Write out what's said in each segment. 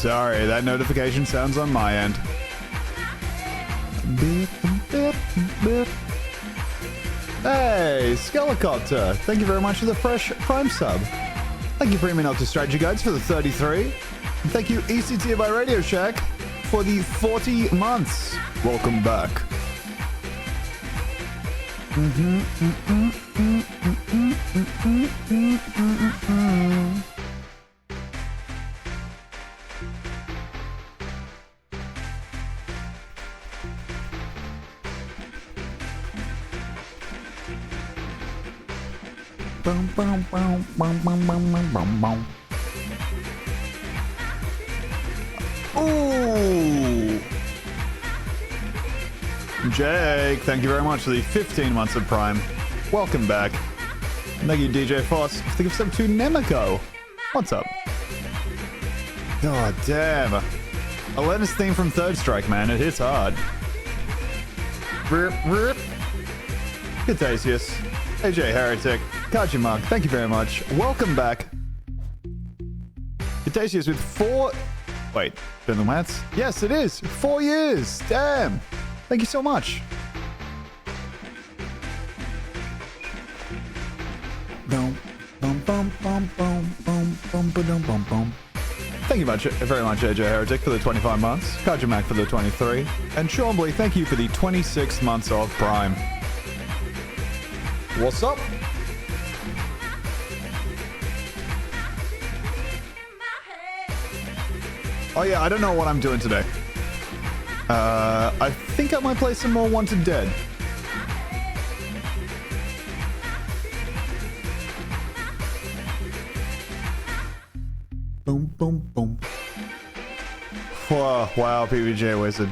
Sorry, that notification sounds on my end. Hey, Skelicopter, thank you very much for the fresh Prime sub. Thank you, Premium Octa Strategy Guides, for the 33. And thank you, ECT by Radio Shack, for the 40 months. Welcome back. Ooh. Jake, thank you very much for the 15 months of Prime. Welcome back. And thank you, DJ Foss, for the gift sub to Nemiko. What's up? God damn. Alanis theme from Third Strike, man. It hits hard. Catasius, AJ Heretic, Kajimug, thank you very much. Welcome back. Catasius with 4... Wait, been the maths? Yes, it is. 4 years. Damn. Thank you so much. Thank you very much, AJ Heretic, for the 25 months. Kajimak for the 23. And Chormbly, thank you for the 26 months of Prime. What's up? Oh yeah, I don't know what I'm doing today. I think I might play some more Wanted Dead. Boom, boom, boom. Whoa, wow, PBJ Wizard.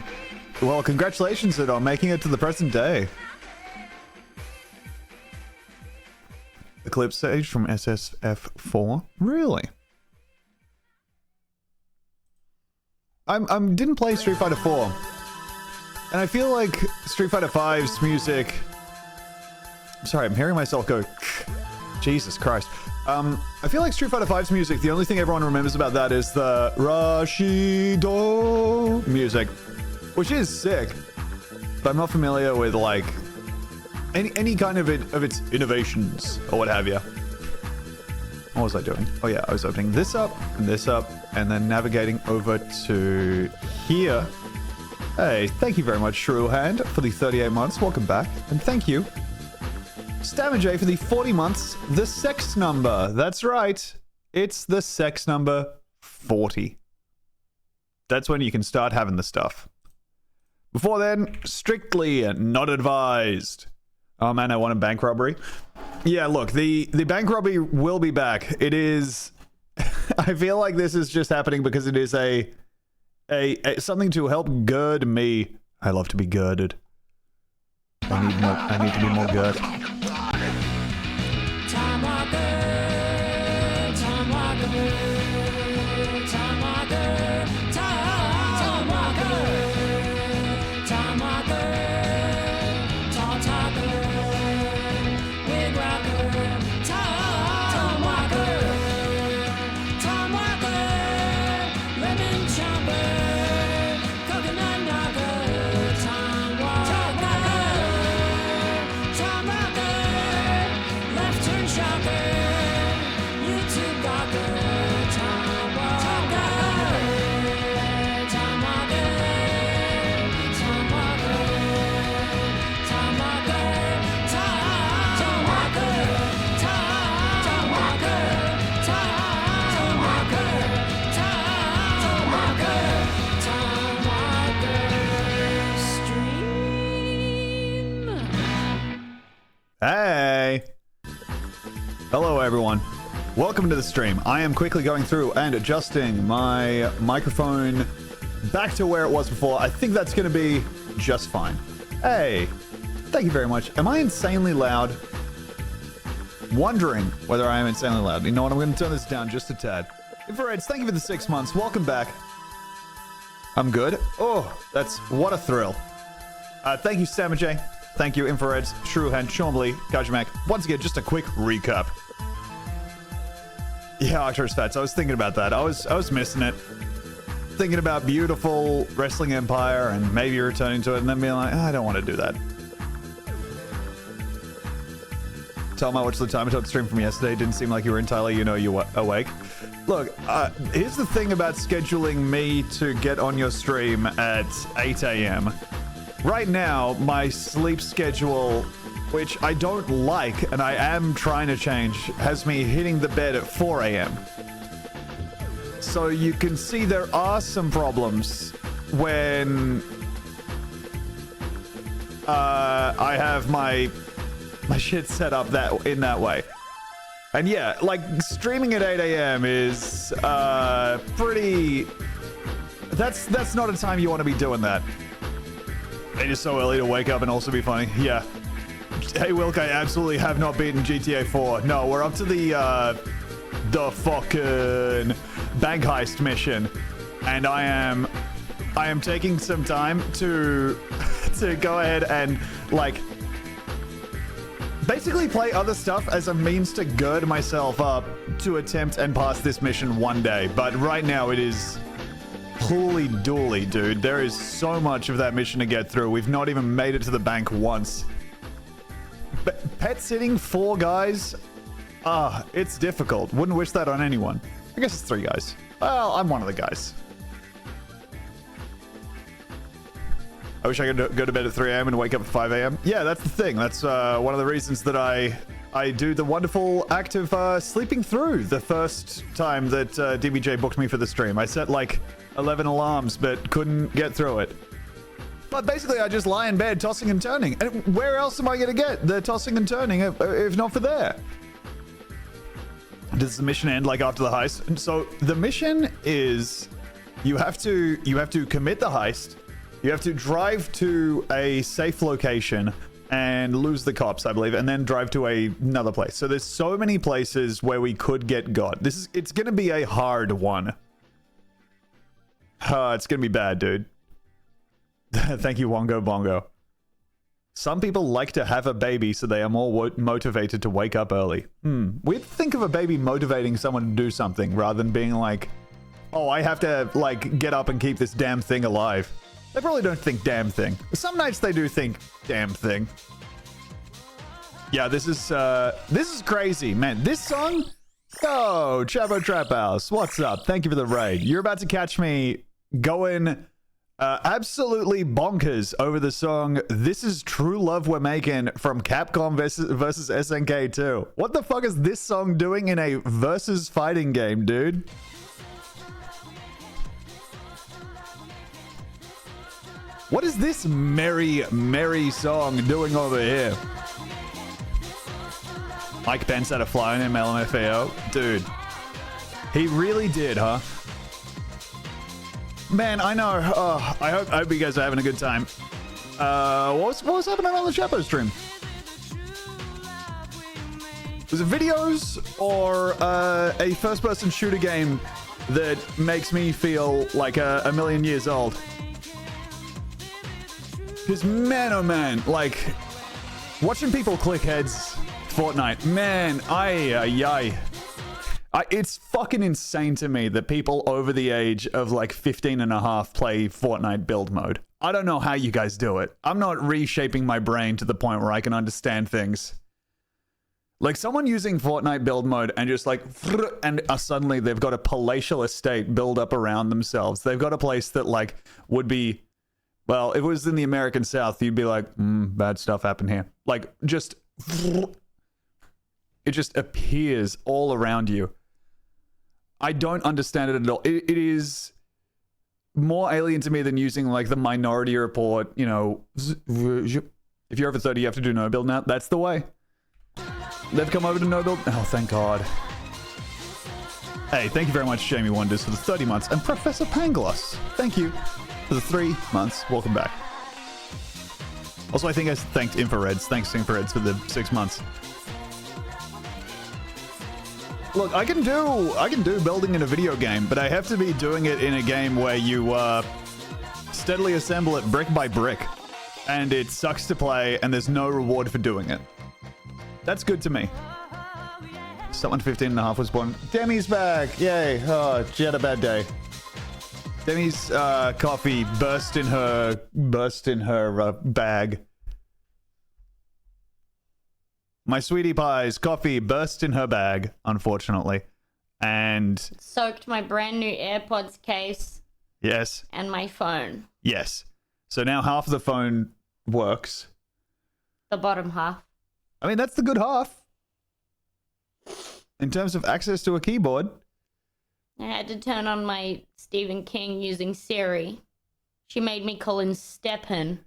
Well, congratulations on making it to the present day. Eclipse Sage from SSF4? Really? I didn't play Street Fighter 4. And I feel like Street Fighter 5's music... Sorry, I'm hearing myself go... Jesus Christ. I feel like Street Fighter 5's music, the only thing everyone remembers about that is the Rashido music, which is sick. But I'm not familiar with, like, any kind of its innovations or what have you. What was I doing? Oh yeah, I was opening this up, and then navigating over to here. Hey, thank you very much, Shrew-Hand, for the 38 months. Welcome back. And thank you, Stamaj for the 40 months. The sex number. That's right. It's the sex number 40. That's when you can start having the stuff. Before then, strictly not advised. Oh man, I want a bank robbery. Yeah, look, the bank robbery will be back. It is... I feel like this is just happening because it is a something to help gird me. I love to be girded. I need to be more gird. Hey! Hello everyone. Welcome to the stream. I am quickly going through and adjusting my microphone back to where it was before. I think that's going to be just fine. Hey! Thank you very much. Am I insanely loud? Wondering whether I am insanely loud. You know what? I'm going to turn this down just a tad. Infrareds, thank you for the 6 months. Welcome back. I'm good. Oh, what a thrill. Thank you, Stamaj. Thank you, Infrareds, Shrew-Hand, Chormbly, Kajimak. Once again, just a quick recap. Yeah, Arcturus Fats. I was thinking about that. I was missing it. thinking about beautiful Wrestling Empire and maybe returning to it, and then being like, I don't want to do that. Tell me I watched the Time Attack stream from yesterday. Didn't seem like you were entirely, you awake. Look, here's the thing about scheduling me to get on your stream at 8 a.m. Right now, my sleep schedule, which I don't like and I am trying to change, has me hitting the bed at 4 a.m. So you can see there are some problems when I have my shit set up in that way. And yeah, like streaming at 8 a.m. is pretty... That's not a time you want to be doing that. It is so early to wake up and also be funny. Yeah. Hey Wilk, I absolutely have not beaten GTA 4. No, we're up to the fucking bank heist mission. And I am taking some time to go ahead and like basically play other stuff as a means to gird myself up to attempt and pass this mission one day. But right now it is holy dooly, dude. There is so much of that mission to get through. We've not even made it to the bank once. Pet sitting 4 guys? It's difficult. Wouldn't wish that on anyone. I guess it's 3 guys. Well, I'm one of the guys. I wish I could go to bed at 3 a.m. and wake up at 5 a.m. Yeah, that's the thing. That's one of the reasons that I do the wonderful act of sleeping through the first time that DBJ booked me for the stream. I set like 11 alarms, but couldn't get through it. But basically, I just lie in bed, tossing and turning. And where else am I going to get the tossing and turning if not for there? Does the mission end like after the heist? And so the mission is you have to commit the heist. You have to drive to a safe location and lose the cops, I believe, and then drive to another place. So there's so many places where we could get got. It's going to be a hard one. It's going to be bad, dude. Thank you, Wongo Bongo. Some people like to have a baby so they are more motivated to wake up early. We'd think of a baby motivating someone to do something rather than being like, oh, I have to like get up and keep this damn thing alive. They probably don't think damn thing. Some nights they do think damn thing. Yeah, this is crazy, man. This song? Oh, Chavo Trap House. What's up? Thank you for the raid. You're about to catch me going absolutely bonkers over the song This Is True Love We're Making from Capcom versus SNK 2. What the fuck is this song doing in a versus fighting game, dude? What is this merry, merry song doing over here? Mike Pence had a fly on him, LMFAO. Dude, he really did, huh? Man, I know. Oh, I hope you guys are having a good time. What was happening on the Chapo stream? Was it videos or a first-person shooter game that makes me feel like a million years old? Because man, oh man, like watching people click heads Fortnite, man, it's fucking insane to me that people over the age of like 15 and a half play Fortnite build mode. I don't know how you guys do it. I'm not reshaping my brain to the point where I can understand things. Like someone using Fortnite build mode and just like, and suddenly they've got a palatial estate build up around themselves. They've got a place that like would be, well, if it was in the American South, you'd be like, bad stuff happened here. Like just, it just appears all around you. I don't understand it at all. It is more alien to me than using like the Minority Report, you know, if you're over 30, you have to do no build now. That's the way. They've come over to no build. Oh, thank God. Hey, thank you very much, Jamie Wonders, for the 30 months. And Professor Pangloss, thank you for the 3 months. Welcome back. Also, I think I thanked Infrareds. Thanks, Infrareds, for the 6 months. Look, I can do building in a video game, but I have to be doing it in a game where you steadily assemble it brick by brick, and it sucks to play, and there's no reward for doing it. That's good to me. Someone 15 and a half was born. Demi's back! Yay! Oh, she had a bad day. Demi's coffee burst in her bag. My sweetie pie's coffee burst in her bag, unfortunately. And soaked my brand new AirPods case. Yes. And my phone. Yes. So now half of the phone works. The bottom half. I mean, that's the good half. In terms of access to a keyboard. I had to turn on my Stephen King using Siri. She made me call in Stepan.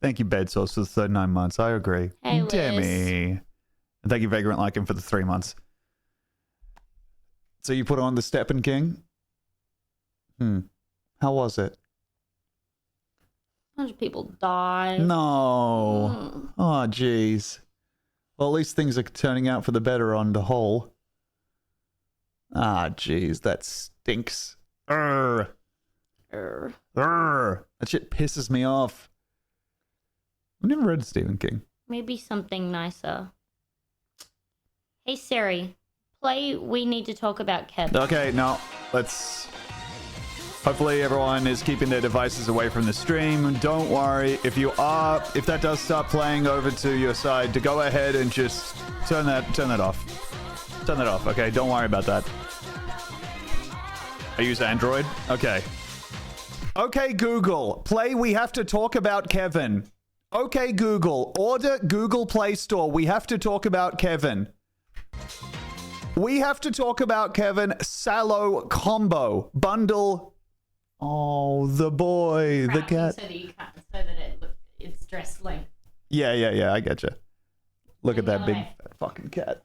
Thank you, Bedsource, for the 39 months. I agree. Hey, Liz. Demi. And thank you, Vagrant Lycan, for the 3 months. So you put on the Stepan King? How was it? A bunch of people died. No. Oh, jeez. Well, at least things are turning out for the better on the whole. Ah, jeez, that stinks. Urgh. That shit pisses me off. I've never read Stephen King. Maybe something nicer. Hey Siri, play We Need to Talk About Kevin. Okay, no, let's... Hopefully everyone is keeping their devices away from the stream. Don't worry, if that does start playing over to your side, to go ahead and just turn that off. Turn that off, okay? Don't worry about that. I use Android. Okay. Okay, Google, play We Have to Talk About Kevin. Okay, Google, order Google Play Store. We have to talk about Kevin. We have to talk about Kevin. Sallow combo bundle. Oh, the boy, the cat. So that it's dressed like. Yeah. I getcha. Look at that big fucking cat.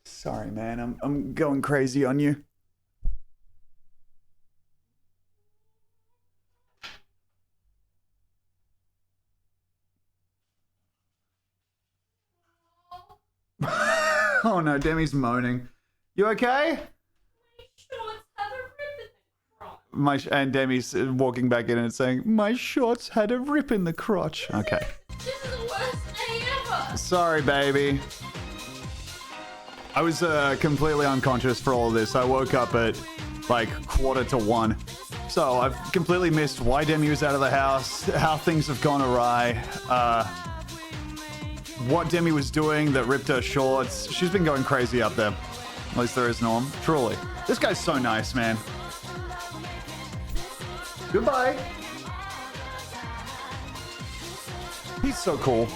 Sorry, man. I'm going crazy on you. Oh no, Demi's moaning. You okay? My shorts had a rip in the crotch. And Demi's walking back in and saying, my shorts had a rip in the crotch. Okay. This is the worst day ever. Sorry, baby. I was completely unconscious for all of this. I woke up at like 1:45. So I've completely missed why Demi was out of the house, how things have gone awry, what Demi was doing that ripped her shorts. She's been going crazy up there. At least there is Norm. Truly. This guy's so nice, man. Goodbye. He's so cool.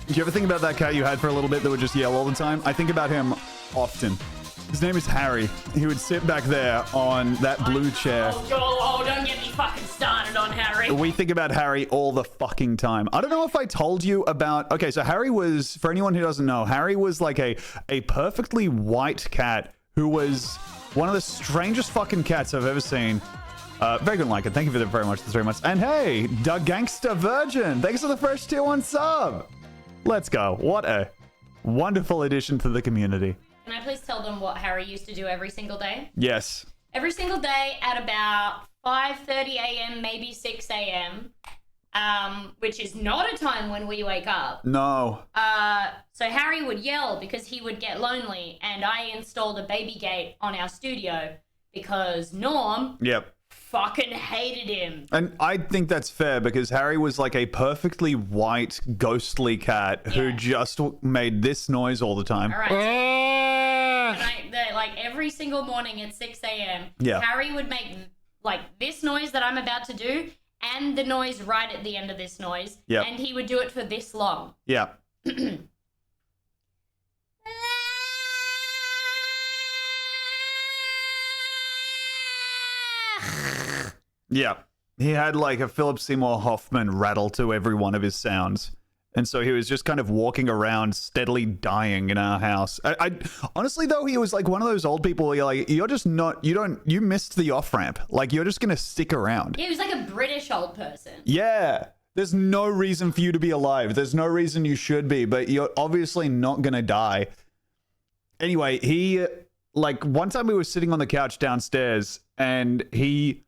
Do you ever think about that cat you had for a little bit that would just yell all the time? I think about him often. His name is Harry. He would sit back there on that blue chair. Oh, don't get me fucking started on Harry. We think about Harry all the fucking time. I don't know if I told you about... Okay, so Harry was... For anyone who doesn't know, Harry was like a perfectly white cat who was one of the strangest fucking cats I've ever seen. Very good, like it. Thank you very much for the 3 months. And hey, Da Gangsta Virgin. Thanks for the first tier 1 sub. Let's go. What a wonderful addition to the community. Can I please tell them what Harry used to do every single day? Yes. Every single day at about 5:30 a.m., maybe 6 a.m., which is not a time when we wake up. No. So Harry would yell because he would get lonely, and I installed a baby gate on our studio because Norm... Yep. Fucking hated him. And I think that's fair because Harry was like a perfectly white, ghostly cat who just made this noise all the time. All right. Like every single morning at 6 a.m., Harry would make like this noise that I'm about to do and the noise right at the end of this noise. Yeah. And he would do it for this long. Yeah. Yeah. He had like a Philip Seymour Hoffman rattle to every one of his sounds. And so he was just kind of walking around steadily dying in our house. I honestly though, he was like one of those old people where you're like, you're just not, you missed the off ramp. Like you're just going to stick around. Yeah, he was like a British old person. Yeah. There's no reason for you to be alive. There's no reason you should be, but you're obviously not going to die. Anyway, he, like one time we were sitting on the couch downstairs and he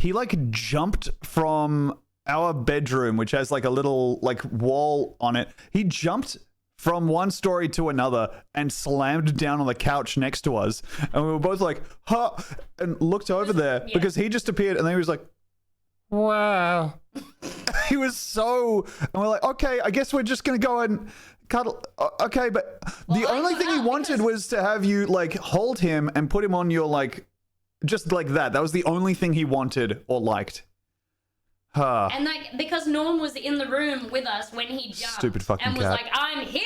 he like jumped from our bedroom, which has like a little like wall on it. He jumped from one story to another and slammed down on the couch next to us. And we were both like, huh, and looked over there because he just appeared and then he was like, wow. He was so, and we're like, okay, I guess we're just going to go and cuddle. Okay, but the only thing he wanted was to have you like hold him and put him on your like, just like that. That was the only thing he wanted or liked. And like, because Norm was in the room with us when he jumped. Stupid fucking and was cat. like, I'm here.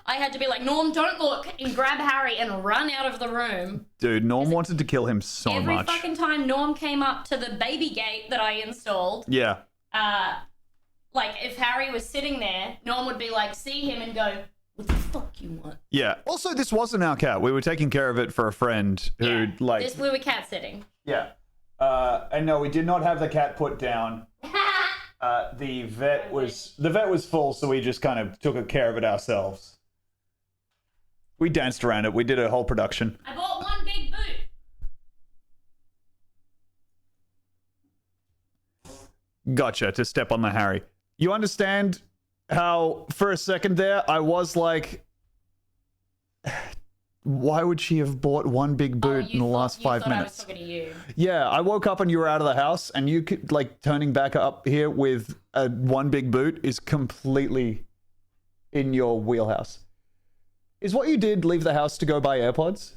I had to be like, Norm, don't look, and grab Harry and run out of the room. Dude, Norm wanted to kill him so every much. Every fucking time Norm came up to the baby gate that I installed. Yeah. Like, if Harry was sitting there, Norm would be like, see him and go, what the fuck you want? Yeah. Also, this wasn't our cat. We were taking care of it for a friend who, we were cat sitting. Yeah. And no, we did not have the cat put down. The vet was full, so we just kind of took care of it ourselves. We danced around it. We did a whole production. I bought one big boot. Gotcha, to step on the Harry. You understand how, for a second there, I was like, why would she have bought one big boot in the last 5 minutes? I was talking to you. Yeah, I woke up and you were out of the house, and you could, like, turning back up here with one big boot is completely in your wheelhouse. Is what you did leave the house to go buy AirPods?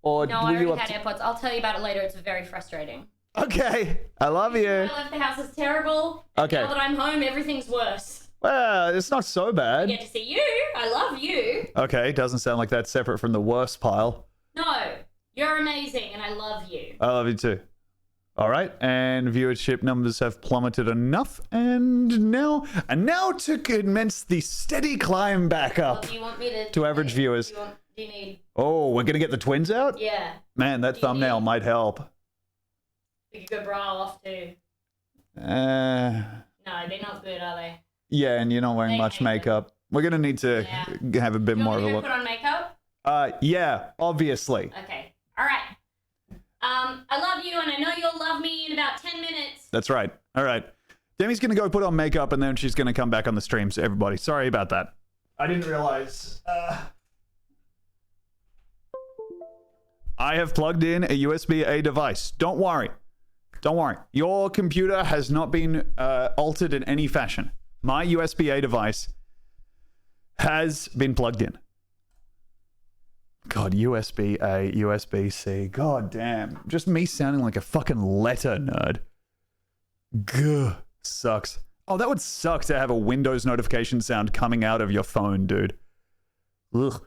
Or no, I already had AirPods. I'll tell you about it later. It's very frustrating. Okay, I love you. I left the house. It's terrible. Okay. Now that I'm home, everything's worse. Well, it's not so bad. I get to see you. I love you. Okay, doesn't sound like that's separate from the worst pile. No, you're amazing and I love you. I love you too. All right, and viewership numbers have plummeted enough, and now to commence the steady climb back up do you want me to average viewers. Do you need... Oh, we're gonna get the twins out? Yeah. Man, that thumbnail might help. You could go bra off too. No, they're not good, are they? Yeah, and you're not wearing much makeup. We're gonna need to have a bit more of a look. Put on makeup? Yeah, obviously. Okay. All right. I love you, and I know you'll love me in about 10 minutes. That's right. All right. Demi's gonna go put on makeup, and then she's gonna come back on the stream. So everybody, sorry about that. I didn't realize. I have plugged in a USB-A device. Don't worry. Don't worry. Your computer has not been altered in any fashion. My USB-A device has been plugged in. God, USB-A, USB-C. God damn. Just me sounding like a fucking letter nerd. Gah. Sucks. Oh, that would suck to have a Windows notification sound coming out of your phone, dude. Ugh.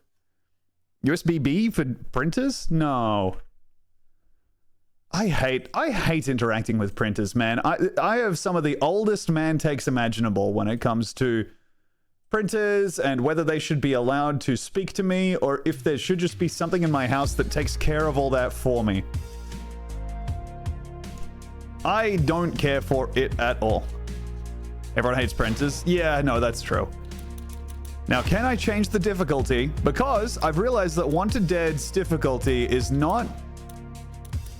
USB-B for printers? No. I hate interacting with printers, man. I have some of the oldest man takes imaginable when it comes to printers and whether they should be allowed to speak to me or if there should just be something in my house that takes care of all that for me. I don't care for it at all. Everyone hates printers? Yeah, no, that's true. Now, can I change the difficulty? Because I've realized that Wanted Dead's difficulty is not...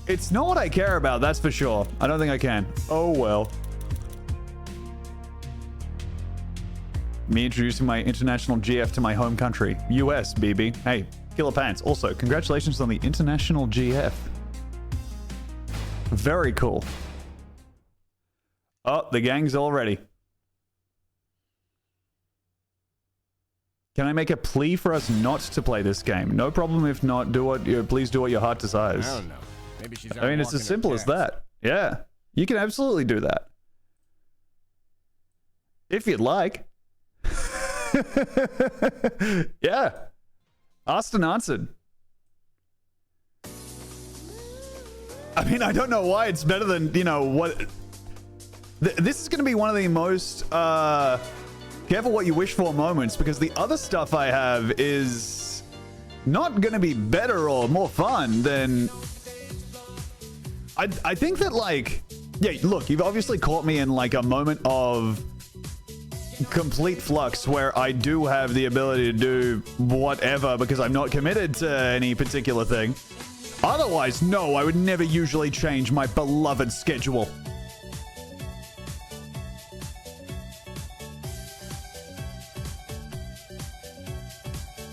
It's not what I care about, that's for sure. I don't think I can. Oh, well. Me introducing my international GF to my home country. US, BB. Hey, killer pants. Also, congratulations on the international GF. Very cool. Oh, the gang's all ready. Can I make a plea for us not to play this game? No problem if not. Please do what your heart desires. I don't know. Maybe she's I mean, it's as simple as that. Yeah. You can absolutely do that. If you'd like. Yeah. Asked and answered. I mean, I don't know why it's better than, you know, what... This is going to be one of the most careful what you wish for moments, because the other stuff I have is not going to be better or more fun than... I think that, like... Yeah, look, you've obviously caught me in, like, a moment of complete flux where I do have the ability to do whatever because I'm not committed to any particular thing. Otherwise, no, I would never usually change my beloved schedule.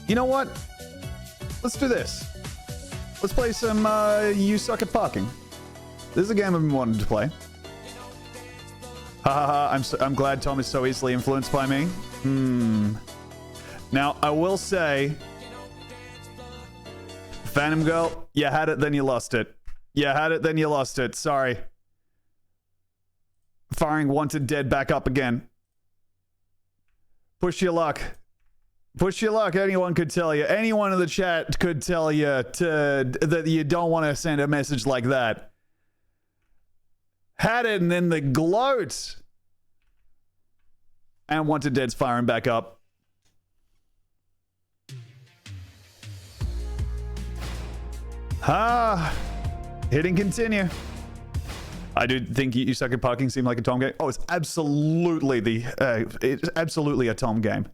You know what? Let's do this. Let's play some You Suck at Parking. This is a game I've been wanting to play. I'm glad Tom is so easily influenced by me. Now, I will say, Phantom Girl, you had it, then you lost it. You had it, then you lost it. Sorry. Firing Wanted Dead back up again. Push your luck. Push your luck. Anyone could tell you. Anyone in the chat could tell you that you don't want to send a message like that. Had it and then the gloat. And Wanted Dead's firing back up. Hitting continue. I do think You Suck at Parking seemed like a Tom game. Oh, it's absolutely it's absolutely a Tom game.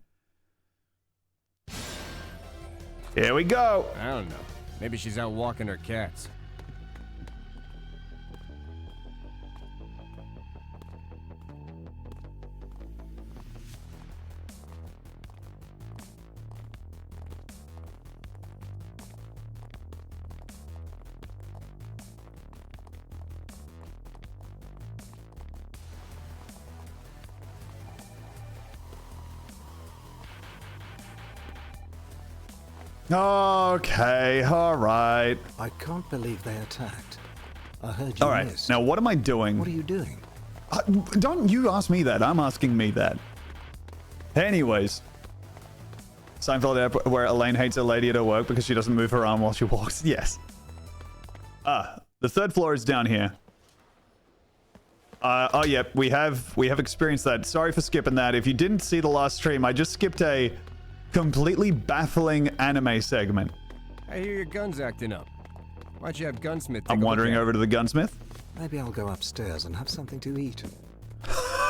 Here we go. I don't know. Maybe she's out walking her cats. Okay, all right. I can't believe they attacked. I heard you All right, missed. now what am I doing? What are you doing? Don't you ask me that. I'm asking me that. Anyways. Seinfeld Airport, where Elaine hates her lady at her work because she doesn't move her arm while she walks. Yes. The third floor is down here. Oh, yeah, we have experienced that. Sorry for skipping that. If you didn't see the last stream, I just skipped a completely baffling anime segment. I hear your gun's acting up. Why'd you have Gunsmith? I'm wandering over to the gunsmith. Maybe I'll go upstairs and have something to eat.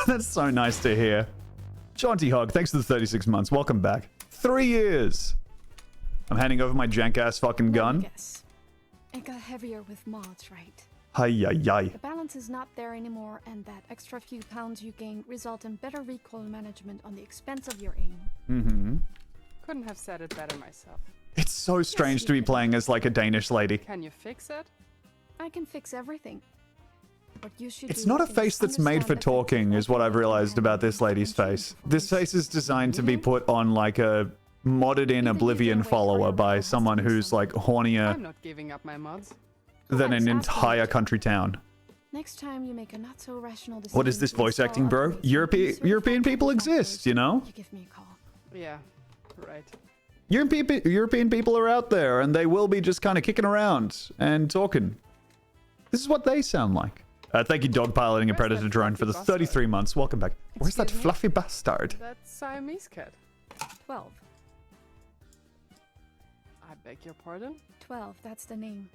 That's so nice to hear. Jaunty Hog, thanks for the 36 months. Welcome back. 3 years. I'm handing over my jank-ass fucking gun. Yes. It got heavier with mods, right? Hi-yi-yi. The balance is not there anymore, and that extra few pounds you gain result in better recoil management on the expense of your aim. Mm-hmm. Couldn't have said it better myself. It's so strange to be playing as like a Danish lady. Can you fix it? I can fix everything. What you should It's do not a is face that's made for understand talking, is what I've realized about this lady's face. This face is designed to be put on like a modded-in Oblivion follower by someone who's like hornier I'm not giving up my mods. than an entire country town. Next time you make a not so rational decision. What is this to voice install acting, bro? upgrades, European people exist, you know? You give me a call. Yeah, right. European people are out there, and they will be just kind of kicking around and talking. This is what they sound like. Thank you, Dog Piloting a Where's Predator that Drone, for the fluffy 33 months. Welcome back. Where's that Excuse me? fluffy bastard? That's Siamese cat. 12. I beg your pardon? 12, that's the name.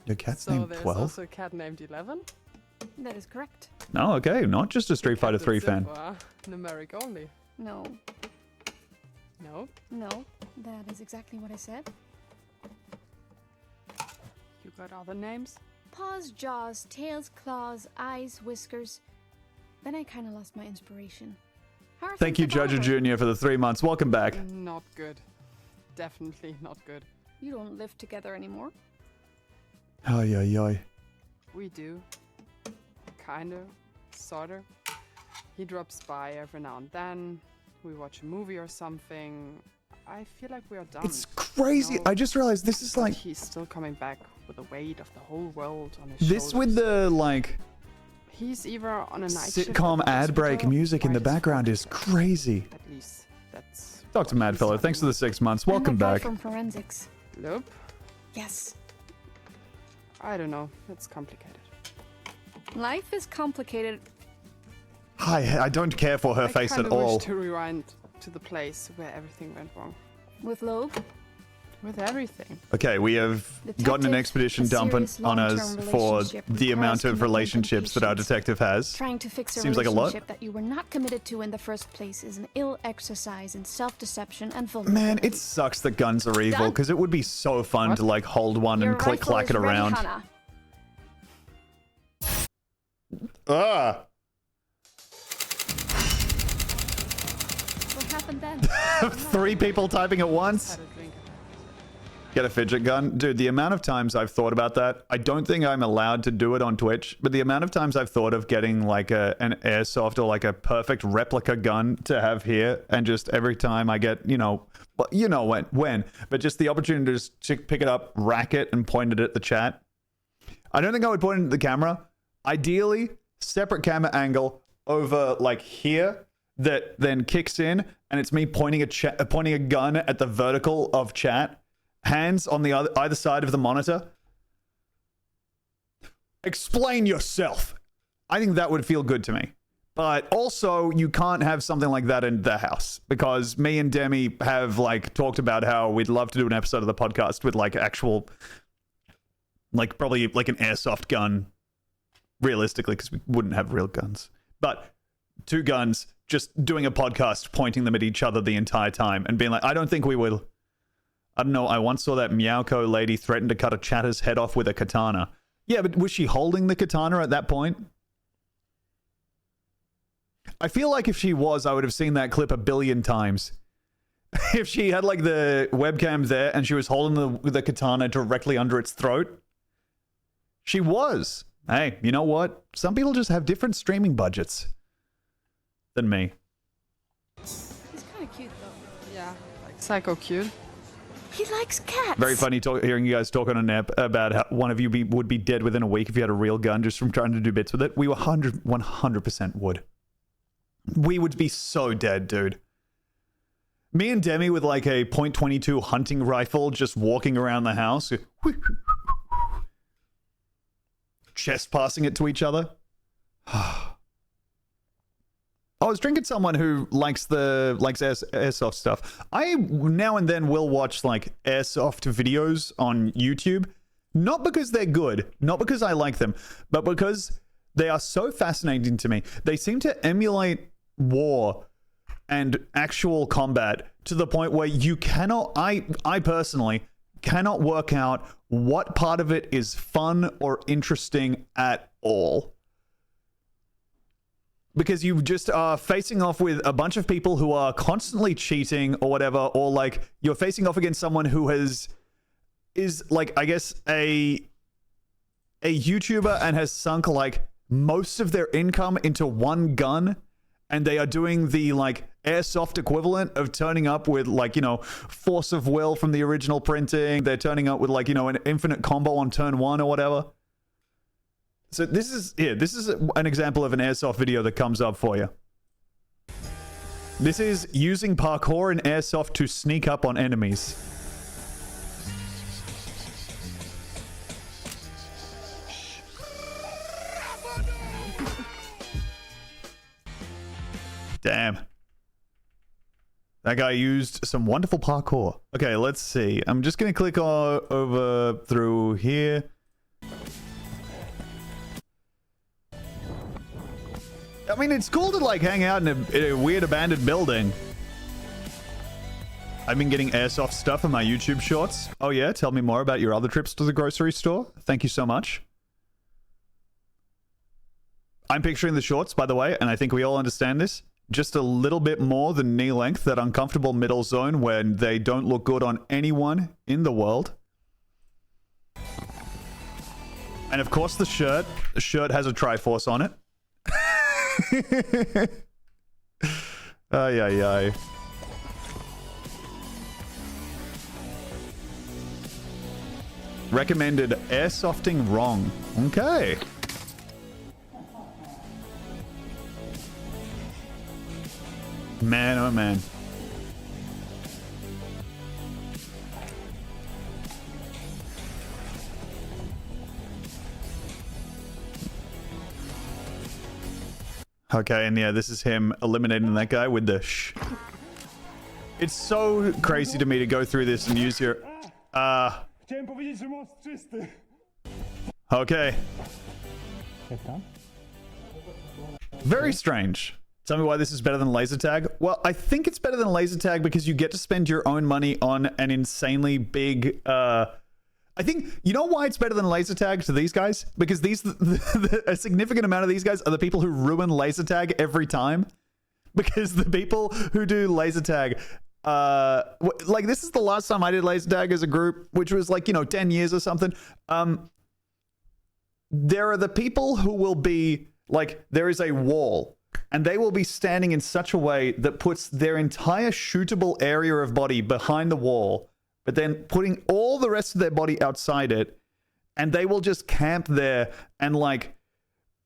Your cat's So named there's 12? also a cat named 11? That is correct. No, okay, not just a Street Fighter 3 fan. Numeric only. No, No? no, that is exactly what I said. You got other names? Paws, jaws, tails, claws, eyes, whiskers. Then I kind of lost my inspiration. How are Thank you, things Judge at Harvard? Jr., for the 3 months. Welcome back. Not good. Definitely not good. You don't live together anymore? Ay, ay, ay. We do. Kinda. Sorta. He drops by every now and then. We watch a movie or something. I feel like we are done. It's crazy. No. I just realized this is like... He's still coming back with the weight of the whole world on his This shoulders. with the, like, He's either on a night shift sitcom at the ad break hospital, music in or the he's background is fucked. crazy. At least that's Dr. what Madfellow, he's thanks for the 6 months. Welcome I'm that guy back. from forensics. Nope. Yes. I don't know. It's complicated. Life is complicated. Hi, I don't care for her I face at kinda all. wish to rewind to the place where everything went wrong. With Loeb? With everything. Okay, we have gotten an expedition dump on us for the amount of relationships that our detective has. Trying to fix a Seems like a lot. relationship that you were not committed to in the first place is an ill exercise in self-deception and vulnerability. Man, it sucks that guns are evil, because it would be so fun to like hold one Your and click-clack it rifle is ready, around. Hannah. Ah! What happened then? 3 people typing at once? Had a drink. Get a fidget gun. Dude, the amount of times I've thought about that, I don't think I'm allowed to do it on Twitch, but the amount of times I've thought of getting like an airsoft or like a perfect replica gun to have here, and just every time I get, when, but just the opportunity to just pick it up, rack it, and point it at the chat. I don't think I would point it at the camera. Ideally, separate camera angle over like here that then kicks in, and it's me pointing a gun at the vertical of chat. Hands on the either side of the monitor. Explain yourself. I think that would feel good to me. But also, you can't have something like that in the house, because me and Demi have like talked about how we'd love to do an episode of the podcast with like actual, like probably like an airsoft gun, realistically, because we wouldn't have real guns. But 2 guns, just doing a podcast, pointing them at each other the entire time and being like, I don't think we will. I don't know, I once saw that Meowco lady threaten to cut a chatter's head off with a katana. Yeah, but was she holding the katana at that point? I feel like if she was, I would have seen that clip 1 billion times. If she had like the webcam there and she was holding the katana directly under its throat. She was. Hey, you know what? Some people just have different streaming budgets than me. He's kind of cute though. Yeah, like psycho cute. He likes cats. Very funny hearing you guys talk on an app about how one of you would be dead within a week if you had a real gun just from trying to do bits with it. We were 100% would. We would be so dead, dude. Me and Demi with like a .22 hunting rifle just walking around the house. Chest passing it to each other. I was drinking someone who likes airsoft stuff. I now and then will watch like airsoft videos on YouTube, not because they're good, not because I like them, but because they are so fascinating to me. They seem to emulate war and actual combat to the point where you cannot, I personally cannot work out what part of it is fun or interesting at all. Because you just are facing off with a bunch of people who are constantly cheating or whatever, or like you're facing off against someone who is like, I guess, a YouTuber and has sunk like most of their income into one gun, and they are doing the like airsoft equivalent of turning up with like, force of will from the original printing. They're turning up with like, an infinite combo on turn 1 or whatever. So this is an example of an airsoft video that comes up for you. This is using parkour in airsoft to sneak up on enemies. Damn. That guy used some wonderful parkour. Okay, let's see. I'm just going to click over through here. I mean, it's cool to like hang out in a weird abandoned building. I've been getting airsoft stuff in my YouTube shorts. Oh yeah? Tell me more about your other trips to the grocery store. Thank you so much. I'm picturing the shorts, by the way, and I think we all understand this. Just a little bit more than knee length, that uncomfortable middle zone when they don't look good on anyone in the world. And of course the shirt. The shirt has a Triforce on it. Ay, ay, ay. Recommended airsofting wrong. Okay. Man, oh man. Okay, and yeah, this is him eliminating that guy with the shh. It's so crazy to me to go through this and use your... Chciałem powiedzieć, że most czysty. Okay. Very strange. Tell me why this is better than laser tag. Well, I think it's better than laser tag because you get to spend your own money on an insanely big, I think, you know why it's better than laser tag to these guys? Because a significant amount of these guys are the people who ruin laser tag every time. Because the people who do laser tag, like this is the last time I did laser tag as a group, which was like, 10 years or something. There are the people who will be like, there is a wall and they will be standing in such a way that puts their entire shootable area of body behind the wall, but then putting all the rest of their body outside it, and they will just camp there and like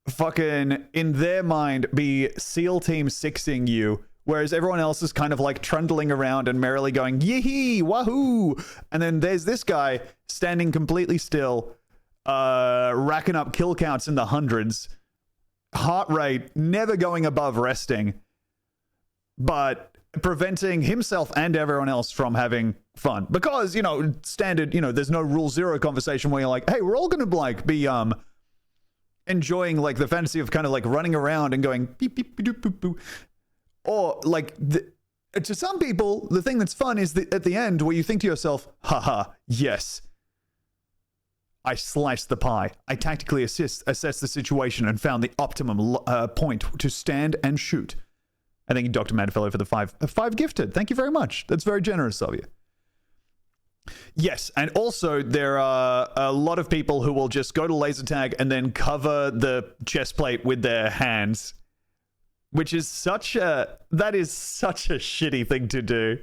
fucking in their mind be SEAL Team 6ing you, whereas everyone else is kind of like trundling around and merrily going yee wahoo, and then there's this guy standing completely still, racking up kill counts in the hundreds, heart rate never going above resting, but preventing himself and everyone else from having fun. Because, standard, there's no rule zero conversation where you're like, hey, we're all gonna like be enjoying like the fantasy of kind of like running around and going beep beep doop boop boop. Or like to some people, the thing that's fun is at the end where you think to yourself, haha, yes, I sliced the pie. I tactically assessed the situation and found the optimum point to stand and shoot. I thank you, Dr. Madfellow, for the five gifted. Thank you very much. That's very generous of you. Yes, and also there are a lot of people who will just go to laser tag and then cover the chest plate with their hands, which is such a shitty thing to do.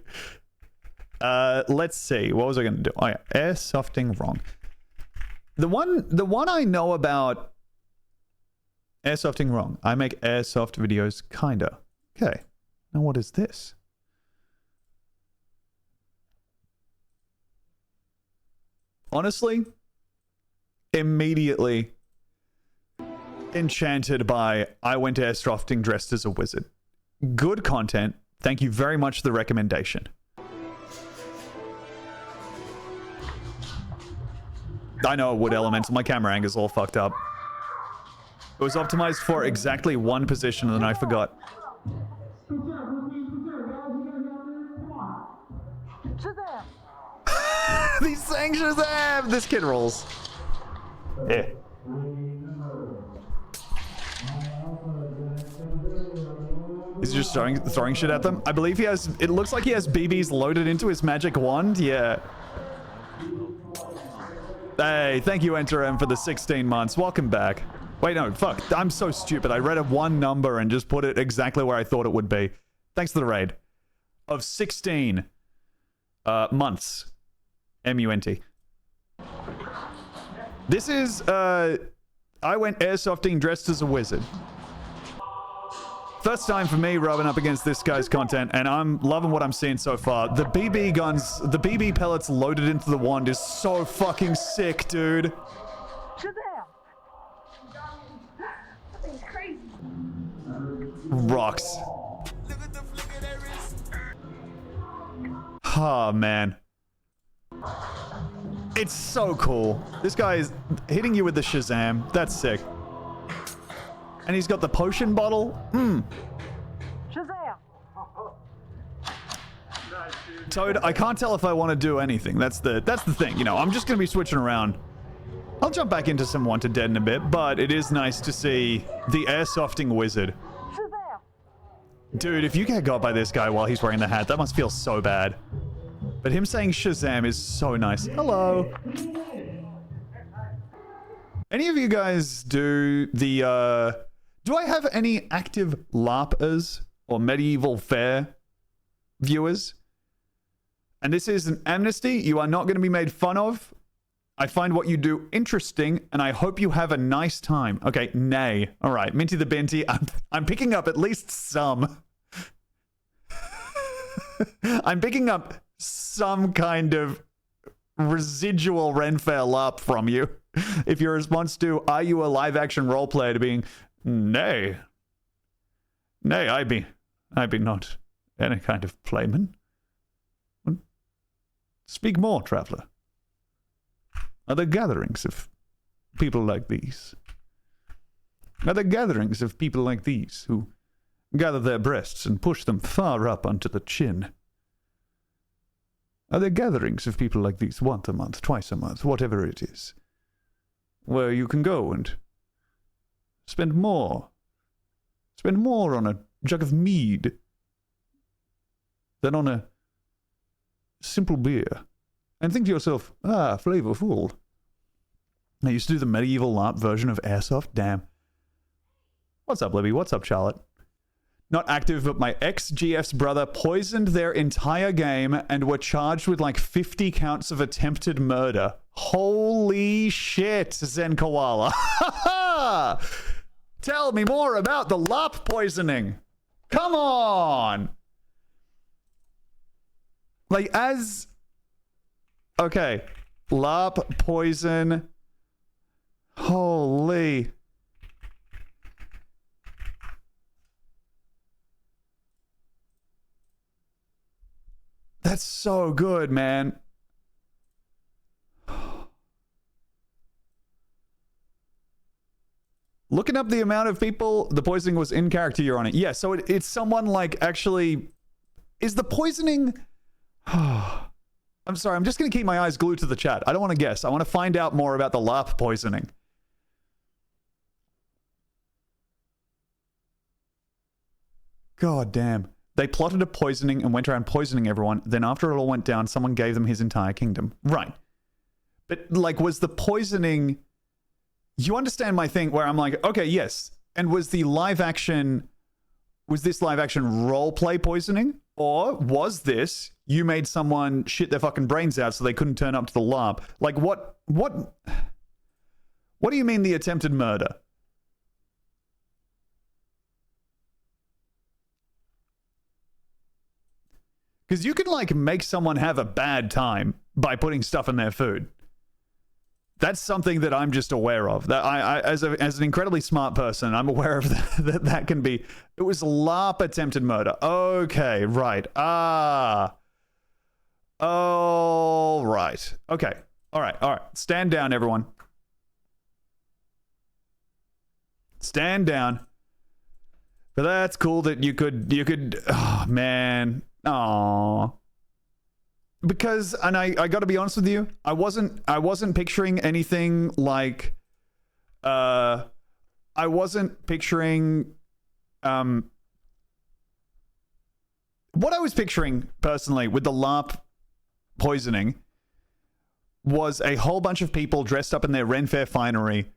Let's see. What was I going to do? Oh, yeah. Airsofting wrong. The one I know about airsofting wrong. I make airsoft videos, kinda. Okay. Now what is this? Honestly, immediately enchanted by I went airsofting dressed as a wizard. Good content. Thank you very much for the recommendation. I know, Wood Elemental. My camera angle's all fucked up. It was optimized for exactly one position and then I forgot. He's saying Shazam! This kid rolls. Yeah. He's just throwing shit at them. I believe he has... It looks like he has BBs loaded into his magic wand. Yeah. Hey, thank you, Enter M, for the 16 months. Welcome back. Wait, no, fuck. I'm so stupid. I read a one number and just put it exactly where I thought it would be. Thanks for the raid. Of 16 months. M-U-N-T. This is, I went airsofting dressed as a wizard. First time for me rubbing up against this guy's content, and I'm loving what I'm seeing so far. The BB guns, the BB pellets loaded into the wand is so fucking sick, dude. Rocks. Oh, man. It's so cool. This guy is hitting you with the Shazam. That's sick. And he's got the potion bottle. Shazam! Toad, I can't tell if I want to do anything. That's the thing. I'm just going to be switching around. I'll jump back into some Wanted Dead in a bit, but it is nice to see the airsofting wizard. Shazam! Dude, if you get got by this guy while he's wearing the hat, that must feel so bad. But him saying Shazam is so nice. Hello. Any of you guys do the, do I have any active LARPers or Medieval Fair viewers? And this is an amnesty. You are not going to be made fun of. I find what you do interesting, and I hope you have a nice time. Okay, nay. All right, Minty the Binty. I'm picking up at least some. I'm picking up some kind of residual Renfair LARP from you. If your response to, are you a live-action roleplayer, to being, nay. Nay, I be not any kind of playman. Speak more, traveler. are there gatherings of people like these? Are there gatherings of people like these who gather their breasts and push them far up onto the chin? Are there gatherings of people like these once a month, twice a month, whatever it is, where you can go and spend more on a jug of mead than on a simple beer, and think to yourself, flavorful. I used to do the medieval LARP version of Airsoft. Damn. What's up, Libby? What's up, Charlotte? Not active, but my ex-GF's brother poisoned their entire game and were charged with like 50 counts of attempted murder. Holy shit, Zen Koala. Tell me more about the LARP poisoning. Come on. Like, okay, LARP poison. Holy. That's so good, man. Looking up the amount of people the poisoning was in character, you're on it. Yeah, so it's someone like actually... Is the poisoning... I'm sorry, I'm just going to keep my eyes glued to the chat. I don't want to guess. I want to find out more about the LARP poisoning. God damn. They plotted a poisoning and went around poisoning everyone. Then after it all went down, someone gave them his entire kingdom. Right. But, like, was the poisoning... You understand my thing where I'm like, okay, yes. And was the live action... Was this live action roleplay poisoning? Or was this, you made someone shit their fucking brains out so they couldn't turn up to the LARP? Like, what do you mean the attempted murder? Because you can, like, make someone have a bad time by putting stuff in their food. That's something that I'm just aware of. That I as an incredibly smart person, I'm aware of that can be... It was LARP attempted murder. Okay, right. Oh, right. Okay. All right. Stand down, everyone. Stand down. But that's cool that you could... Oh, man... Aww. Because, and I got to be honest with you, I wasn't picturing anything like, I wasn't picturing, what I was picturing personally with the LARP poisoning was a whole bunch of people dressed up in their Ren Fair finery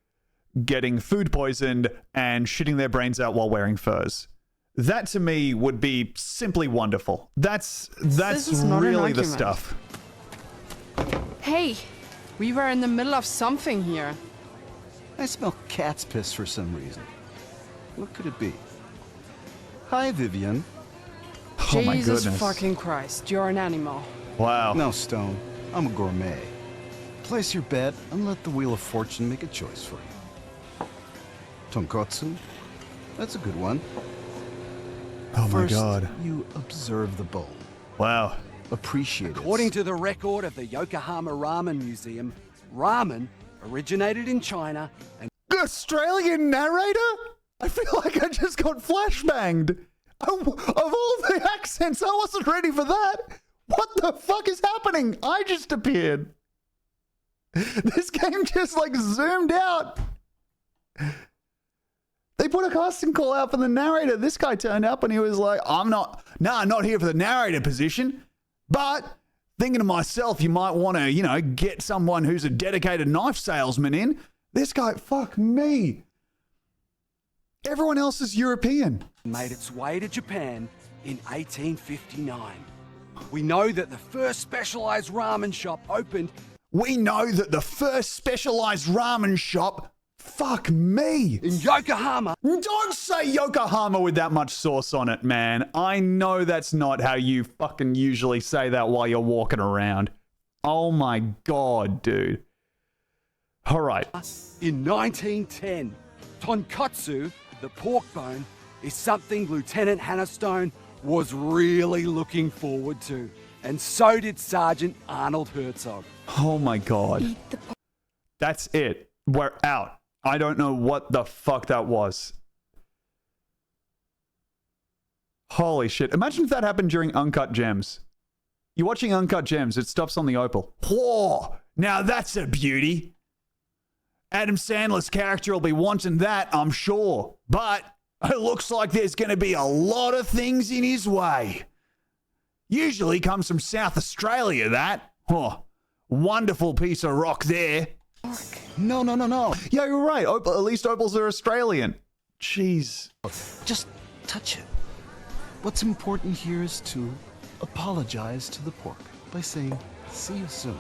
getting food poisoned and shitting their brains out while wearing furs. That to me would be simply wonderful. That's really the stuff. Hey, we were in the middle of something here. I smell cat's piss for some reason. What could it be? Hi, Vivian. Oh my goodness. Jesus fucking Christ, you're an animal. Wow. No, Stone. I'm a gourmet. Place your bet and let the Wheel of Fortune make a choice for you. Tonkotsu? That's a good one. Oh my First, God. You observe the bone. Wow. Appreciate it. According to the record of the Yokohama Ramen Museum, ramen originated in China and... Australian narrator? I feel like I just got flashbanged. Of all the accents, I wasn't ready for that. What the fuck is happening? I just appeared. This game just like zoomed out. They put a casting call out for the narrator. This guy turned up and he was like, I'm not here for the narrator position, but thinking to myself, you might want to, get someone who's a dedicated knife salesman in. This guy, fuck me. Everyone else is European. Made its way to Japan in 1859. We know that the first specialized ramen shop opened. Fuck me. In Yokohama. Don't say Yokohama with that much sauce on it, man. I know that's not how you fucking usually say that while you're walking around. Oh my God, dude. All right. In 1910, tonkotsu, the pork bone, is something Lieutenant Hannah Stone was really looking forward to. And so did Sergeant Arnold Herzog. Oh my God. That's it. We're out. I don't know what the fuck that was. Holy shit. Imagine if that happened during Uncut Gems. You're watching Uncut Gems, it stops on the opal. Whoa! Now that's a beauty. Adam Sandler's character will be wanting that, I'm sure. But it looks like there's going to be a lot of things in his way. Usually comes from South Australia, that. Oh, wonderful piece of rock there. No. Yeah, you're right. At least opals are Australian. Jeez. Just touch it. What's important here is to apologize to the pork by saying, see you soon.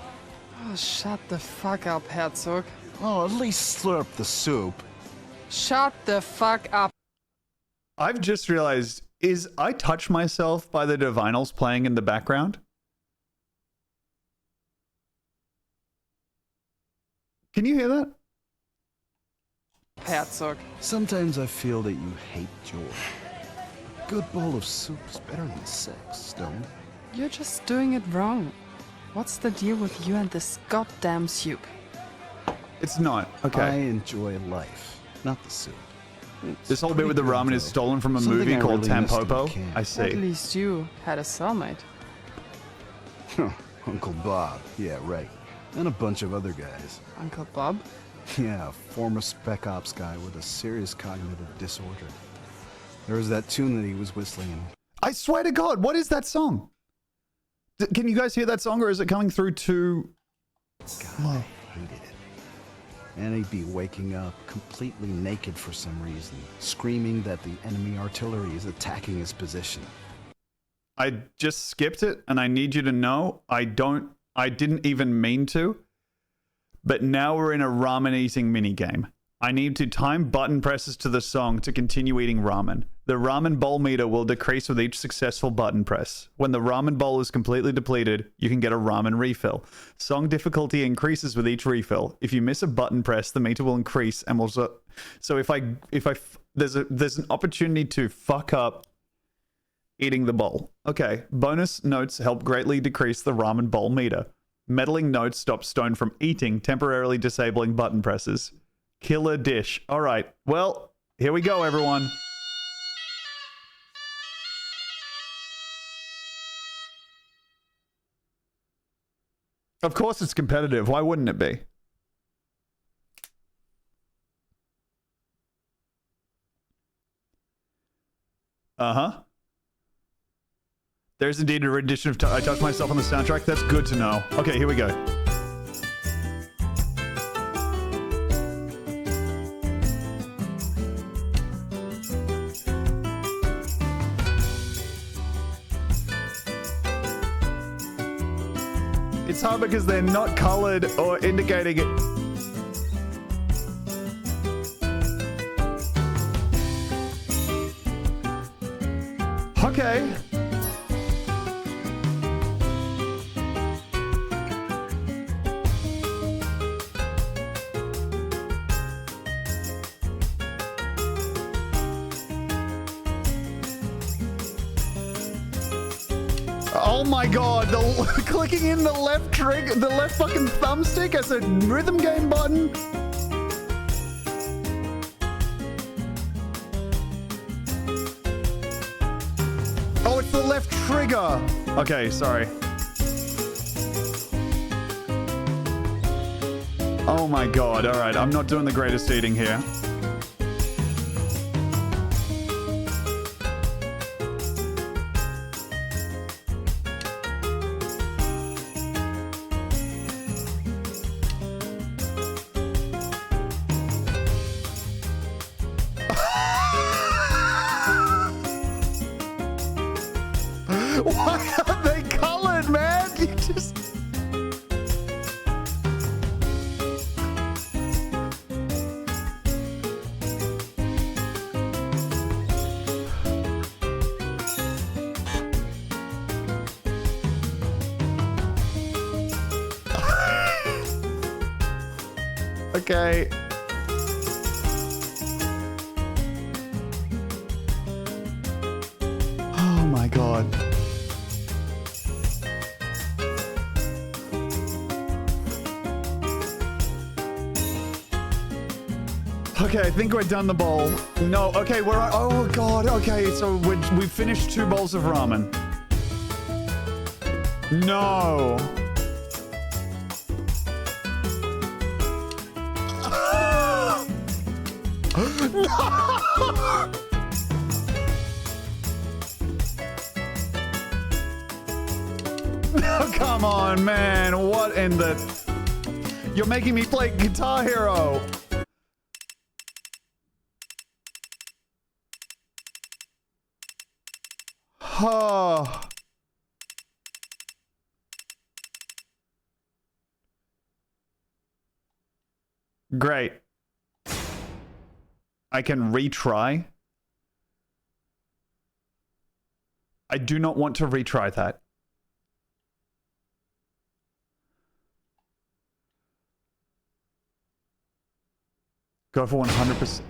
Oh, shut the fuck up, Herzog. Oh, at least slurp the soup. Shut the fuck up. I've just realized, is I Touch Myself by the Divinals playing in the background? Can you hear that? Herzog. Sometimes I feel that you hate joy. A good bowl of soup is better than sex, Stone. You're just doing it wrong. What's the deal with you and this goddamn soup? It's not. Okay. I enjoy life, not the soup. This whole bit with the ramen is stolen from a Something movie I called really missed in Tampopo. camp. I At see. least you had a cellmate. Uncle Bob, yeah, right. And a bunch of other guys. Uncle Bob? Yeah, a former Spec Ops guy with a serious cognitive disorder. There was that tune that he was whistling and I swear to God, what is that song? Can you guys hear that song, or is it coming through to... God, I hated it. And he'd be waking up completely naked for some reason, screaming that the enemy artillery is attacking his position. I just skipped it, and I need you to know I didn't even mean to, but now we're in a ramen eating minigame. I need to time button presses to the song to continue eating ramen. The ramen bowl meter will decrease with each successful button press. When the ramen bowl is completely depleted, you can get a ramen refill. Song difficulty increases with each refill. If you miss a button press, the meter will increase and will... So if there's an opportunity to fuck up eating the bowl. Okay, bonus notes help greatly decrease the ramen bowl meter. Meddling notes stop Stone from eating, temporarily disabling button presses. Killer dish. All right, well, here we go, everyone. Of course it's competitive. Why wouldn't it be? Uh-huh. There's indeed a rendition of I Touch Myself on the soundtrack. That's good to know. Okay, here we go. It's hard because they're not colored or indicating it. Okay. Oh my god, clicking in the left trigger, the left fucking thumbstick as a rhythm game button. Oh, it's the left trigger. Okay, sorry. Oh my god, alright, I'm not doing the greatest eating here. Why are they colored, man? You just... Okay. Oh my god. Okay, I think we're done the bowl. No, okay, we're... Oh, God, okay, so we finished 2 bowls of ramen. No. No! Oh, come on, man. What in the... You're making me play Guitar Hero. Oh. Great. I can retry. I do not want to retry that. Go for 100%.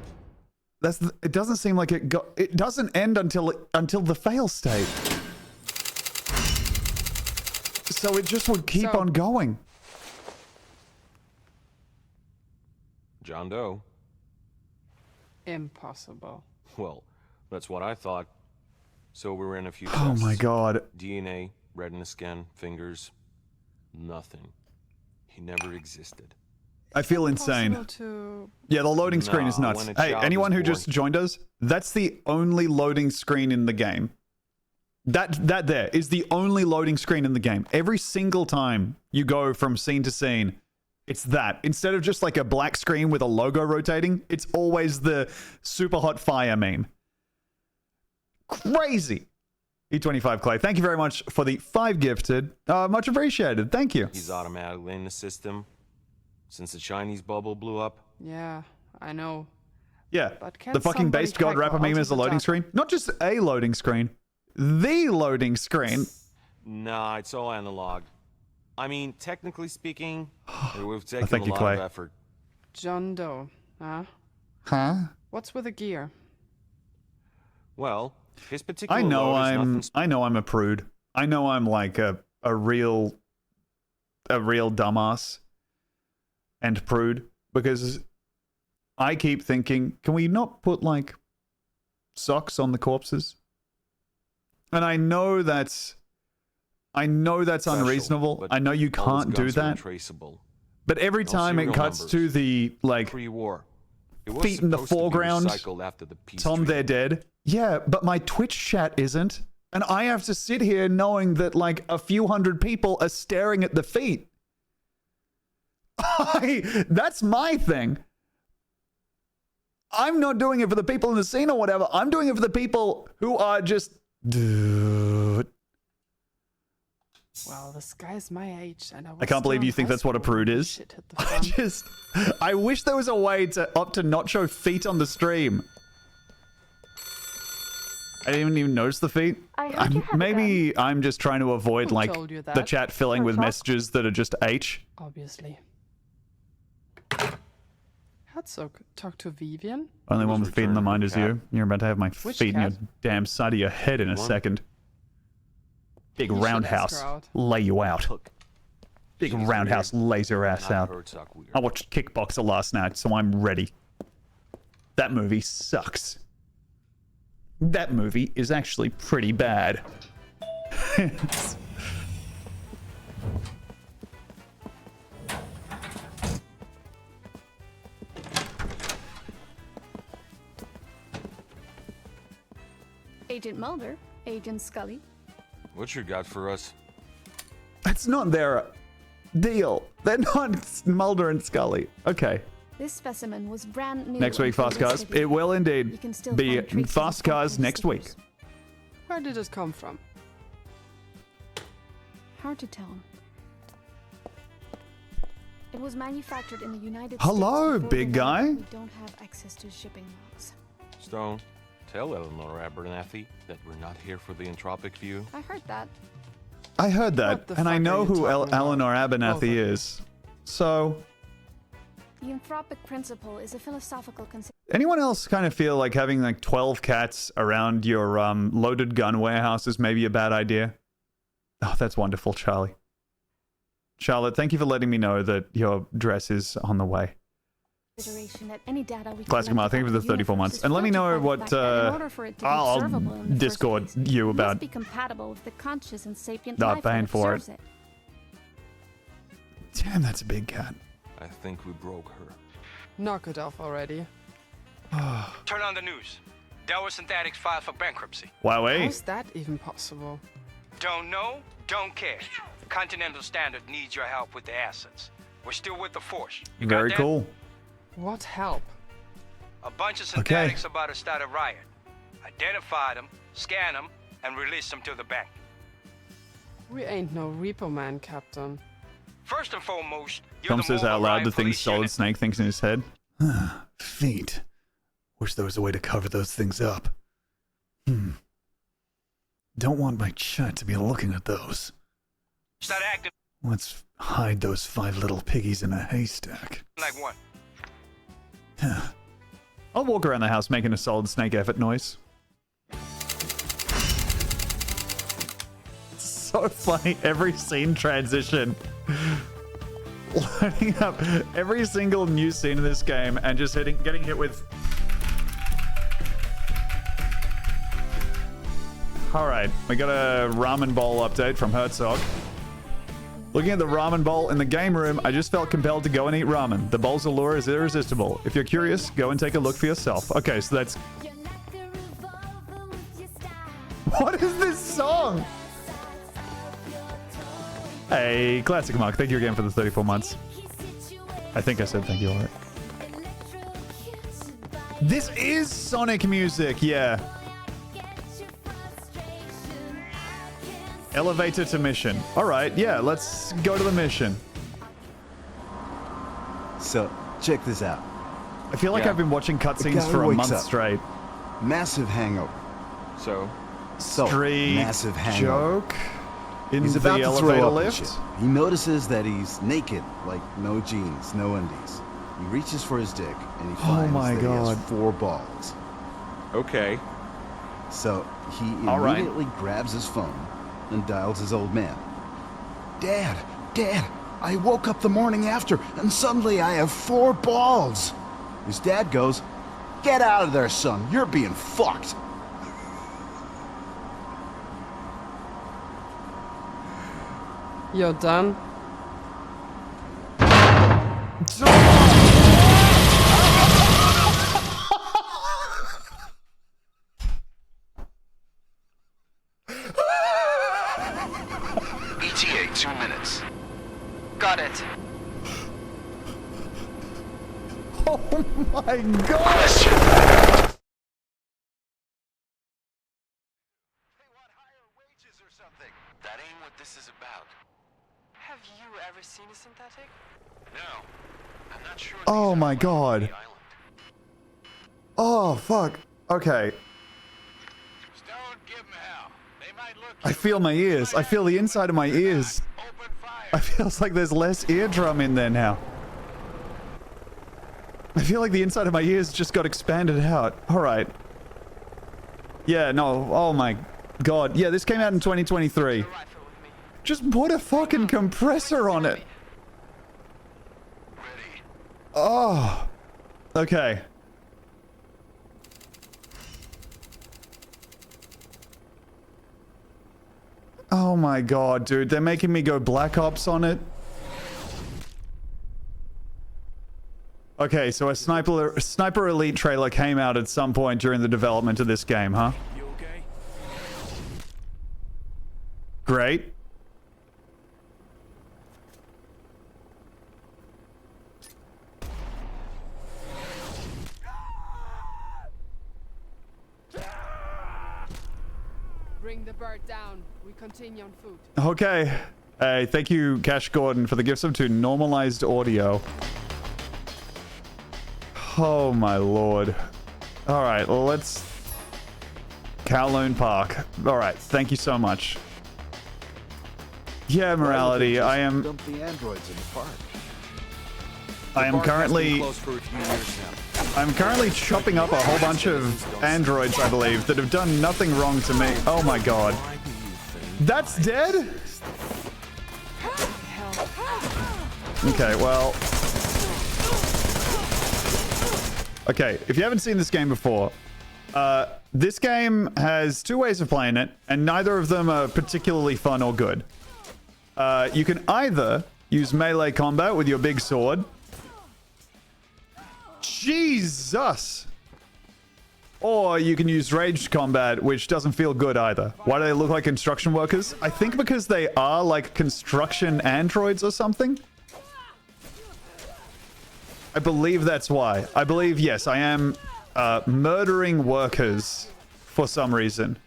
It doesn't seem like it doesn't end until the fail state. So it just would keep on going. John Doe. Impossible. Well, that's what I thought. So we ran a few Oh tests. my God. DNA, retina scan, fingers, nothing. He never existed. I feel insane. Yeah, the loading screen is nuts. Hey, anyone who just joined us, that's the only loading screen in the game. That there is the only loading screen in the game. Every single time you go from scene to scene, it's that. Instead of just like a black screen with a logo rotating, it's always the super hot fire meme. Crazy. E25 Clay, thank you very much for the 5 gifted. Much appreciated. Thank you. He's automatically in the system since the Chinese bubble blew up. Yeah, I know. Yeah, But can the fucking somebody based god hack rapper meme onto is a the loading data? screen. Not just a loading screen. The loading screen. Nah, it's all analog. I mean, technically speaking, we've taken Thank a you, lot Clay. of effort. John Doe, huh? Huh? What's with the gear? Well, his particular I know load is nothing I'm a prude. I know I'm like a real dumbass and prude because I keep thinking, can we not put like socks on the corpses? And I know that's special, unreasonable. but I know you all his can't do guns are that. untraceable. But every No time it serial cuts numbers. to the like Pre-war. It was feet in the supposed to be foreground, recycled after the peace Tom, treaty. they're dead. Yeah, but my Twitch chat isn't. And I have to sit here knowing that like a few hundred people are staring at the feet. That's my thing. I'm not doing it for the people in the scene or whatever. I'm doing it for the people who are just... Well, this guy's my age, and I can't believe you think that's what a prude is. I wish there was a way to opt to not show feet on the stream. I didn't even notice the feet. Maybe I'm just trying to avoid Who like told you the that? chat filling with Talk. messages that are just H. Obviously. Herzog, talk to Vivian? Only one with feet in the mind is you. You're about to have my Which feet in your cat? damn side of your head in a One. second. Big You should ask roundhouse, her out. lay you out. Big She's roundhouse, weird. lays your ass Not out. Herzog weird. I watched Kickboxer last night, so I'm ready. That movie sucks. That movie is actually pretty bad. Agent Mulder, Agent Scully. What's your got for us? That's not their deal. They're not Mulder and Scully. Okay. This specimen was brand new. Next week, until Fast Cars. yesterday. It will You indeed can still be find traces Fast of Cars footprints next week. stickers. Where did it come from? Hard to tell. It was manufactured in the United Hello, States. before big the war. guy. We don't have access to shipping logs. Stone, tell Eleanor Abernathy that we're not here for the entropic view. I heard that. I heard that, What the and I fuck know are you who talking about? Eleanor Abernathy Over. is. So, The anthropic principle is a philosophical concept. anyone else kind of feel like having like 12 cats around your loaded gun warehouse is maybe a bad idea? Oh, that's wonderful, Charlie. Charlotte, thank you for letting me know that your dress is on the way. consideration that any data we Classic collect Mar, thank you for the about 34 universe months. is And let me filtered know by the what fact that in order for it to be I'll observable in the Discord first place, you it about must be compatible with the conscious and sapient not life paying that for observes it. it. Damn, that's a big cat. I think we broke her. Knock it off already. Turn on the news. Delaware Synthetics filed for bankruptcy. Wowee. How's that even possible? Don't know? Don't care. Continental Standard needs your help with the assets. We're still with the force. You got Very that? cool. What help? A bunch of synthetics about to start a riot. Identify them, scan them, and release them to the bank. We ain't no repo man, Captain. First and foremost, you're Tom the says Mobile out loud Riot the things Police Solid Unit. Snake thinks in his head. Feet. Wish there was a way to cover those things up. Don't want my chat to be looking at those. Start acting Let's hide those 5 little piggies in a haystack. like one. I'll walk around the house making a Solid Snake effort noise. It's so funny, every scene transition. Lining up every single new scene in this game and just getting hit with... Alright, we got a ramen bowl update from Herzog. Looking at the ramen bowl in the game room, I just felt compelled to go and eat ramen. The bowl's allure is irresistible. If you're curious, go and take a look for yourself. Okay, so that's... What is this song? Hey, Classic Mark, thank you again for the 34 months. I think I said thank you alright. This is Sonic music, yeah. Elevator to mission. Alright, yeah, let's go to the mission. So, check this out. I feel like I've been watching cutscenes for a month straight. Massive hangover. So? Streak massive hangover. joke in He's the about to elevator throw up and lift. shit. He notices that he's naked, like no jeans, no undies. He reaches for his dick and he finds my that he God. has 4 balls. Okay. So he All right. immediately grabs his phone and dials his old man. Dad, I woke up the morning after and suddenly I have 4 balls. His dad goes, "Get out of there, son. You're being fucked." You're done? ETA 2 minutes. Got it. Oh my god! Question. That ain't what this is about. Have you ever seen a synthetic? No. I'm not sure. Oh my god. Oh fuck. Okay. Don't give them hell. They might look. I feel my ears. I feel the inside of my ears. Open fire. I feels like there's less eardrum in there now. I feel like the inside of my ears just got expanded out. Alright. Yeah, no. Oh my god. Yeah, this came out in 2023. Just put a fucking compressor on it. Oh. Okay. Oh my god, dude. They're making me go Black Ops on it. Okay, so a Sniper Elite trailer came out at some point during the development of this game, huh? You okay? Great. Bring the bird down. We continue on foot. Okay. Hey, thank you, Cash Gordon, for the gift sub to normalized audio. Oh my lord. Alright, let's... Kowloon Park. Alright, thank you so much. Yeah, Morality, I am... Dump the androids in the park. I am currently... I'm currently chopping up a whole bunch of androids, I believe, that have done nothing wrong to me. Oh my god. That's dead? Okay, well... Okay, if you haven't seen this game before, this game has two ways of playing it, and neither of them are particularly fun or good. You can either use melee combat with your big sword. Jesus! Or you can use ranged combat, which doesn't feel good either. Why do they look like construction workers? I think because they are like construction androids or something. I believe that's why. I believe, yes, I am murdering workers for some reason.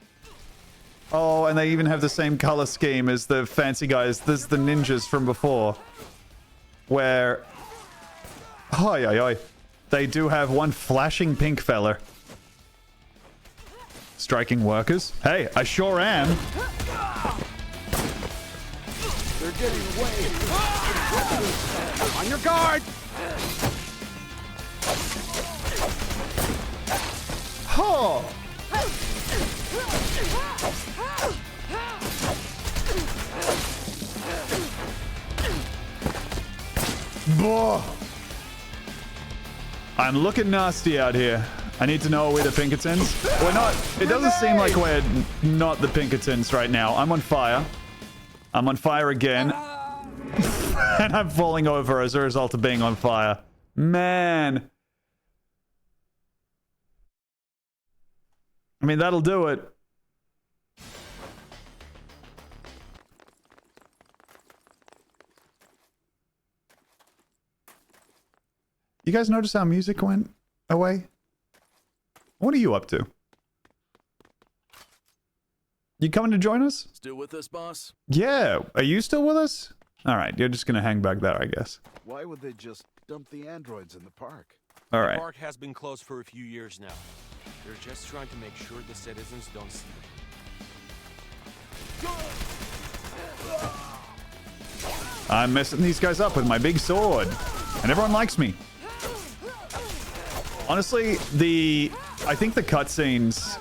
Oh, and they even have the same color scheme as the fancy guys. There's the ninjas from before. Where... Oi, oi, oi. They do have one flashing pink feller. Striking workers? Hey, I sure am. They're getting away. On your guard. Oh. Boah. I'm looking nasty out here. I need to know we're the Pinkertons. We're not. It doesn't seem like we're not the Pinkertons right now. I'm on fire. I'm on fire again. And I'm falling over as a result of being on fire. Man. I mean, that'll do it. You guys notice how music went away? What are you up to? You coming to join us? Still with us, boss? Yeah. Are you still with us? All right. You're just going to hang back there, I guess. Why would they just dump the androids in the park? All right. The park has been closed for a few years now. They're just trying to make sure the citizens don't see them. I'm messing these guys up with my big sword. And everyone likes me. Honestly, I think the cutscenes...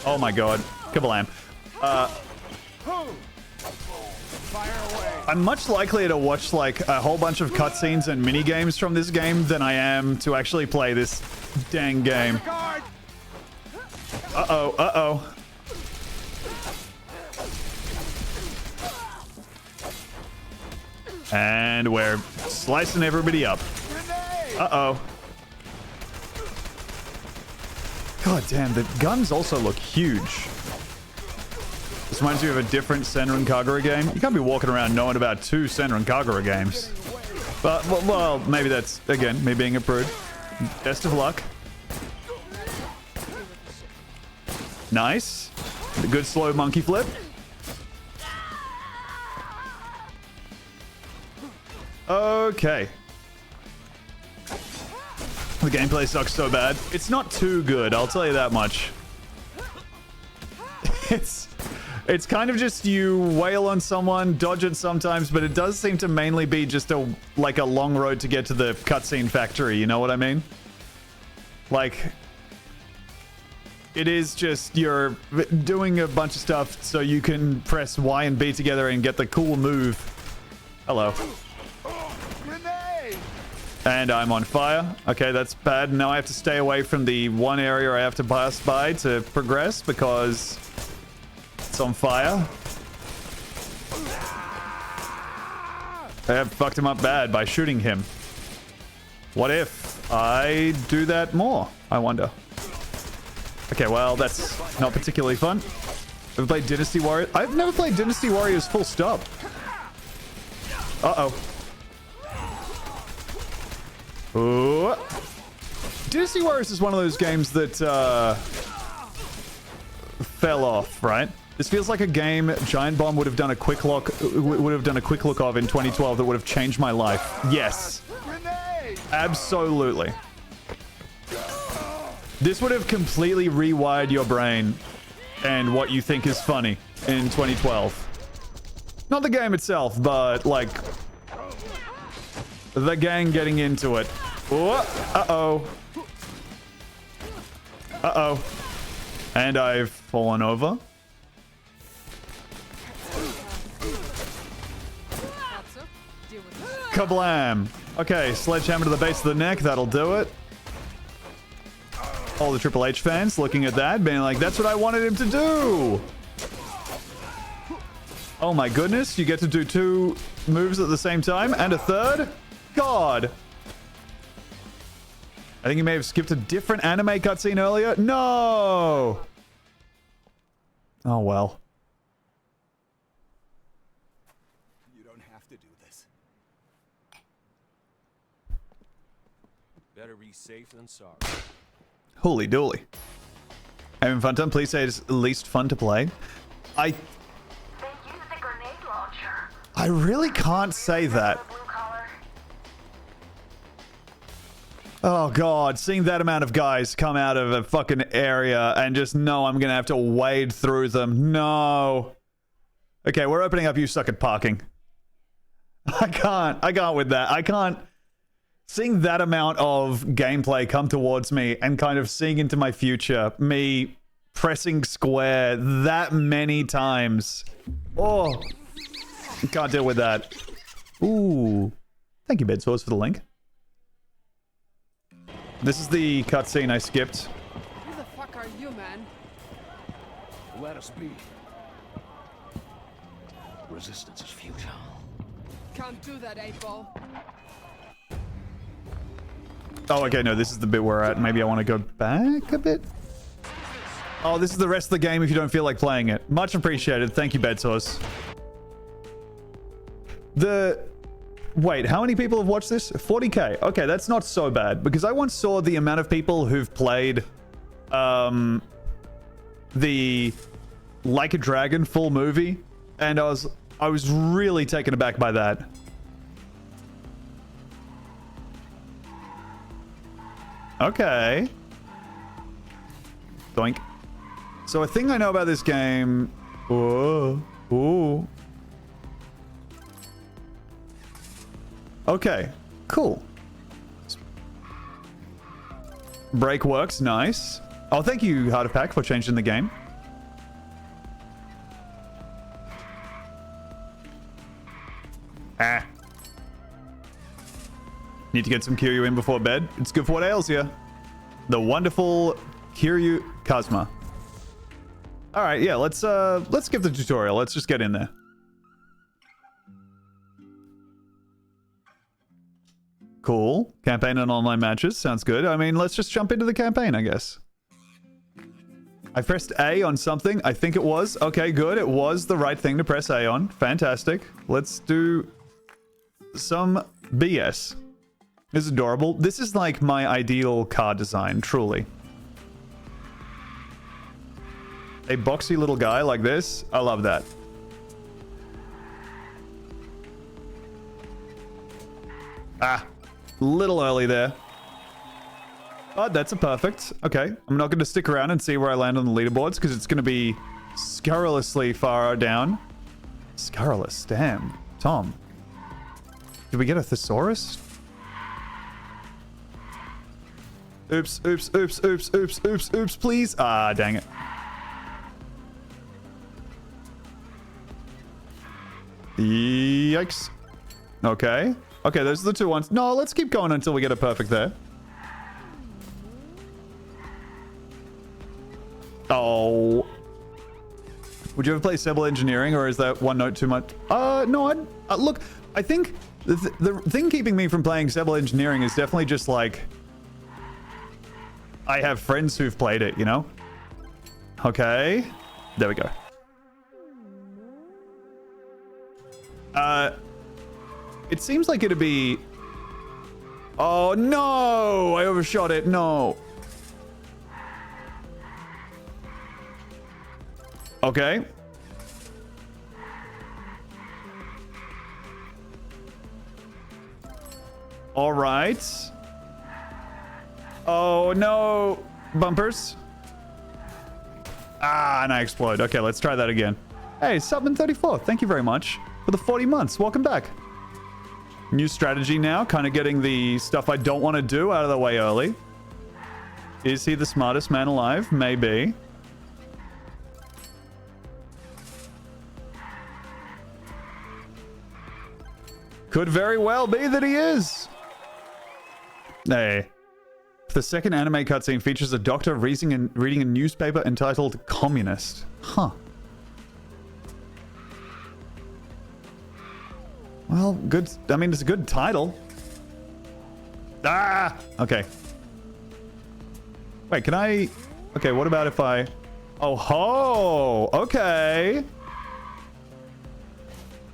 Oh my god. Kablam. I'm much likelier to watch like a whole bunch of cutscenes and mini games from this game than I am to actually play this dang game. Uh-oh, uh-oh. And we're slicing everybody up. Uh-oh. God damn, the guns also look huge. This reminds me of a different Senran Kagura game. You can't be walking around knowing about 2 Senran Kagura games. But, well, maybe that's, again, me being a prude. Best of luck. Nice. A good slow monkey flip. Okay. The gameplay sucks so bad. It's not too good, I'll tell you that much. It's kind of just you wail on someone, dodge it sometimes, but it does seem to mainly be just a long road to get to the cutscene factory, you know what I mean? Like, it is just you're doing a bunch of stuff so you can press Y and B together and get the cool move. Hello. And I'm on fire. Okay, that's bad. Now I have to stay away from the one area I have to pass by to progress because it's on fire. I have fucked him up bad by shooting him. What if I do that more? I wonder. Okay, well, that's not particularly fun. Ever played Dynasty Warriors? I've never played Dynasty Warriors full stop. Uh-oh. Ooh. Dynasty Warriors is one of those games that fell off, right? This feels like a game Giant Bomb would have done a quick look of in 2012 that would have changed my life. Yes. Absolutely. This would have completely rewired your brain and what you think is funny in 2012. Not the game itself, but like the gang getting into it. Uh-oh. Uh-oh. And I've fallen over. Kablam. Okay, sledgehammer to the base of the neck. That'll do it. All the Triple H fans looking at that, being like, that's what I wanted him to do. Oh my goodness, you get to do 2 moves at the same time and a third? God. I think you may have skipped a different anime cutscene earlier. No! Oh well. You don't have to do this. Better be safe than sorry. Holy dooly. Having fun time? Please say it's at least fun to play. I really can't say that. Oh god, seeing that amount of guys come out of a fucking area and just know I'm gonna have to wade through them. No. Okay, we're opening up. You suck at parking. I can't with that. I can't. Seeing that amount of gameplay come towards me and kind of seeing into my future, me pressing square that many times. Oh, can't deal with that. Ooh. Thank you, Bedsource, for the link. This is the cutscene I skipped. Who the fuck are you, man? Let us be. Resistance is futile. Can't do that, 8-ball. Oh, okay, no, this is the bit where maybe I want to go back a bit. Oh, this is the rest of the game if you don't feel like playing it. Much appreciated. Thank you, Bedsource. Wait, how many people have watched this? 40k. Okay, that's not so bad. Because I once saw the amount of people who've played the Like a Dragon full movie. And I was really taken aback by that. Okay. Doink. So a thing I know about this game... Whoa. Ooh. Okay. Cool. Break works. Nice. Oh, thank you, Heart of Pack, for changing the game. Ah. Need to get some Kiryu in before bed. It's good for what ails you. The wonderful Kiryu Kazuma. All right, yeah, let's skip the tutorial. Let's just get in there. Cool. Campaign and online matches. Sounds good. I mean, let's just jump into the campaign, I guess. I pressed A on something. I think it was. Okay, good. It was the right thing to press A on. Fantastic. Let's do some BS. This is adorable. This is like my ideal car design, truly. A boxy little guy like this. I love that. Ah, little early there. Oh, that's a perfect. Okay, I'm not going to stick around and see where I land on the leaderboards because it's going to be scurrilously far down. Scurrilous, damn. Tom. Did we get a thesaurus? Oops, oops, oops, oops, oops, oops, oops, please. Ah, dang it. Yikes. Okay. Okay, those are the 2 ones. No, let's keep going until we get a perfect there. Oh. Would you ever play Civil Engineering, or is that one note too much? No, look, I think the thing keeping me from playing Civil Engineering is definitely just like... I have friends who've played it, you know? Okay. There we go. It seems like it'd be... Oh, no! I overshot it. No. Okay. All right. Oh, no. Bumpers. Ah, and I explode. Okay, let's try that again. Hey, Subman34, thank you very much for the 40 months. Welcome back. New strategy now, kind of getting the stuff I don't want to do out of the way early. Is he the smartest man alive? Maybe. Could very well be that he is. Hey. The second anime cutscene features a doctor reading a newspaper entitled Communist. Huh. Well, good. I mean, it's a good title. Ah! Okay. Wait, can I... Okay, what about if I... Oh, ho! Okay.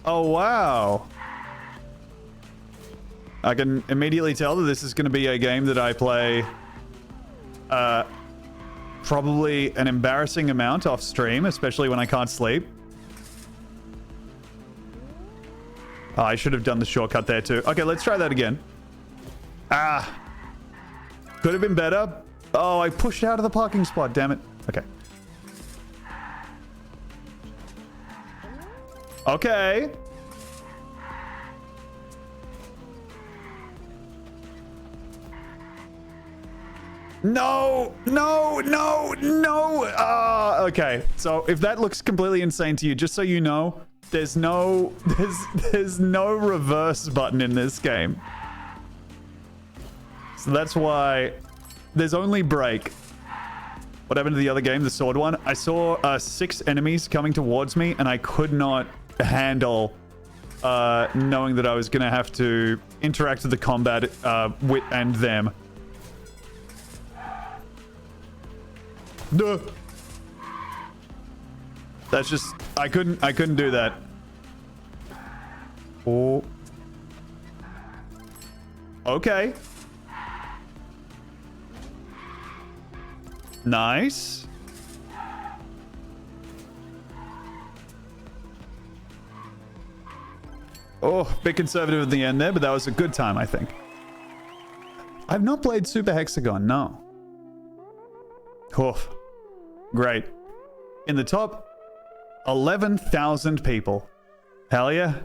Oh, wow. I can immediately tell that this is going to be a game that I play probably an embarrassing amount off stream, especially when I can't sleep. Oh, I should have done the shortcut there too. Okay, let's try that again. Ah. Could have been better. Oh, I pushed out of the parking spot, damn it. Okay. Okay. No, no, no, no. Okay. So if that looks completely insane to you, just so you know, there's no reverse button in this game. So that's why there's only break. What happened to the other game, the sword one? I saw 6 enemies coming towards me, and I could not handle knowing that I was going to have to interact with the combat with and them. Duh. That's just I couldn't do that. Oh. Okay. Nice. Oh, a bit conservative at the end there, but that was a good time, I think. I've not played Super Hexagon, no. Oof. Great. In the top 11,000 people. Hell yeah.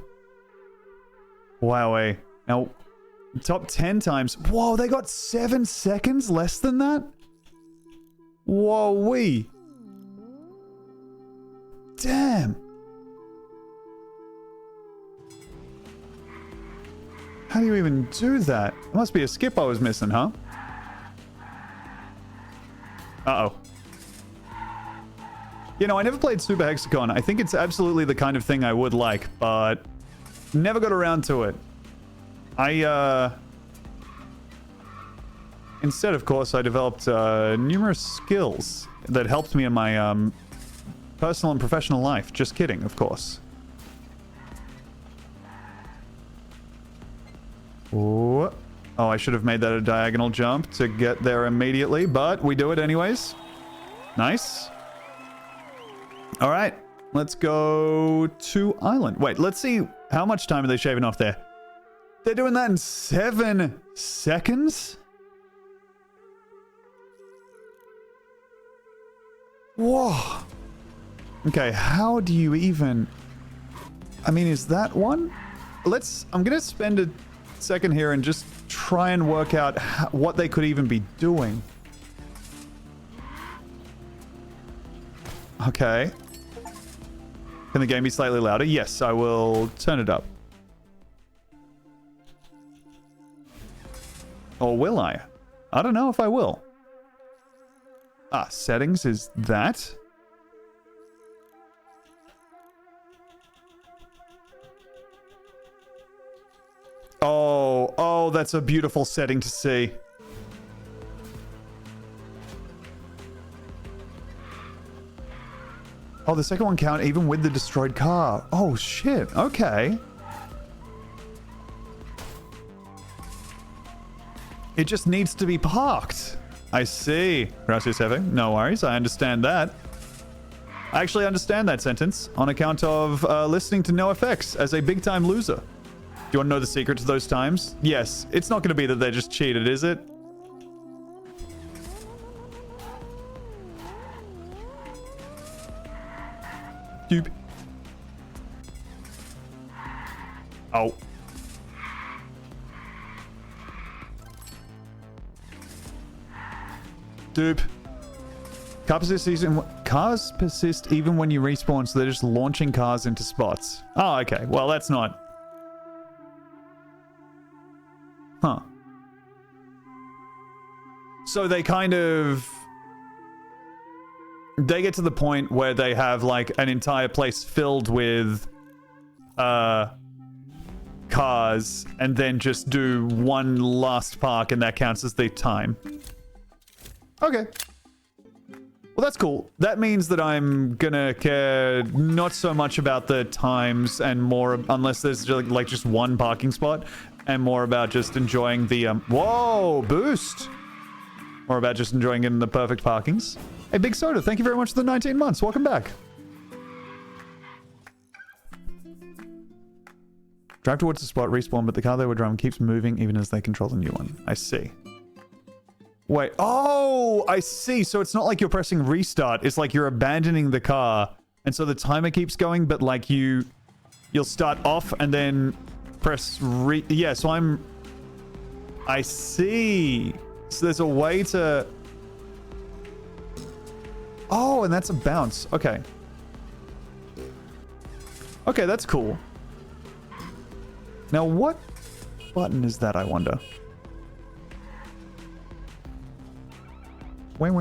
Wowee. Now, top 10 times. Whoa, they got 7 seconds less than that? Whoa-wee. Damn. How do you even do that? There must be a skip I was missing, huh? Uh-oh. You know, I never played Super Hexagon. I think it's absolutely the kind of thing I would like, but never got around to it. Instead, of course, I developed numerous skills that helped me in my personal and professional life. Just kidding, of course. Ooh. Oh, I should have made that a diagonal jump to get there immediately, but we do it anyways. Nice. All right, let's go to Island. Wait, let's see how much time are they shaving off there. They're doing that in 7 seconds? Whoa. Okay, how do you even... I mean, is that one? I'm going to spend a second here and just try and work out what they could even be doing. Okay. Can the game be slightly louder? Yes, I will turn it up. Or will I? I don't know if I will. Ah, settings is that? Oh, that's a beautiful setting to see. Oh, the second one count even with the destroyed car. Oh, shit. Okay. It just needs to be parked. I see. Gracias, Hefe. No worries. I understand that. I actually understand that sentence on account of listening to NoFX as a big-time loser. Do you want to know the secret to those times? Yes. It's not going to be that they just cheated, is it? Doop. Oh. Doop. Cars persist even when you respawn, so they're just launching cars into spots. Oh, okay. Well, that's not... Huh. So they kind of... They get to the point where they have, like, an entire place filled with, cars, and then just do one last park, and that counts as the time. Okay. Well, that's cool. That means that I'm gonna care not so much about the times and more, unless there's like just one parking spot, and more about just enjoying the, whoa, boost! More about just enjoying it in the perfect parkings. Hey, Big Soda, thank you very much for the 19 months. Welcome back. Drive towards the spot, respawn, but the car they were driving keeps moving even as they control the new one. I see. Wait, oh, I see. So it's not like you're pressing restart. It's like you're abandoning the car. And so the timer keeps going, but like you'll start off and then press yeah, so I see. So there's a way to... Oh, and that's a bounce. Okay. Okay, that's cool. Now, what button is that, I wonder? Wait.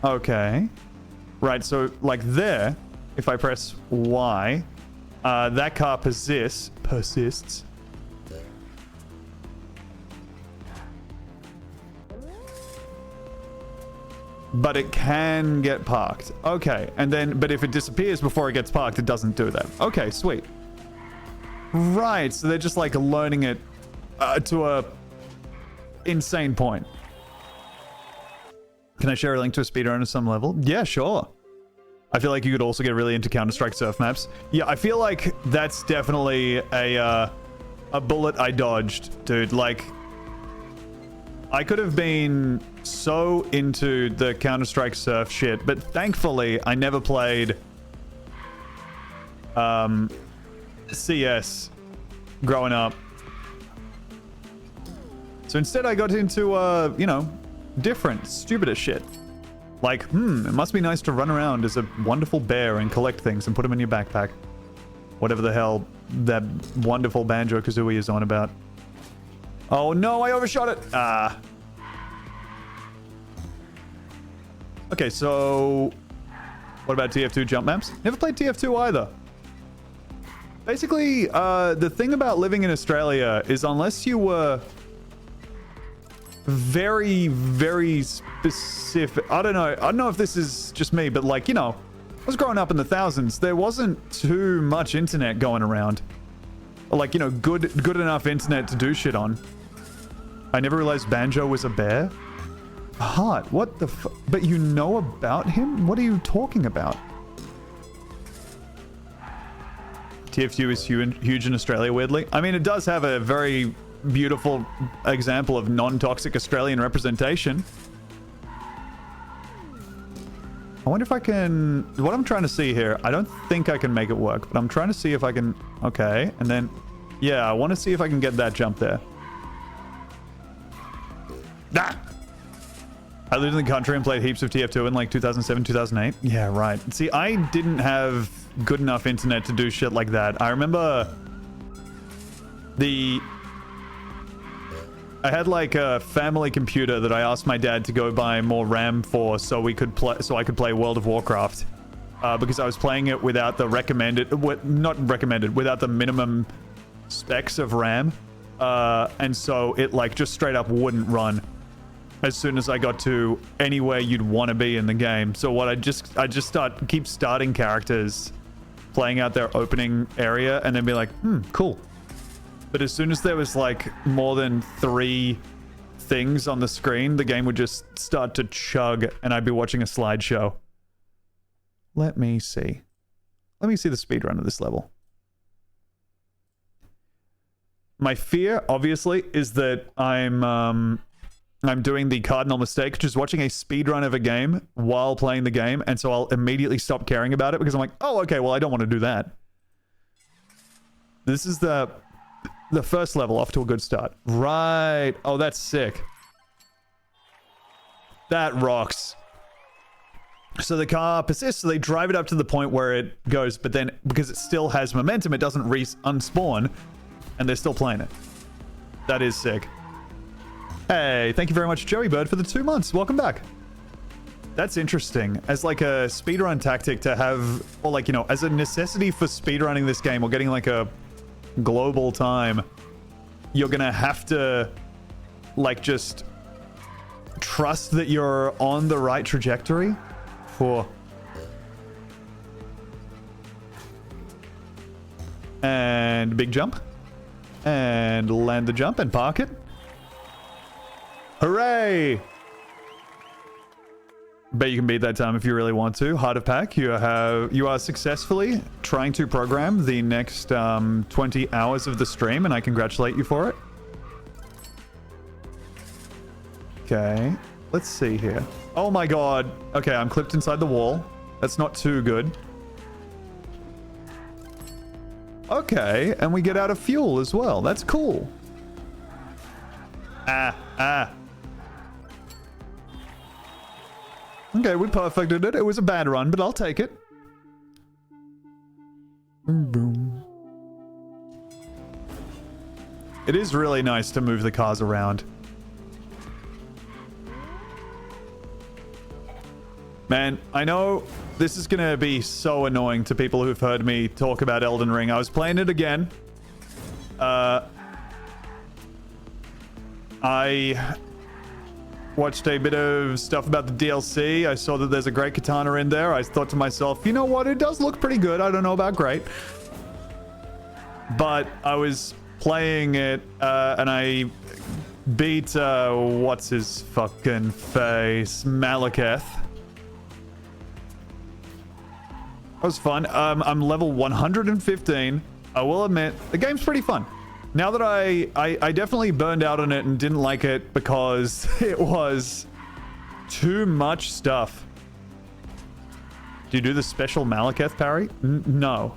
Okay. Right, so, like there, if I press Y, that car persists. But it can get parked. Okay, and then, but if it disappears before it gets parked, it doesn't do that. Okay, sweet. Right, so they're just like learning it to a insane point. Can I share a link to a speedrun at some level? Yeah, sure. I feel like you could also get really into Counter-Strike surf maps. Yeah, I feel like that's definitely a bullet I dodged, dude. Like, I could have been so into the Counter-Strike surf shit, but thankfully I never played CS growing up. So instead I got into, you know, different, stupider shit. Like, it must be nice to run around as a wonderful bear and collect things and put them in your backpack. Whatever the hell that wonderful Banjo-Kazooie is on about. Oh no, I overshot it! Ah. Okay, so... What about TF2 jump maps? Never played TF2 either. Basically, the thing about living in Australia is unless you were very, very specific... I don't know if this is just me, but like, you know, I was growing up in the thousands. There wasn't too much internet going around. Like, you know, good enough internet to do shit on. I never realized Banjo was a bear. Heart, what the f... But you know about him? What are you talking about? TF2 is huge in Australia, weirdly. I mean, it does have a very beautiful example of non-toxic Australian representation. I wonder if I can... What I'm trying to see here, I don't think I can make it work, but I'm trying to see if I can... Okay, and then... Yeah, I want to see if I can get that jump there. Ah! I lived in the country and played heaps of TF2 in like 2007, 2008. Yeah, right. See, I didn't have good enough internet to do shit like that. I remember I had like a family computer that I asked my dad to go buy more RAM for so I could play World of Warcraft. Because I was playing it without the without the minimum specs of RAM. And so it like just straight up wouldn't run as soon as I got to anywhere you'd want to be in the game. So what I keep starting characters, playing out their opening area, and then be like, cool. But as soon as there was like more than 3 things on the screen, the game would just start to chug and I'd be watching a slideshow. Let me see the speedrun of this level. My fear, obviously, is that I'm doing the cardinal mistake, which is watching a speedrun of a game while playing the game, and so I'll immediately stop caring about it because I'm like, oh, okay, well, I don't want to do that. This is the first level, off to a good start. Right. Oh, that's sick. That rocks. So the car persists, so they drive it up to the point where it goes, but then because it still has momentum, it doesn't unspawn, and they're still playing it. That is sick. Hey, thank you very much, Joey Bird, for the 2 months. Welcome back. That's interesting. As like a speedrun tactic to have, or like, you know, as a necessity for speedrunning this game or getting like a global time, you're gonna have to like just trust that you're on the right trajectory for... And big jump. And land the jump and park it. Hooray! Bet you can beat that time if you really want to. Heart of Pack, you are successfully trying to program the next 20 hours of the stream, and I congratulate you for it. Okay, let's see here. Oh my god. Okay, I'm clipped inside the wall. That's not too good. Okay, and we get out of fuel as well. That's cool. Okay, we perfected it. It was a bad run, but I'll take it. Boom. It is really nice to move the cars around. Man, I know this is going to be so annoying to people who've heard me talk about Elden Ring. I was playing it again. I watched a bit of stuff about the DLC. I saw that there's a great katana in there. I thought to myself, you know what? It does look pretty good. I don't know about great. But I was playing it, and I beat, what's his fucking face? Malekith. That was fun. I'm level 115. I will admit, the game's pretty fun. Now that I definitely burned out on it and didn't like it because it was too much stuff. Do you do the special Malekith parry? No.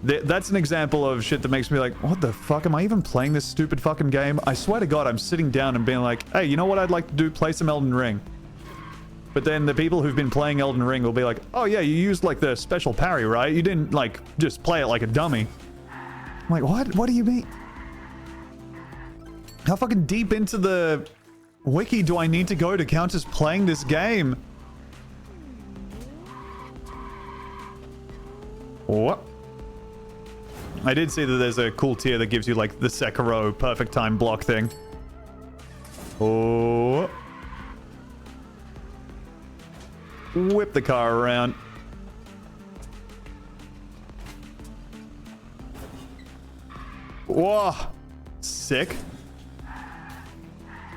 That's an example of shit that makes me like, what the fuck? Am I even playing this stupid fucking game? I swear to God, I'm sitting down and being like, hey, you know what I'd like to do? Play some Elden Ring. But then the people who've been playing Elden Ring will be like, oh yeah, you used like the special parry, right? You didn't like just play it like a dummy. I'm like, what? What do you mean? How fucking deep into the wiki do I need to go to count as playing this game? What? I did see that there's a cool tier that gives you like the Sekiro perfect time block thing. Oh. Whip the car around. Whoa. Sick.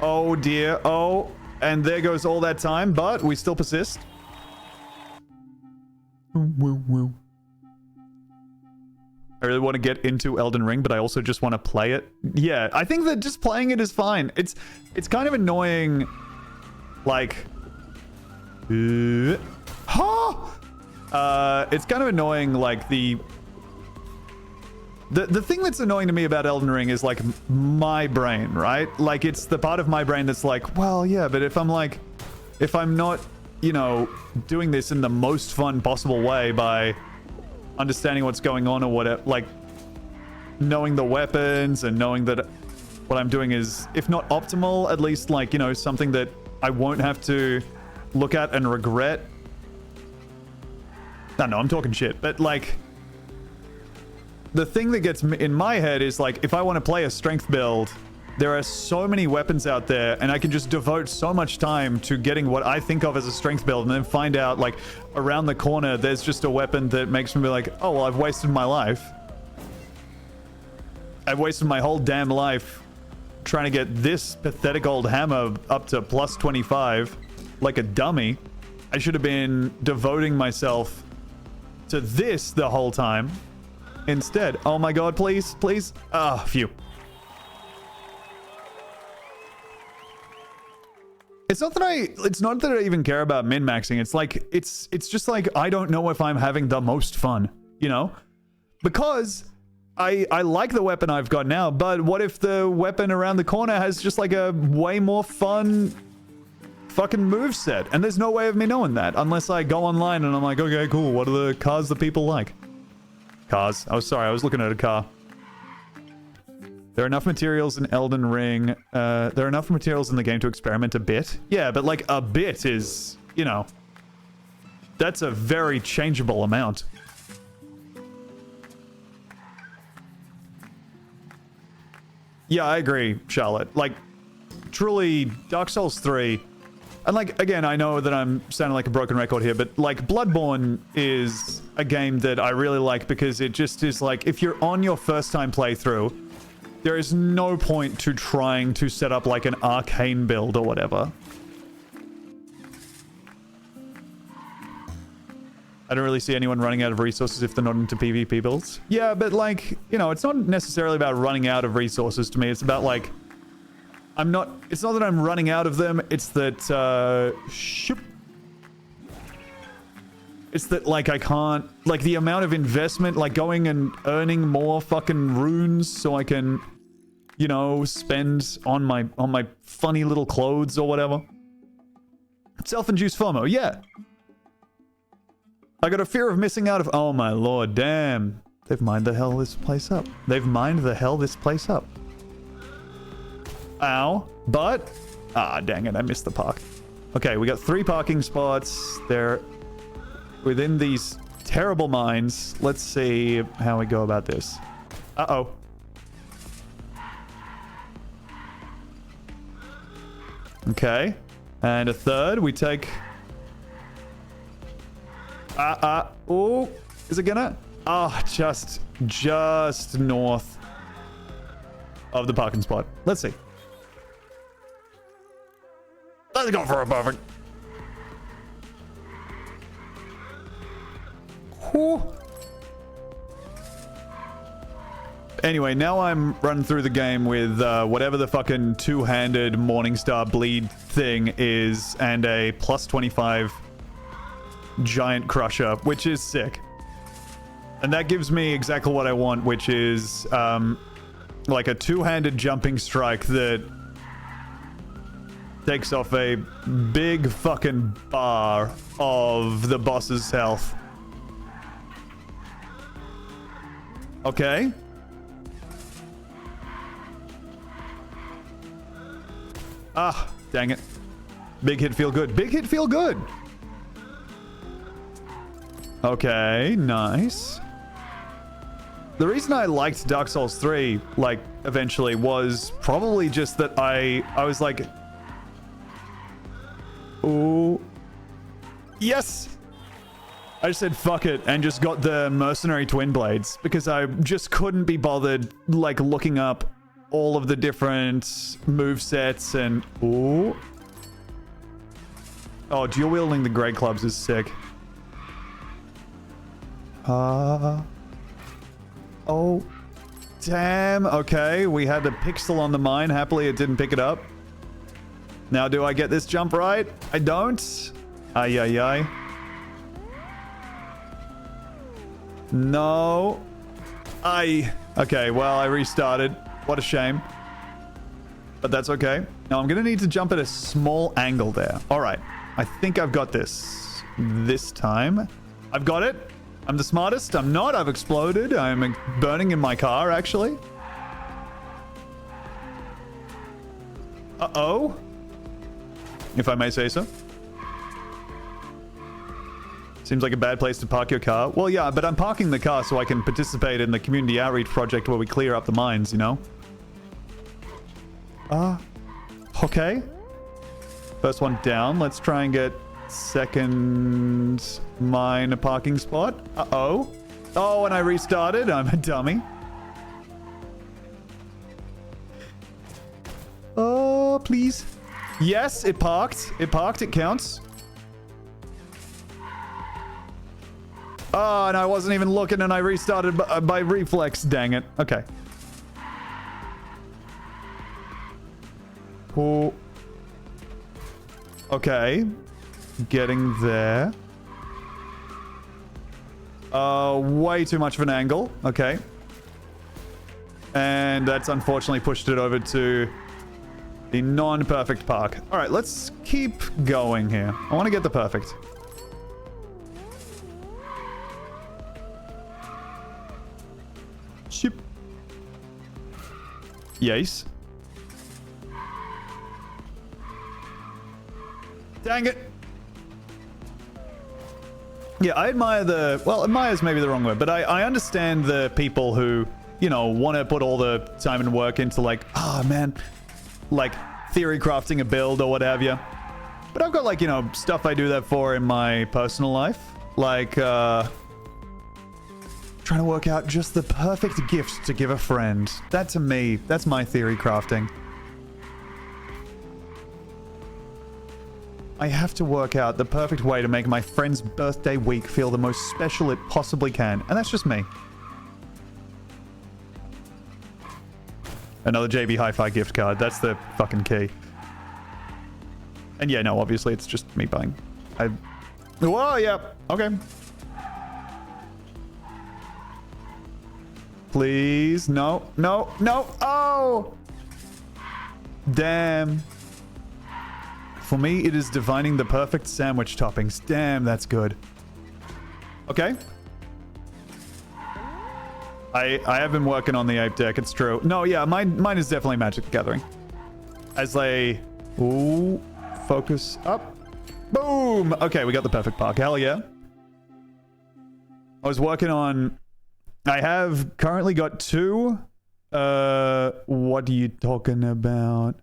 Oh dear. Oh. And there goes all that time, but we still persist. Woo woo. I really want to get into Elden Ring, but I also just want to play it. Yeah, I think that just playing it is fine. It's kind of annoying, like... it's kind of annoying, like, the thing that's annoying to me about Elden Ring is, like, my brain, right? Like, it's the part of my brain that's like, well, yeah, but if I'm not, you know, doing this in the most fun possible way by understanding what's going on or whatever, like, knowing the weapons and knowing that what I'm doing is, if not optimal, at least, like, you know, something that I won't have to look at and regret. I don't know, I'm talking shit, but like the thing that gets in my head is like, if I want to play a strength build, there are so many weapons out there and I can just devote so much time to getting what I think of as a strength build and then find out like around the corner there's just a weapon that makes me be like, oh well, I've wasted my life. I've wasted my whole damn life trying to get this pathetic old hammer up to plus 25 like a dummy. I should have been devoting myself to this the whole time instead. Oh my god, please, please. Ah, phew. It's not that I even care about min-maxing. It's like, it's just like, I don't know if I'm having the most fun, you know? Because I like the weapon I've got now, but what if the weapon around the corner has just like a way more fun fucking moveset. And there's no way of me knowing that unless I go online and I'm like, okay, cool. What are the cars that people like? Cars. Oh, sorry. I was looking at a car. There are enough materials in Elden Ring. There are enough materials in the game to experiment a bit. Yeah, but like a bit is, you know, that's a very changeable amount. Yeah, I agree, Charlotte. Like, truly, Dark Souls 3... And, like, again, I know that I'm sounding like a broken record here, but, like, Bloodborne is a game that I really like because it just is, like, if you're on your first-time playthrough, there is no point to trying to set up, like, an arcane build or whatever. I don't really see anyone running out of resources if they're not into PvP builds. Yeah, but, like, you know, it's not necessarily about running out of resources to me. It's about, like... It's not that I'm running out of them, it's that, it's that, like, I can't, like, the amount of investment, like, going and earning more fucking runes so I can, you know, spend on my funny little clothes or whatever. Self-induced FOMO, yeah. I got a fear of missing out of, oh my lord, damn. They've mined the hell this place up. They've mined the hell this place up. Ow. But... ah, dang it. I missed the park. Okay, we got 3 parking spots. They're within these terrible mines. Let's see how we go about this. Uh-oh. Okay. And a third. We take... oh. Is it gonna... ah, just north of the parking spot. Let's see. Let's go for a perfect. Whew. Anyway, now I'm running through the game with whatever the fucking two-handed Morningstar bleed thing is and a plus 25 giant crusher, which is sick. And that gives me exactly what I want, which is like a two-handed jumping strike that takes off a big fucking bar of the boss's health. Okay. Ah, dang it. Big hit feel good. Big hit feel good. Okay, nice. The reason I liked Dark Souls 3, like, eventually was probably just that I was like... ooh. Yes! I just said fuck it and just got the Mercenary Twin Blades because I just couldn't be bothered, like, looking up all of the different movesets and... ooh. Oh, dual wielding the Great Clubs is sick. Oh. Damn. Okay, we had a pixel on the mine. Happily, it didn't pick it up. Now, do I get this jump right? I don't. Ay, ay, ay. No. Okay, well, I restarted. What a shame. But that's okay. Now, I'm going to need to jump at a small angle there. All right. I think I've got this. This time. I've got it. I'm the smartest. I'm not. I've exploded. I'm burning in my car, actually. Uh-oh. If I may say so. Seems like a bad place to park your car. Well, yeah, but I'm parking the car so I can participate in the community outreach project where we clear up the mines, you know? Okay. First one down. Let's try and get second mine parking spot. Uh-oh. Oh, and I restarted. I'm a dummy. Oh, please. Yes, it parked. It parked. It counts. Oh, and I wasn't even looking and I restarted by reflex. Dang it. Okay. Oh. Okay. Getting there. Way too much of an angle. Okay. And that's unfortunately pushed it over to The non-perfect park. All right, let's keep going here. I want to get the perfect. Ship. Yes. Dang it. Yeah, I admire the... Well, admire is maybe the wrong word, but I understand the people who, you know, want to put all the time and work into, like, oh, man, like, theory crafting a build or what have you. But I've got, like, you know, stuff I do that for in my personal life. Like, trying to work out just the perfect gift to give a friend. That, to me, that's my theory crafting. I have to work out the perfect way to make my friend's birthday week feel the most special it possibly can. And that's just me. Another JB Hi-Fi gift card. That's the fucking key. And yeah, no, obviously it's just me buying. Whoa, yeah. Okay. Please. No, no, no. Oh! Damn. For me, it is divining the perfect sandwich toppings. Damn, that's good. Okay. I have been working on the ape deck, it's true. No, yeah, mine is definitely Magic the Gathering. As they... Ooh, focus up. Boom! Okay, we got the perfect park. Hell yeah. I was working on... I have currently got 2... what are you talking about?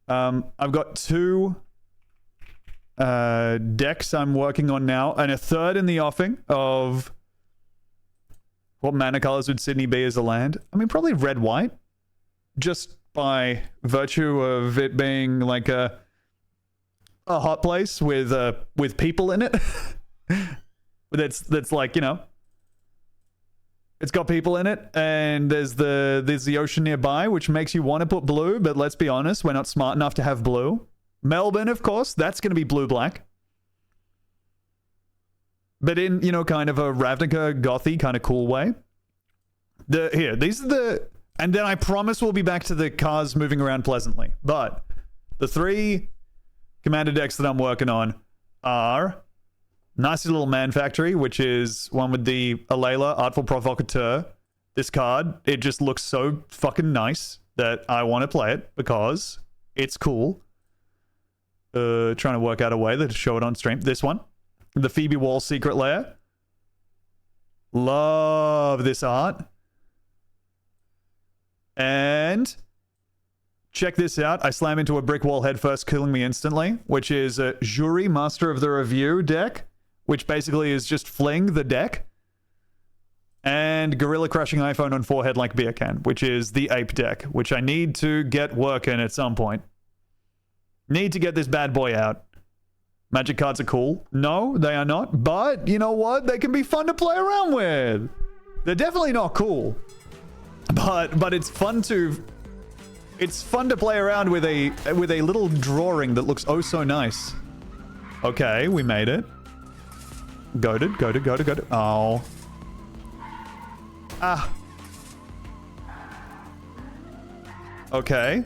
I've got 2 decks I'm working on now, and a third in the offing of what mana colors would Sydney be as a land? I mean, probably red-white, just by virtue of it being like a hot place with people in it. that's like, you know, it's got people in it, and there's the ocean nearby, which makes you want to put blue, but let's be honest, we're not smart enough to have blue. Melbourne, of course, that's going to be blue-black. But in, you know, kind of a Ravnica gothy kind of cool way. These are the... And then I promise we'll be back to the cars moving around pleasantly. But the 3 commander decks that I'm working on are... Nice little Man Factory, which is one with the Alayla, Artful Provocateur. This card, it just looks so fucking nice that I want to play it because it's cool. Trying to work out a way to show it on stream. This one. The Phoebe Wall Secret Lair. Love this art. And... check this out. I slam into a brick wall head first, killing me instantly, which is a Jury Master of the Review deck. Which basically is just fling the deck. And Gorilla Crushing iPhone on forehead like beer can, which is the ape deck, which I need to get working at some point. Need to get this bad boy out. Magic cards are cool. No, they are not. But, you know what? They can be fun to play around with. They're definitely not cool. But it's fun to... It's fun to play around with a little drawing that looks oh so nice. Okay, we made it. Goated. Oh. Ah. Okay.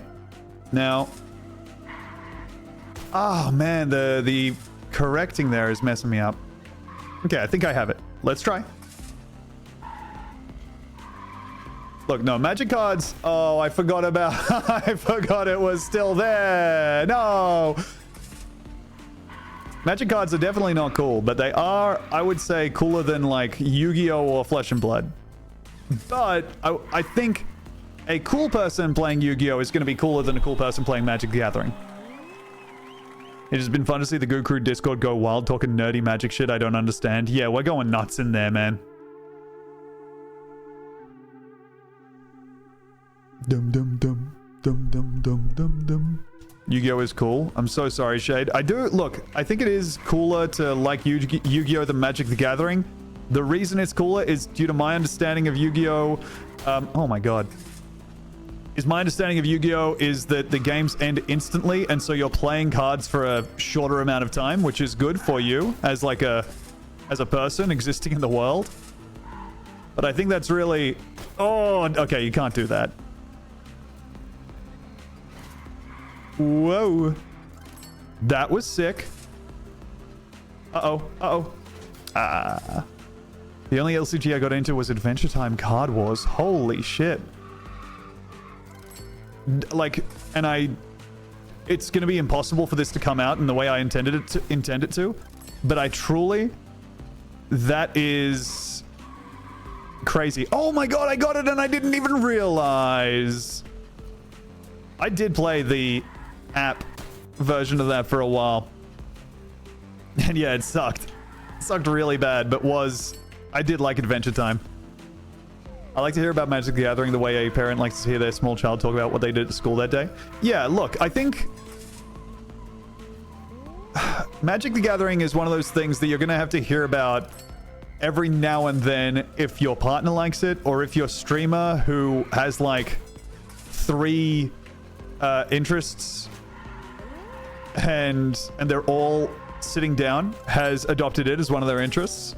Now. Oh, man. The correcting there is messing me up. Okay, I think I have it. Let's try. Look, no, magic cards. Oh, I forgot about... I forgot it was still there. No. Magic cards are definitely not cool, but they are, I would say, cooler than, like, Yu-Gi-Oh! Or Flesh and Blood. But I think a cool person playing Yu-Gi-Oh! Is going to be cooler than a cool person playing Magic the Gathering. It has been fun to see the Goo Crew Discord go wild talking nerdy magic shit I don't understand. Yeah, we're going nuts in there, man. Dum-dum-dum. Yu-Gi-Oh! Is cool. I'm so sorry, Shade. I think it is cooler to like Yu-Gi-Oh! Than Magic the Gathering. The reason it's cooler is due to my understanding of Yu-Gi-Oh! Oh my god. My understanding of Yu-Gi-Oh! Is that the games end instantly, and so you're playing cards for a shorter amount of time, which is good for you as like as a person existing in the world. But I think that's really... Oh, okay, you can't do that. Whoa. That was sick. Uh-oh. Uh-oh. Ah. The only LCG I got into was Adventure Time Card Wars. Holy shit. Like, and it's going to be impossible for this to come out in the way I intend it to. But I truly... That is... crazy. Oh my god, I got it and I didn't even realize. I did play the app version of that for a while. And yeah, it sucked. It sucked really bad, but I did like Adventure Time. I like to hear about Magic the Gathering the way a parent likes to hear their small child talk about what they did at school that day. Yeah, look, I think Magic the Gathering is one of those things that you're going to have to hear about every now and then if your partner likes it, or if your streamer who has like 3 interests and they're all sitting down has adopted it as one of their interests.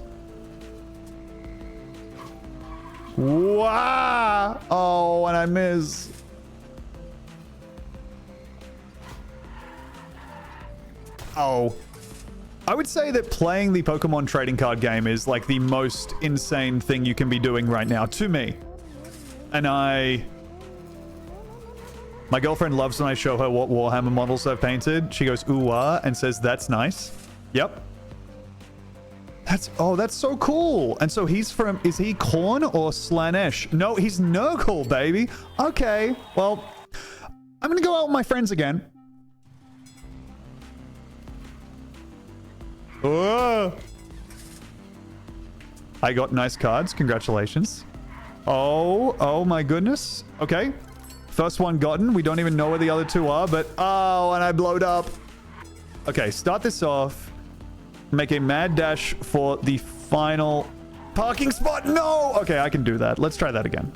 Wow! Oh, and I miss. Oh. I would say that playing the Pokemon trading card game is like the most insane thing you can be doing right now, to me. And my girlfriend loves when I show her what Warhammer models I've painted. She goes, ooh, ah, and says, that's nice. Yep. That's so cool. And so is he Khorne or Slaanesh? No, he's Nurgle, baby. Okay, well, I'm gonna go out with my friends again. Oh. I got nice cards. Congratulations. Oh my goodness. Okay. First one gotten. We don't even know where the other 2 are, but oh, and I blowed up. Okay, start this off. Make a mad dash for the final parking spot. No! Okay, I can do that. Let's try that again.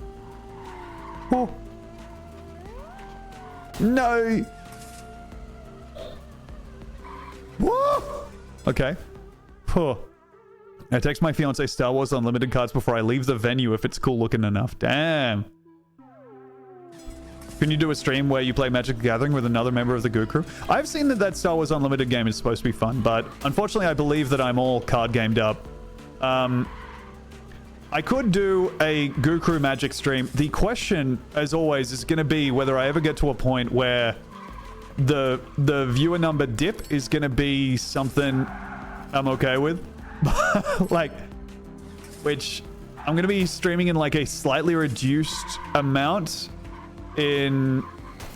Oh. No. Whoa! Okay. Huh. I text my fiance Star Wars Unlimited cards before I leave the venue if it's cool looking enough. Damn. Can you do a stream where you play Magic the Gathering with another member of the Goo Crew? I've seen that Star Wars Unlimited game is supposed to be fun, but unfortunately I believe that I'm all card gamed up. I could do a Goo Crew Magic stream. The question, as always, is going to be whether I ever get to a point where the viewer number dip is going to be something I'm okay with. Like, which I'm going to be streaming in like a slightly reduced amount in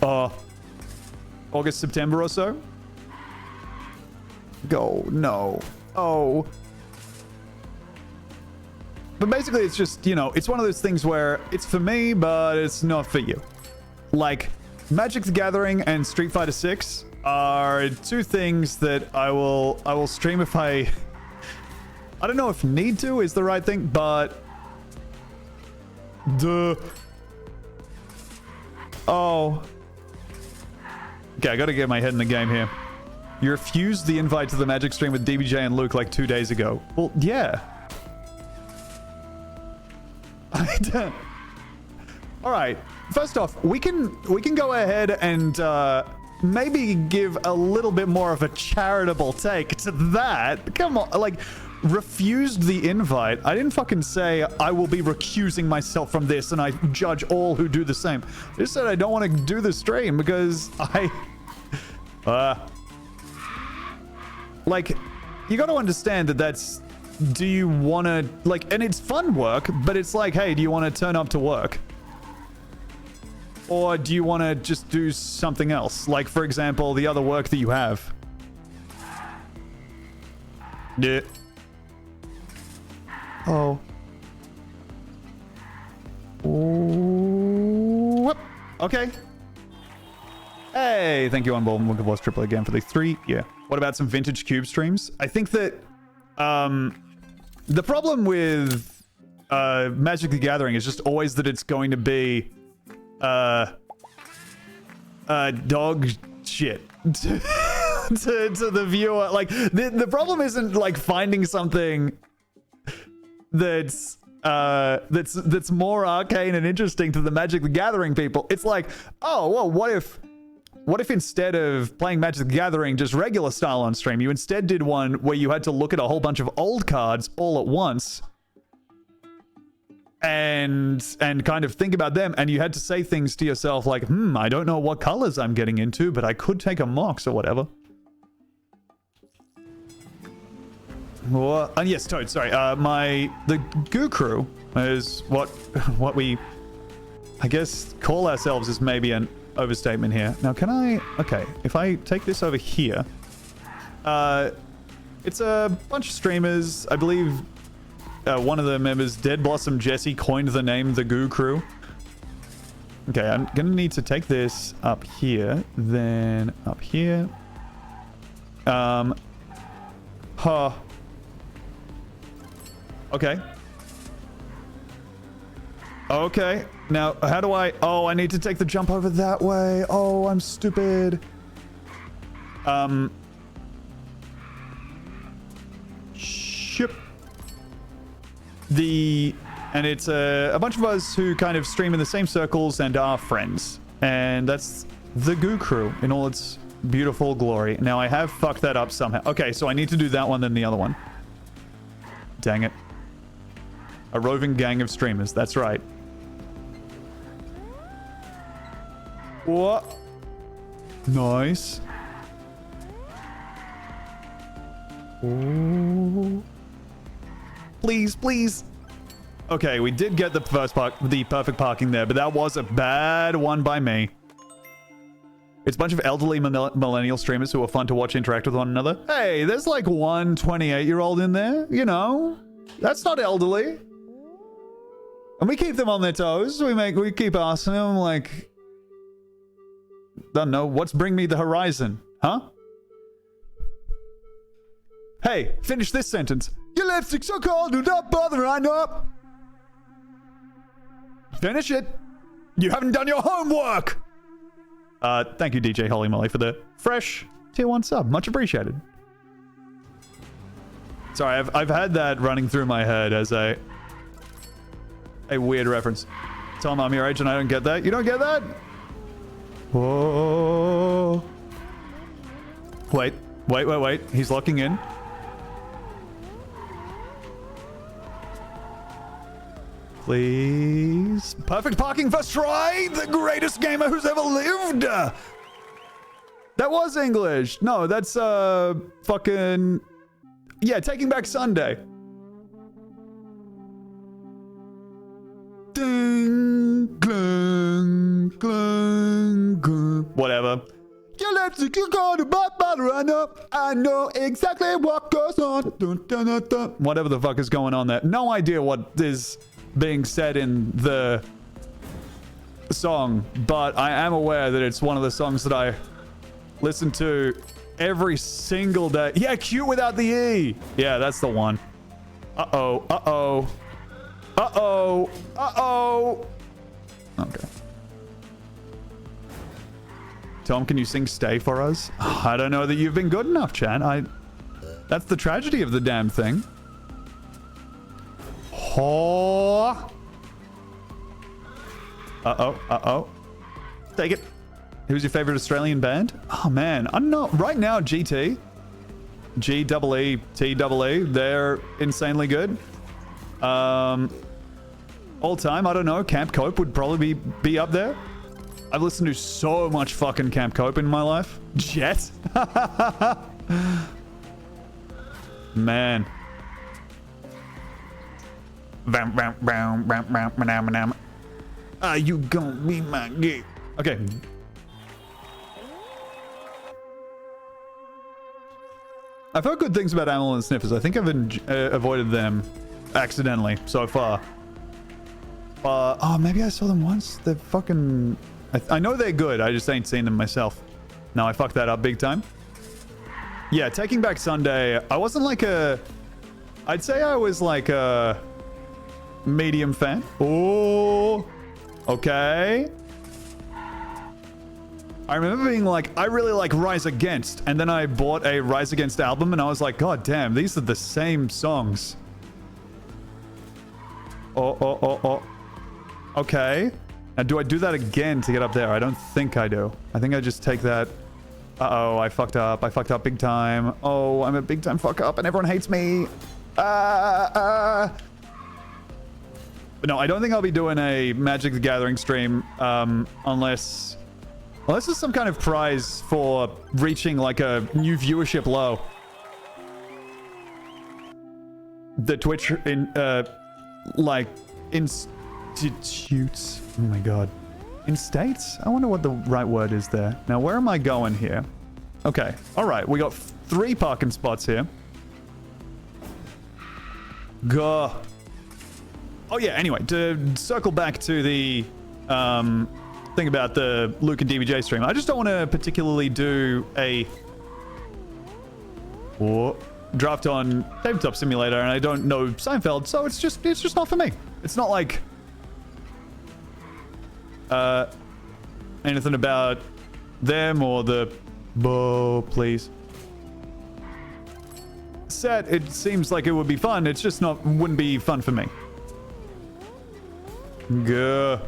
August, September or so. Go, no. Oh. But basically it's just, you know, it's one of those things where it's for me, but it's not for you. Like, Magic the Gathering and Street Fighter 6 are 2 things that I will stream if I don't know if need to is the right thing, but duh. Oh. Okay, I gotta get my head in the game here. You refused the invite to the Magic stream with DBJ and Luke like 2 days ago. Well, yeah. All right. First off, we can go ahead and maybe give a little bit more of a charitable take to that. Come on, like, refused the invite. I didn't fucking say I will be recusing myself from this and I judge all who do the same. I just said I don't want to do the stream because like, you got to understand that that's, do you want to, like, and it's fun work, but it's like, hey, do you want to turn up to work? Or do you want to just do something else? Like, for example, the other work that you have. Yeah. Oh. Whoop. Okay. Hey, thank you, Unborn Wonka Boss Triple again for the 3. Yeah. What about some vintage cube streams? I think that the problem with Magic the Gathering is just always that it's going to be dog shit to the viewer. Like, the problem isn't like finding something that's more arcane and interesting to the Magic the Gathering people. It's like, oh, well, what if what if instead of playing Magic the Gathering just regular style on stream, you instead did one where you had to look at a whole bunch of old cards all at once and kind of think about them, and you had to say things to yourself like, I don't know what colors I'm getting into, but I could take a Mox or whatever. And yes, Toad, sorry. The Goo Crew is what we, I guess, call ourselves is maybe an overstatement here. Now, can I... Okay, if I take this over here... it's a bunch of streamers. I believe one of the members, Dead Blossom Jesse, coined the name The Goo Crew. Okay, I'm gonna need to take this up here, then up here. Okay. Okay. Now, how do I... Oh, I need to take the jump over that way. Oh, I'm stupid. Ship. And it's a bunch of us who kind of stream in the same circles and are friends. And that's the Goo Crew in all its beautiful glory. Now, I have fucked that up somehow. Okay, so I need to do that one, then the other one. Dang it. A roving gang of streamers, that's right. What? Nice. Ooh. Please, please. Okay, we did get the perfect parking there, but that was a bad one by me. It's a bunch of elderly millennial streamers who are fun to watch interact with one another. Hey, there's like one 28-year-old in there, you know? That's not elderly. And we keep them on their toes. We keep asking them, like... Don't know, what's bring me the horizon? Huh? Hey, finish this sentence. Your lipstick's so cold, do not bother, I know. Finish it. You haven't done your homework. Thank you, DJ Holy Molly, for the fresh tier 1 sub. Much appreciated. Sorry, I've had that running through my head as a weird reference. Tell him I'm your age and I don't get that. You don't get that? Whoa. Wait. He's locking in. Please. Perfect parking first try. The greatest gamer who's ever lived. That was English. No, that's fucking... Yeah, Taking Back Sunday. Ding, clang, clang, clang. Whatever. Your lipstick, you got a butter, I know exactly what goes on. Dun, dun, dun, dun. Whatever the fuck is going on there. No idea what is being said in the song, but I am aware that it's one of the songs that I listen to every single day. Yeah, cute without the E. Yeah, that's the one. Uh-oh, uh-oh. Uh-oh, uh-oh. Okay. Tom, can you sing Stay for us? I don't know that you've been good enough, Chan. That's the tragedy of the damn thing. Oh. Uh-oh, uh-oh. Take it. Who's your favorite Australian band? Oh, man. I don't know. Right now, GT. G-double-E-T-double-E. They're insanely good. All time, I don't know. Camp Cope would probably be up there. I've listened to so much fucking Camp Cope in my life. Jet. Man. Are you gonna be my gay? Okay. I've heard good things about Amyl and Sniffers. I think I've avoided them accidentally so far. Oh, maybe I saw them once. They're fucking... I know they're good. I just ain't seen them myself. No, I fucked that up big time. Yeah, Taking Back Sunday. I wasn't like a... I'd say I was like a medium fan. Oh, okay. I remember being like, I really like Rise Against. And then I bought a Rise Against album and I was like, God damn, these are the same songs. Oh. Okay. Now, do I do that again to get up there? I don't think I do. I think I just take that. Uh-oh, I fucked up. I fucked up big time. Oh, I'm a big time fuck up and everyone hates me. But no, I don't think I'll be doing a Magic the Gathering stream unless there's some kind of prize for reaching like a new viewership low. The Twitch like institutes. Oh my god. In states? I wonder what the right word is there. Now, where am I going here? Okay. All right. We got 3 parking spots here. Go. Oh yeah. Anyway, to circle back to the thing about the Luke and DBJ stream, I just don't want to particularly do a draft on Tabletop Simulator, and I don't know Seinfeld, so it's just not for me. It's not like anything about them or the please set. It seems like it would be fun. It's just wouldn't be fun for me. Gah.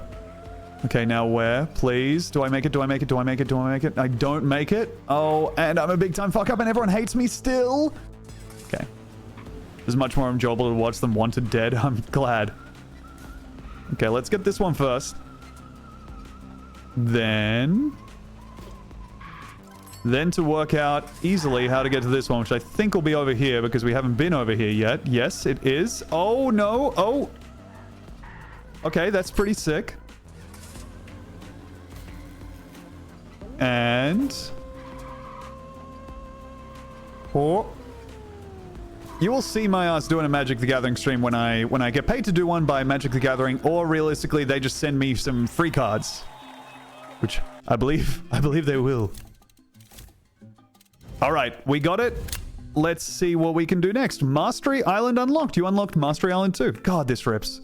Okay, now where? Please. Do I make it? Do I make it? Do I make it? Do I make it? I don't make it. Oh, and I'm a big time fuck up and everyone hates me still. Okay. It's much more enjoyable to watch them Wanted Dead. I'm glad. Okay, let's get this one first. Then to work out easily how to get to this one, which I think will be over here because we haven't been over here yet. Yes, it is. Oh, no. Oh. Okay, that's pretty sick. And... oh. You will see my ass doing a Magic the Gathering stream when I get paid to do one by Magic the Gathering, or realistically they just send me some free cards. Which I believe they will. Alright, we got it. Let's see what we can do next. Mastery Island unlocked. You unlocked Mastery Island too. God, this rips.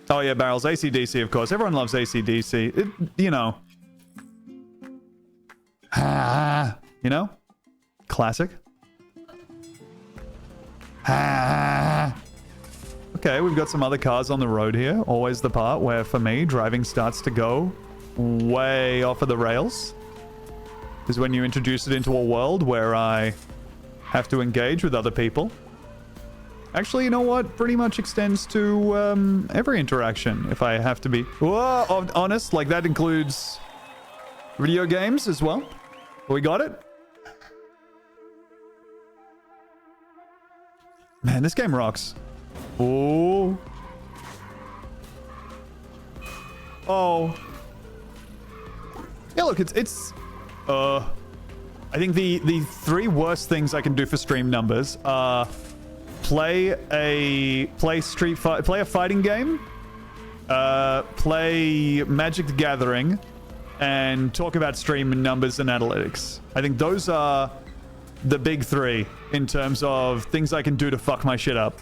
Oh yeah, Barrels. AC/DC, of course. Everyone loves AC/DC. You know. You know? Classic. Okay, we've got some other cars on the road here. Always the part where, for me, driving starts to go way off of the rails. Is when you introduce it into a world where I have to engage with other people. Actually, you know what? Pretty much extends to every interaction, if I have to be honest. Like, that includes video games as well. We got it? Man, this game rocks. Oh. Oh. Yeah, look, it's I think the 3 worst things I can do for stream numbers are play a fighting game, play Magic the Gathering, and talk about stream numbers and analytics. I think those are the big 3 in terms of things I can do to fuck my shit up.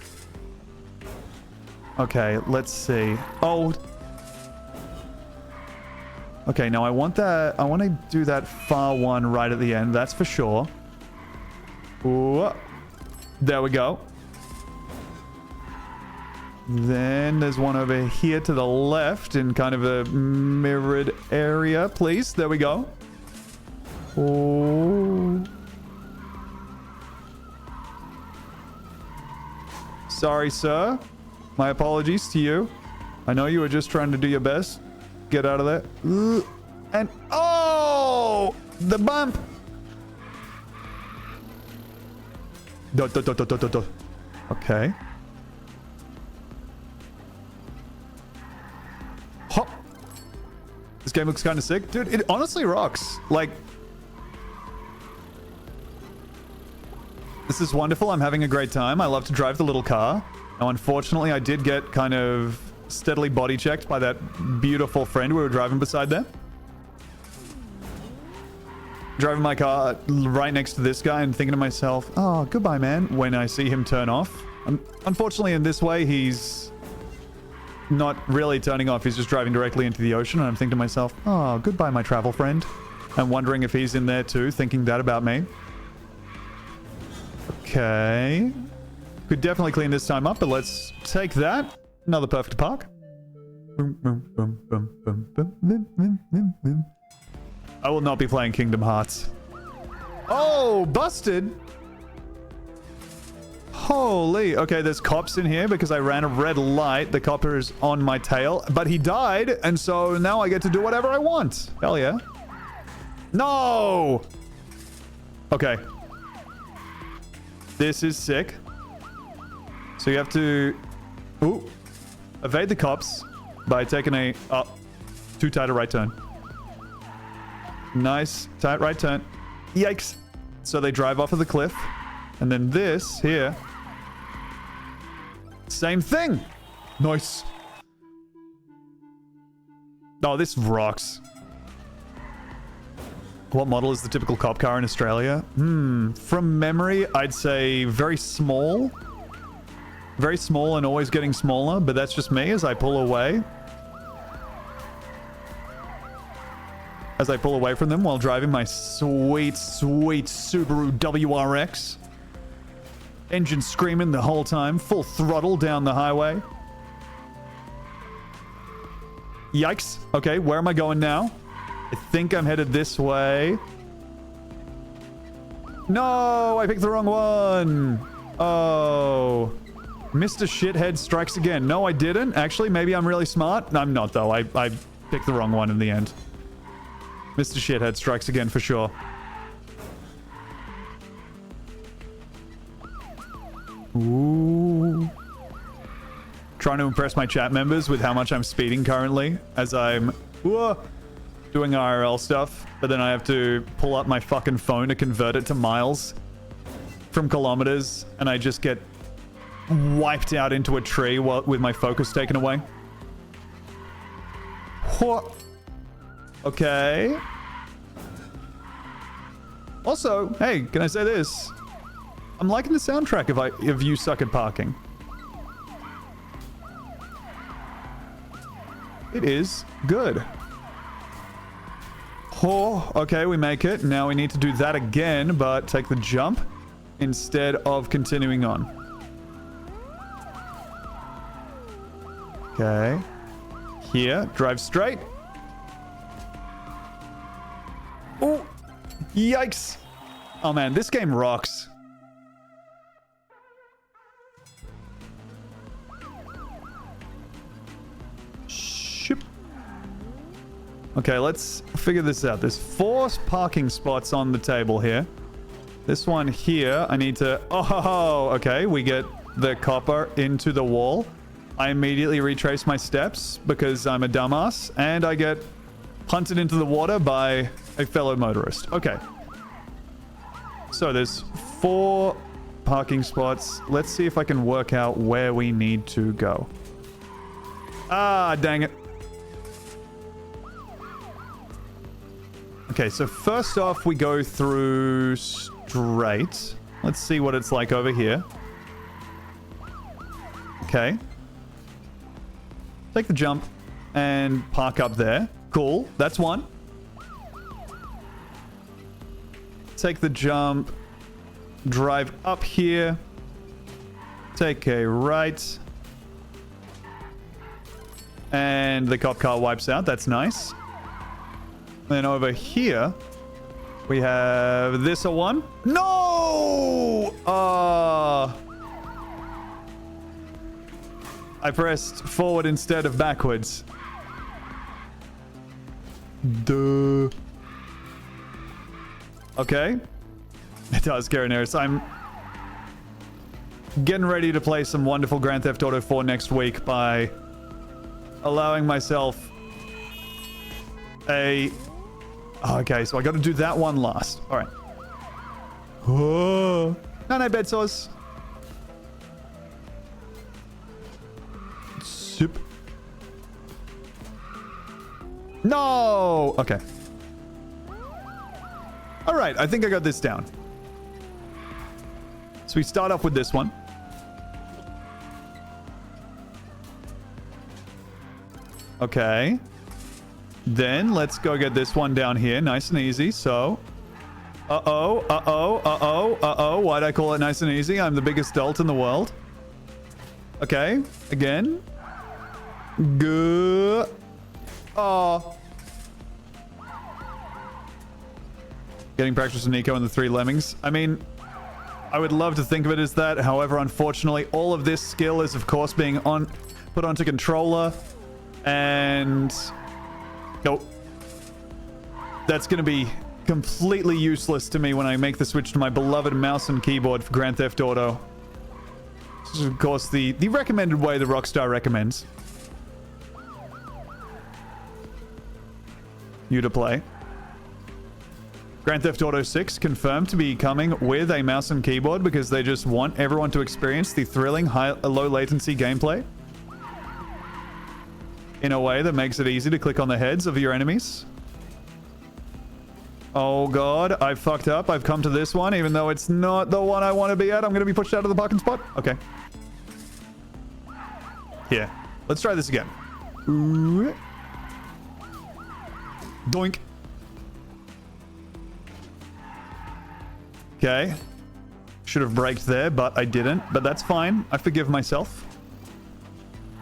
Okay, let's see. Oh. Okay, now I want to do that far one right at the end, that's for sure. Ooh. There we go. Then there's one over here to the left in kind of a mirrored area, please. There we go. Oh. Sorry, sir. My apologies to you. I know you were just trying to do your best. Get out of there. And oh, the bump. Okay. Hop. This game looks kind of sick. Dude, it honestly rocks. Like, this is wonderful. I'm having a great time. I love to drive the little car. Now, unfortunately, I did get kind of steadily body checked by that beautiful friend we were driving beside there. Driving my car right next to this guy and thinking to myself, oh, goodbye, man, when I see him turn off. Unfortunately, in this way, he's not really turning off. He's just driving directly into the ocean. And I'm thinking to myself, oh, goodbye, my travel friend. I'm wondering if he's in there too, thinking that about me. Okay. Could definitely clean this time up, but let's take that. Another perfect park. I will not be playing Kingdom Hearts. Oh, busted. Holy. Okay, there's cops in here because I ran a red light. The copper is on my tail, but he died, and so now I get to do whatever I want. Hell yeah. No! Okay. This is sick. So you have to evade the cops by taking a too tight a right turn. Nice tight right turn. Yikes. So they drive off of the cliff. And then this here. Same thing. Nice. Oh, this rocks. What model is the typical cop car in Australia? From memory, I'd say very small. Very small and always getting smaller, but that's just me as I pull away. As I pull away from them while driving my sweet, sweet Subaru WRX. Engine screaming the whole time, full throttle down the highway. Yikes. Okay, where am I going now? I think I'm headed this way. No, I picked the wrong one. Oh. Mr. Shithead strikes again. No, I didn't. Actually, maybe I'm really smart. I'm not, though. I picked the wrong one in the end. Mr. Shithead strikes again for sure. Ooh. Trying to impress my chat members with how much I'm speeding currently as I'm doing IRL stuff, but then I have to pull up my fucking phone to convert it to miles from kilometers, and I just get wiped out into a tree with my focus taken away. What? Okay. Also, hey, can I say this? I'm liking the soundtrack of You Suck at Parking. It is good. Oh, okay, we make it. Now we need to do that again, but take the jump instead of continuing on. Okay. Here, drive straight. Oh, yikes. Oh man, this game rocks. Ship. Okay, let's figure this out. There's 4 parking spots on the table here. This one here, I need to... Oh, okay, we get the copper into the wall. I immediately retrace my steps because I'm a dumbass, and I get punted into the water by a fellow motorist. Okay. So there's 4 parking spots. Let's see if I can work out where we need to go. Ah, dang it. Okay, so first off, we go through straight. Let's see what it's like over here. Okay. Take the jump and park up there. Cool. That's one. Take the jump. Drive up here. Take a right. And the cop car wipes out. That's nice. Then over here, we have this a one. No! I pressed forward instead of backwards. Duh. Okay. It does, Garaneris. I'm getting ready to play some wonderful Grand Theft Auto 4 next week by allowing myself a... Okay, so I got to do that one last. All right. Oh. Night-night, bed sores. Sip. No! Okay. All right, I think I got this down. So we start off with this one. Okay. Then let's go get this one down here. Nice and easy. So Uh-oh, uh-oh, uh-oh, uh-oh. Why'd I call it nice and easy? I'm the biggest dolt in the world. Okay, again. Good. Oh. Getting practice with Nico and the 3 lemmings. I mean, I would love to think of it as that. However, unfortunately, all of this skill is, of course, being put onto controller. And... Nope. That's going to be completely useless to me when I make the switch to my beloved mouse and keyboard for Grand Theft Auto. This is, of course, the recommended way the Rockstar recommends you to play. Grand Theft Auto 6 confirmed to be coming with a mouse and keyboard because they just want everyone to experience the thrilling low latency gameplay in a way that makes it easy to click on the heads of your enemies. Oh god, I fucked up. I've come to this one, even though it's not the one I want to be at. I'm going to be pushed out of the parking spot. Okay. Here. Let's try this again. Ooh. Doink. Okay. Should have braked there, but I didn't. But that's fine. I forgive myself.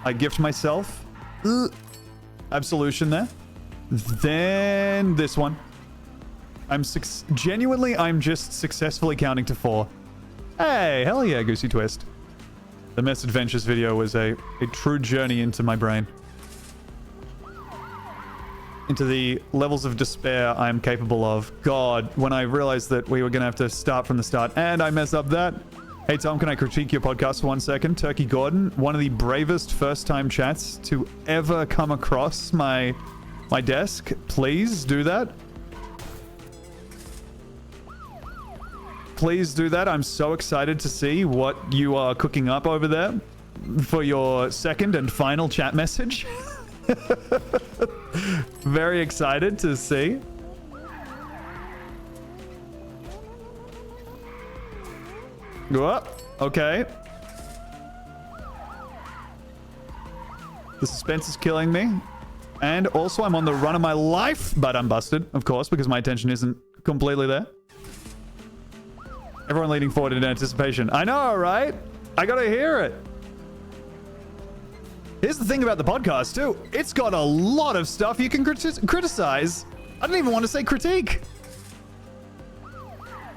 I gift myself absolution there. Then this one. I'm just successfully counting to 4. Hey, hell yeah, Goosey Twist. The Mess Adventures video was a true journey into my brain. Into the levels of despair I am capable of. God, when I realized that we were going to have to start from the start, and I messed up that. Hey, Tom, can I critique your podcast for 1 second? Turkey Gordon, one of the bravest first-time chats to ever come across my desk. Please do that. Please do that. I'm so excited to see what you are cooking up over there for your second and final chat message. Very excited to see. Go up. Okay. The suspense is killing me. And also I'm on the run of my life, but I'm busted, of course, because my attention isn't completely there. Everyone leaning forward in anticipation. I know, right? I gotta hear it. Here's the thing about the podcast, too. It's got a lot of stuff you can criticize. I don't even want to say critique.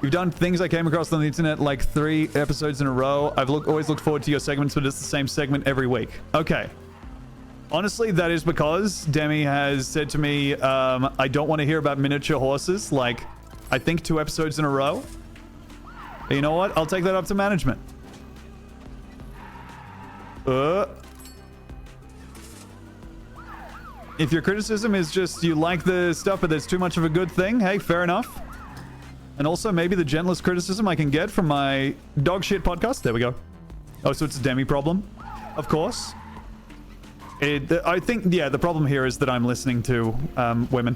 You've done things I came across on the internet like 3 episodes in a row. I've always looked forward to your segments, but it's the same segment every week. Okay. Honestly, that is because Demi has said to me, I don't want to hear about miniature horses, like, I think 2 episodes in a row. But you know what? I'll take that up to management. If your criticism is just you like the stuff, but there's too much of a good thing, hey, fair enough. And also, maybe the gentlest criticism I can get from my dog shit podcast. There we go. Oh, so it's a Demi problem? Of course. I think, yeah, the problem here is that I'm listening to women.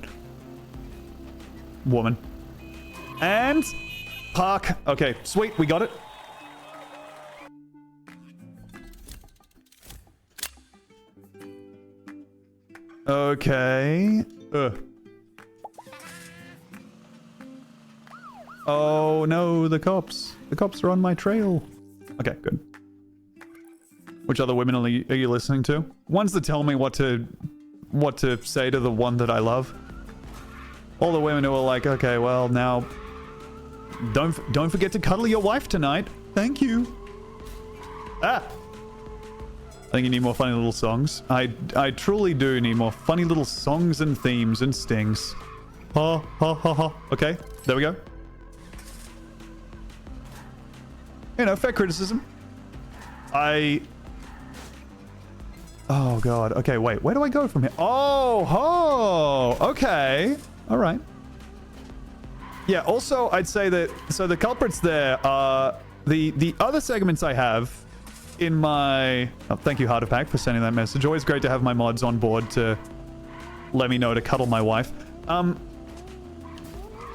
Woman. And... Park. Okay, sweet. We got it. Okay. Oh no, the cops. The cops are on my trail. Okay, good. Which other women are you listening to? Ones that tell me what to say to the one that I love. All the women who are like, okay, well now, don't forget to cuddle your wife tonight. Thank you. Ah. I think you need more funny little songs. I truly do need more funny little songs and themes and stings. Ha ha ha ha. Okay, there we go. You know, fair criticism. Oh god. Okay, wait. Where do I go from here? Oh, ho. Okay. All right. Yeah, also, I'd say that... So the culprits there are... The other segments I have in my... Oh, thank you, Heart of Pack, for sending that message. Always great to have my mods on board to let me know to cuddle my wife.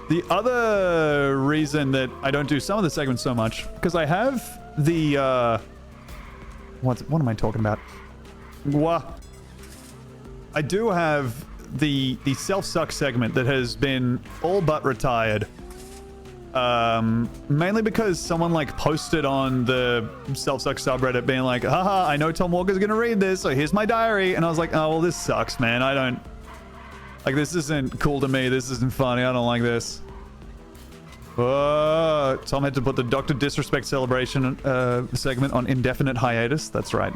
The other reason that I don't do some of the segments so much, because I have the... What am I talking about? I do have the self-suck segment that has been all but retired Mainly because someone like posted on the Self-Suck subreddit being like, haha, I know Tom Walker's gonna read this, so here's my diary. And I was like, oh, well, this sucks, man. I don't... Like, this isn't cool to me. This isn't funny. I don't like this. Tom had to put the Dr. Disrespect celebration segment on indefinite hiatus. That's right.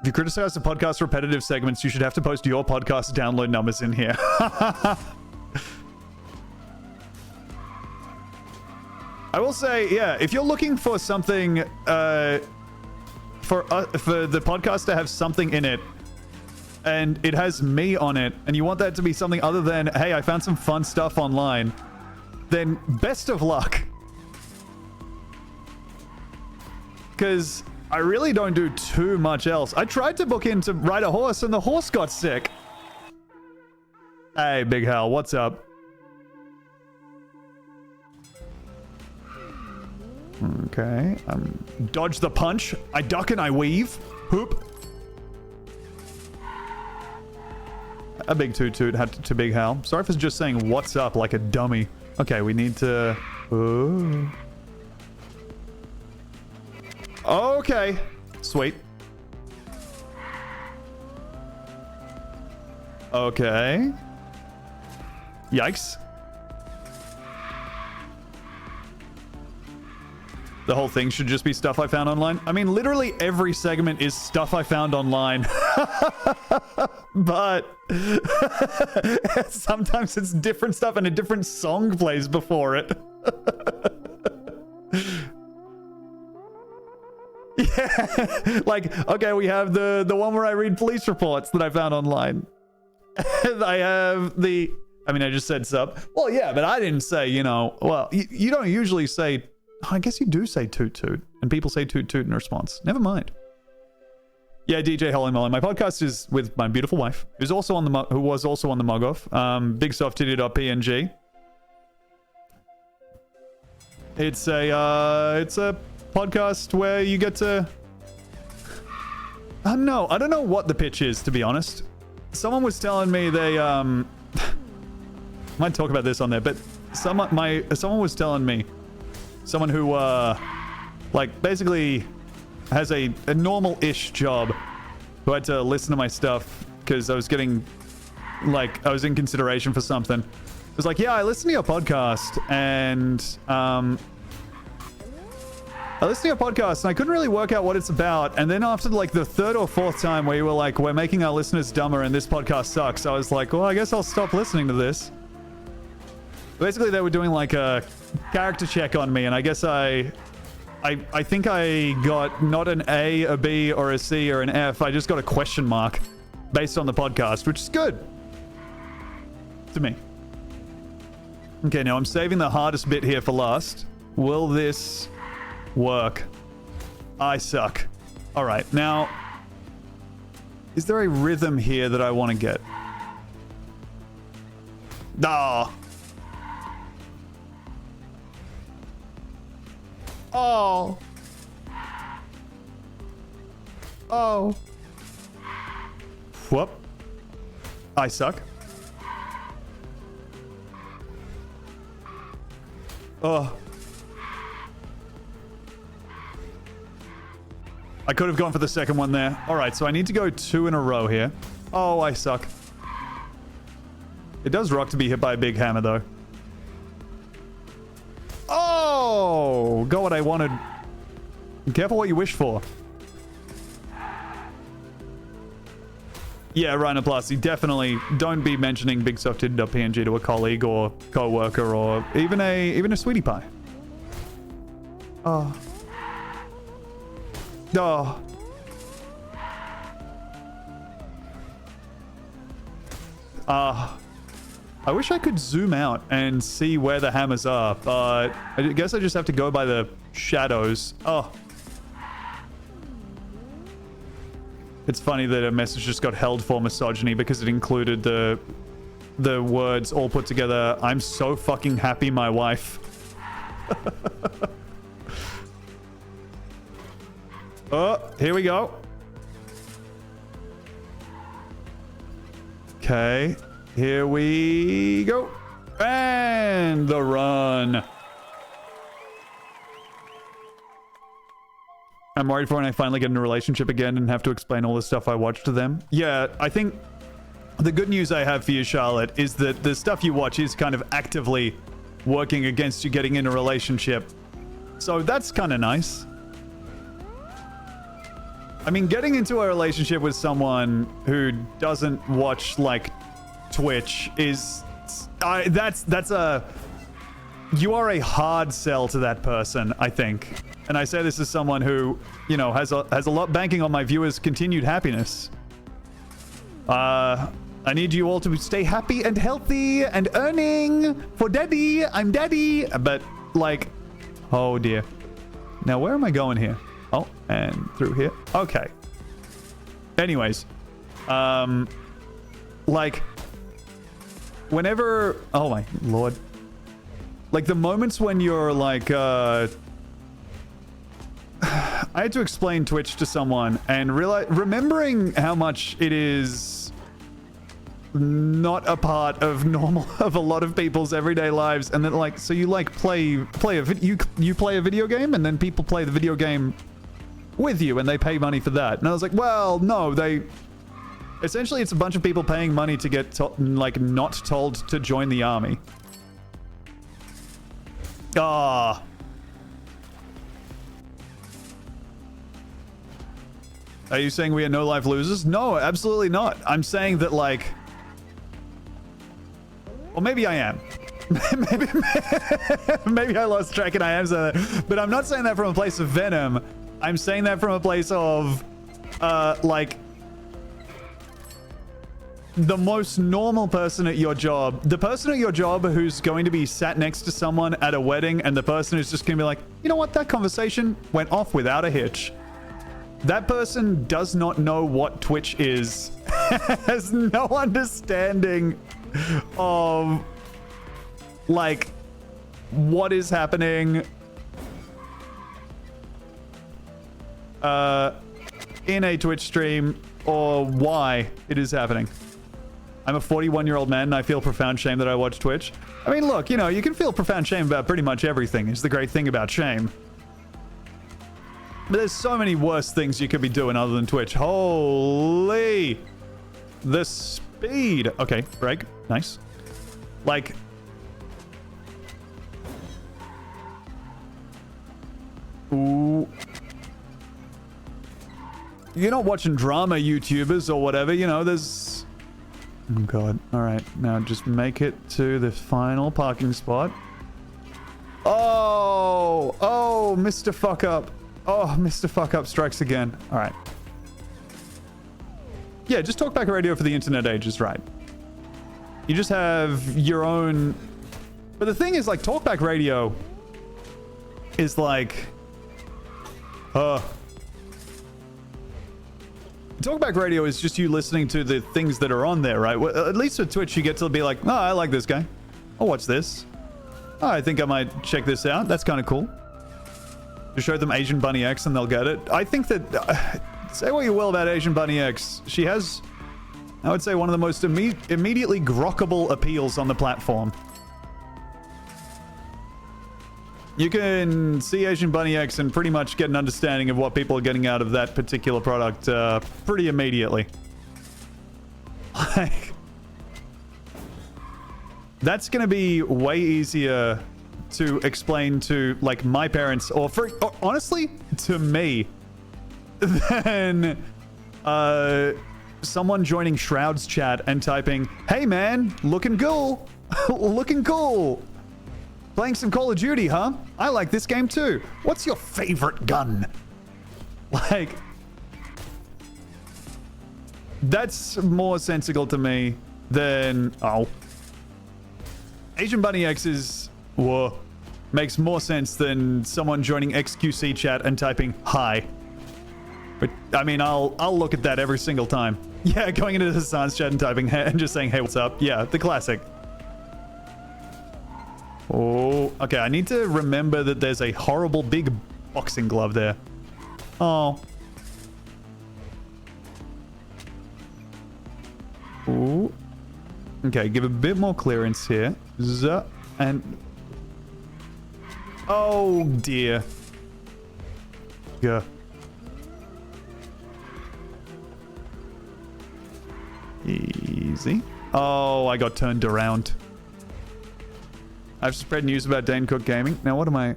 If you criticize the podcast repetitive segments, you should have to post your podcast download numbers in here. I will say, yeah, if you're looking for something, for the podcast to have something in it, and it has me on it, and you want that to be something other than, hey, I found some fun stuff online, then best of luck. Because I really don't do too much else. I tried to book in to ride a horse, and the horse got sick. Hey, Big Hal, what's up? Okay, dodge the punch. I duck and I weave. Hoop. A big toot had to Big Hal. Sorry for just saying what's up like a dummy. Okay, we need to... Ooh. Okay. Sweet. Okay. Yikes. The whole thing should just be stuff I found online. I mean, literally every segment is stuff I found online. But sometimes it's different stuff and a different song plays before it. Yeah. Like, okay, we have the one where I read police reports that I found online. I have the... I mean, I just said sub. Well, yeah, but I didn't say, you know... Well, you don't usually say... I guess you do say toot toot, and people say toot toot in response. Never mind. Yeah, DJ Holy Molly. My podcast is with my beautiful wife, who was also on the Mug Off. BigSoftTitty.png. It's a podcast where you get to... I don't know what the pitch is, to be honest. Someone was telling me they might talk about this on there, but someone was telling me, someone who like basically has a normal-ish job, who had to listen to my stuff because I was getting, like, I was in consideration for something. It was like, yeah, I listened to your podcast, and I listened to your podcast, and I couldn't really work out what it's about. And then after, like, the third or fourth time where you were like, we're making our listeners dumber and this podcast sucks, I was like, well, I guess I'll stop listening to this. Basically, they were doing, like, a character check on me, and I guess I think I got not an A, a B, or a C, or an F. I just got a question mark based on the podcast, which is good to me. Okay, now I'm saving the hardest bit here for last. Will this work? I suck. All right, now, is there a rhythm here that I want to get? Ah. Oh. Oh. Whoop. I suck. Oh. I could have gone for the second one there. All right, so I need to go 2 in a row here. Oh, I suck. It does rock to be hit by a big hammer, though. Oh, got what I wanted. Be careful what you wish for. Yeah, Rhinoplasty, definitely don't be mentioning BigSoftTitty.png to a colleague or co-worker or even a sweetie pie. Oh. Oh. I wish I could zoom out and see where the hammers are, but I guess I just have to go by the shadows. Oh. It's funny that a message just got held for misogyny because it included the words all put together. I'm so fucking happy, my wife. Oh, here we go. Okay. Here we go. And the run. I'm worried for when I finally get in a relationship again and have to explain all the stuff I watch to them. Yeah, I think the good news I have for you, Charlotte, is that the stuff you watch is kind of actively working against you getting in a relationship. So that's kind of nice. I mean, getting into a relationship with someone who doesn't watch, like, Twitch is... You are a hard sell to that person, I think. And I say this as someone who, you know, has a lot banking on my viewers' continued happiness. I need you all to stay happy and healthy and earning for daddy. I'm daddy. But, like, oh dear. Now, where am I going here? Oh, and through here. Okay. Anyways. Like, whenever... Oh my lord. Like, the moments when you're, like, I had to explain Twitch to someone and remembering how much it is not a part of a lot of people's everyday lives, and then like, so you like you play a video game, and then people play the video game with you and they pay money for that. And I was like, well, no, essentially it's a bunch of people paying money to get like not told to join the army. Ah. Are you saying we are no life losers? No, absolutely not. I'm saying that, like... Well, maybe I am. maybe I lost track and I am saying that. But I'm not saying that from a place of venom. I'm saying that from a place of, like... The most normal person at your job. The person at your job who's going to be sat next to someone at a wedding, and the person who's just going to be like, you know what, that conversation went off without a hitch. That person does not know what Twitch is. Has no understanding of, like, what is happening in a Twitch stream or why it is happening. I'm a 41-year-old man and I feel profound shame that I watch Twitch. I mean, look, you know, you can feel profound shame about pretty much everything. It's the great thing about shame. But there's so many worse things you could be doing other than Twitch. Holy... The speed. Okay, break. Nice. Like... Ooh. You're not watching drama YouTubers or whatever, you know, there's... Oh god. Alright, now just make it to the final parking spot. Oh! Oh, Mr. Fuck Up. Oh, Mr. Fuck Up strikes again. Alright. Yeah, just Talkback Radio for the internet age is right. You just have your own... But the thing is, like, Talkback Radio is like... Talkback Radio is just you listening to the things that are on there, right? Well, at least with Twitch, you get to be like, oh, I like this guy. I'll watch this. Oh, I think I might check this out. That's kind of cool. Just show them Asian Bunny X and they'll get it. I think that... say what you will about Asian Bunny X. She has, I would say, one of the most immediately grokkable appeals on the platform. You can see Asian Bunny X and pretty much get an understanding of what people are getting out of that particular product pretty immediately. Like, that's going to be way easier to explain to, like, my parents, or honestly, to me, than someone joining Shroud's chat and typing, hey man, looking cool. Looking cool. Playing some Call of Duty, huh? I like this game too. What's your favorite gun? Like, that's more sensical to me than... Oh. Asian Bunny X is... Whoa. Makes more sense than someone joining XQC chat and typing, hi. But, I mean, I'll look at that every single time. Yeah, going into Hassan's chat and typing, hey, and just saying, hey, what's up? Yeah, the classic. Oh, okay, I need to remember that there's a horrible big boxing glove there. Oh. Ooh. Okay, give a bit more clearance here. And... Oh, dear. Yeah. Easy. Oh, I got turned around. I have to spread news about Dane Cook Gaming. Now, what am I...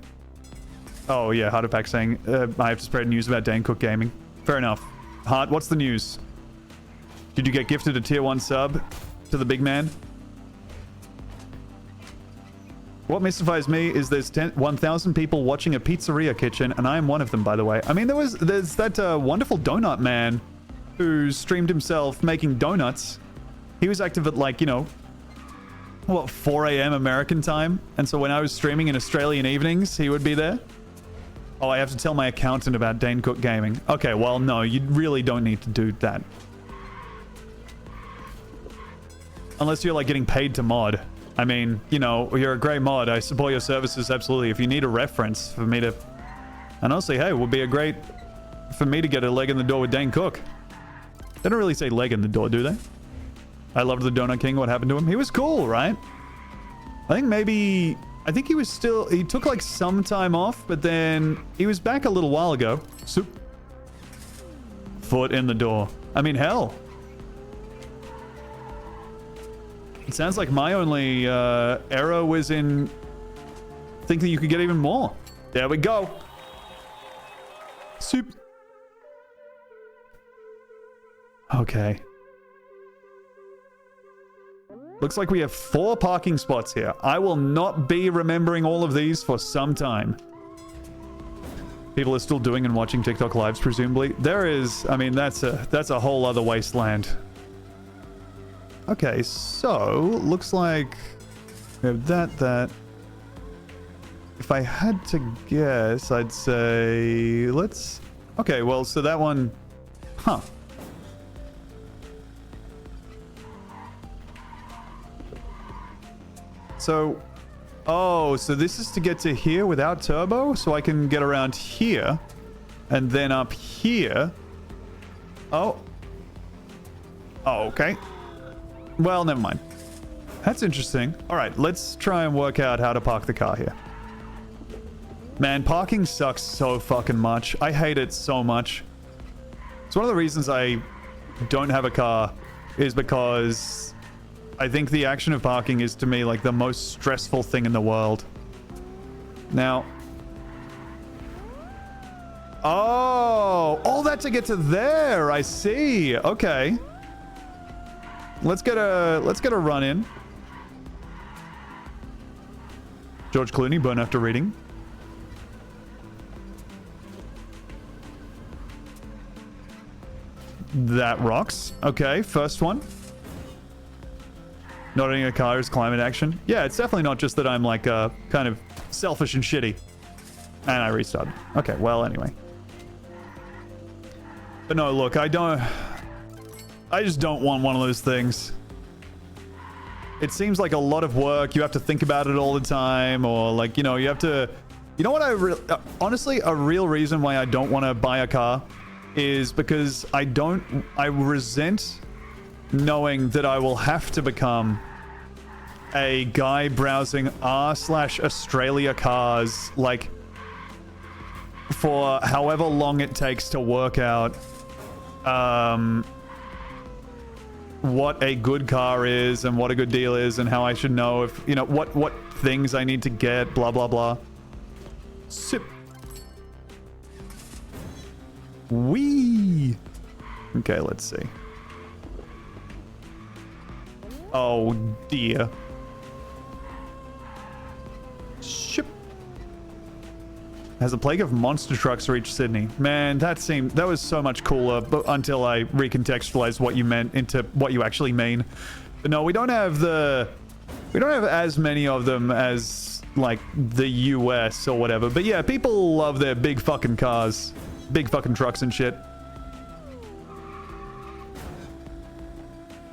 Oh, yeah, Harderpack saying I have to spread news about Dane Cook Gaming. Fair enough. Hart, what's the news? Did you get gifted a tier 1 sub to the big man? What mystifies me is there's 1,000 people watching a pizzeria kitchen, and I am one of them, by the way. I mean, there's that wonderful donut man who streamed himself making donuts. He was active at, like, you know, what, 4 a.m. American time? And so when I was streaming in Australian evenings, he would be there. Oh, I have to tell my accountant about Dane Cook Gaming. Okay, well, no, you really don't need to do that. Unless you're, like, getting paid to mod. I mean, you know, you're a great mod. I support your services, absolutely. If you need a reference for me to... And honestly, hey, it would be a great... For me to get a leg in the door with Dane Cook. They don't really say leg in the door, do they? I loved the Donut King. What happened to him? He was cool, right? I think maybe... I think he was still... He took, like, some time off, but then... He was back a little while ago. Soup. Foot in the door. I mean, hell... It sounds like my only error was in thinking you could get even more. There we go. Soup. Okay. Looks like we have 4 parking spots here. I will not be remembering all of these for some time. People are still doing and watching TikTok lives, presumably. There is, I mean, that's a whole other wasteland. Okay, so looks like we have that. If I had to guess, I'd say let's... Okay, well, so that one... Huh. So... Oh, so this is to get to here without turbo? So I can get around here. And then up here. Oh. Oh, okay. Well, never mind. That's interesting. All right, let's try and work out how to park the car here. Man, parking sucks so fucking much. I hate it so much. It's one of the reasons I don't have a car is because I think the action of parking is, to me, like the most stressful thing in the world. Now... Oh! All that to get to there! I see! Okay. Let's get a run in. George Clooney, burn after reading. That rocks. Okay, first one. Not owning a car is climate action. Yeah, it's definitely not just that I'm like kind of selfish and shitty. And I restarted. Okay, well, anyway. But no, look, I just don't want one of those things. It seems like a lot of work. You have to think about it all the time, or like, you know, you have to... You know what honestly, a real reason why I don't want to buy a car is because I resent knowing that I will have to become a guy browsing r/Australia cars, like, for however long it takes to work out, what a good car is and what a good deal is and how I should know if, you know, what things I need to get, blah, blah, blah. Sip. Wee. Okay, let's see. Oh, dear. Ship. Has a plague of monster trucks reached Sydney? Man, that was so much cooler until I recontextualized what you meant into what you actually mean. But no, we don't have as many of them as like the US or whatever. But yeah, people love their big fucking cars, big fucking trucks and shit.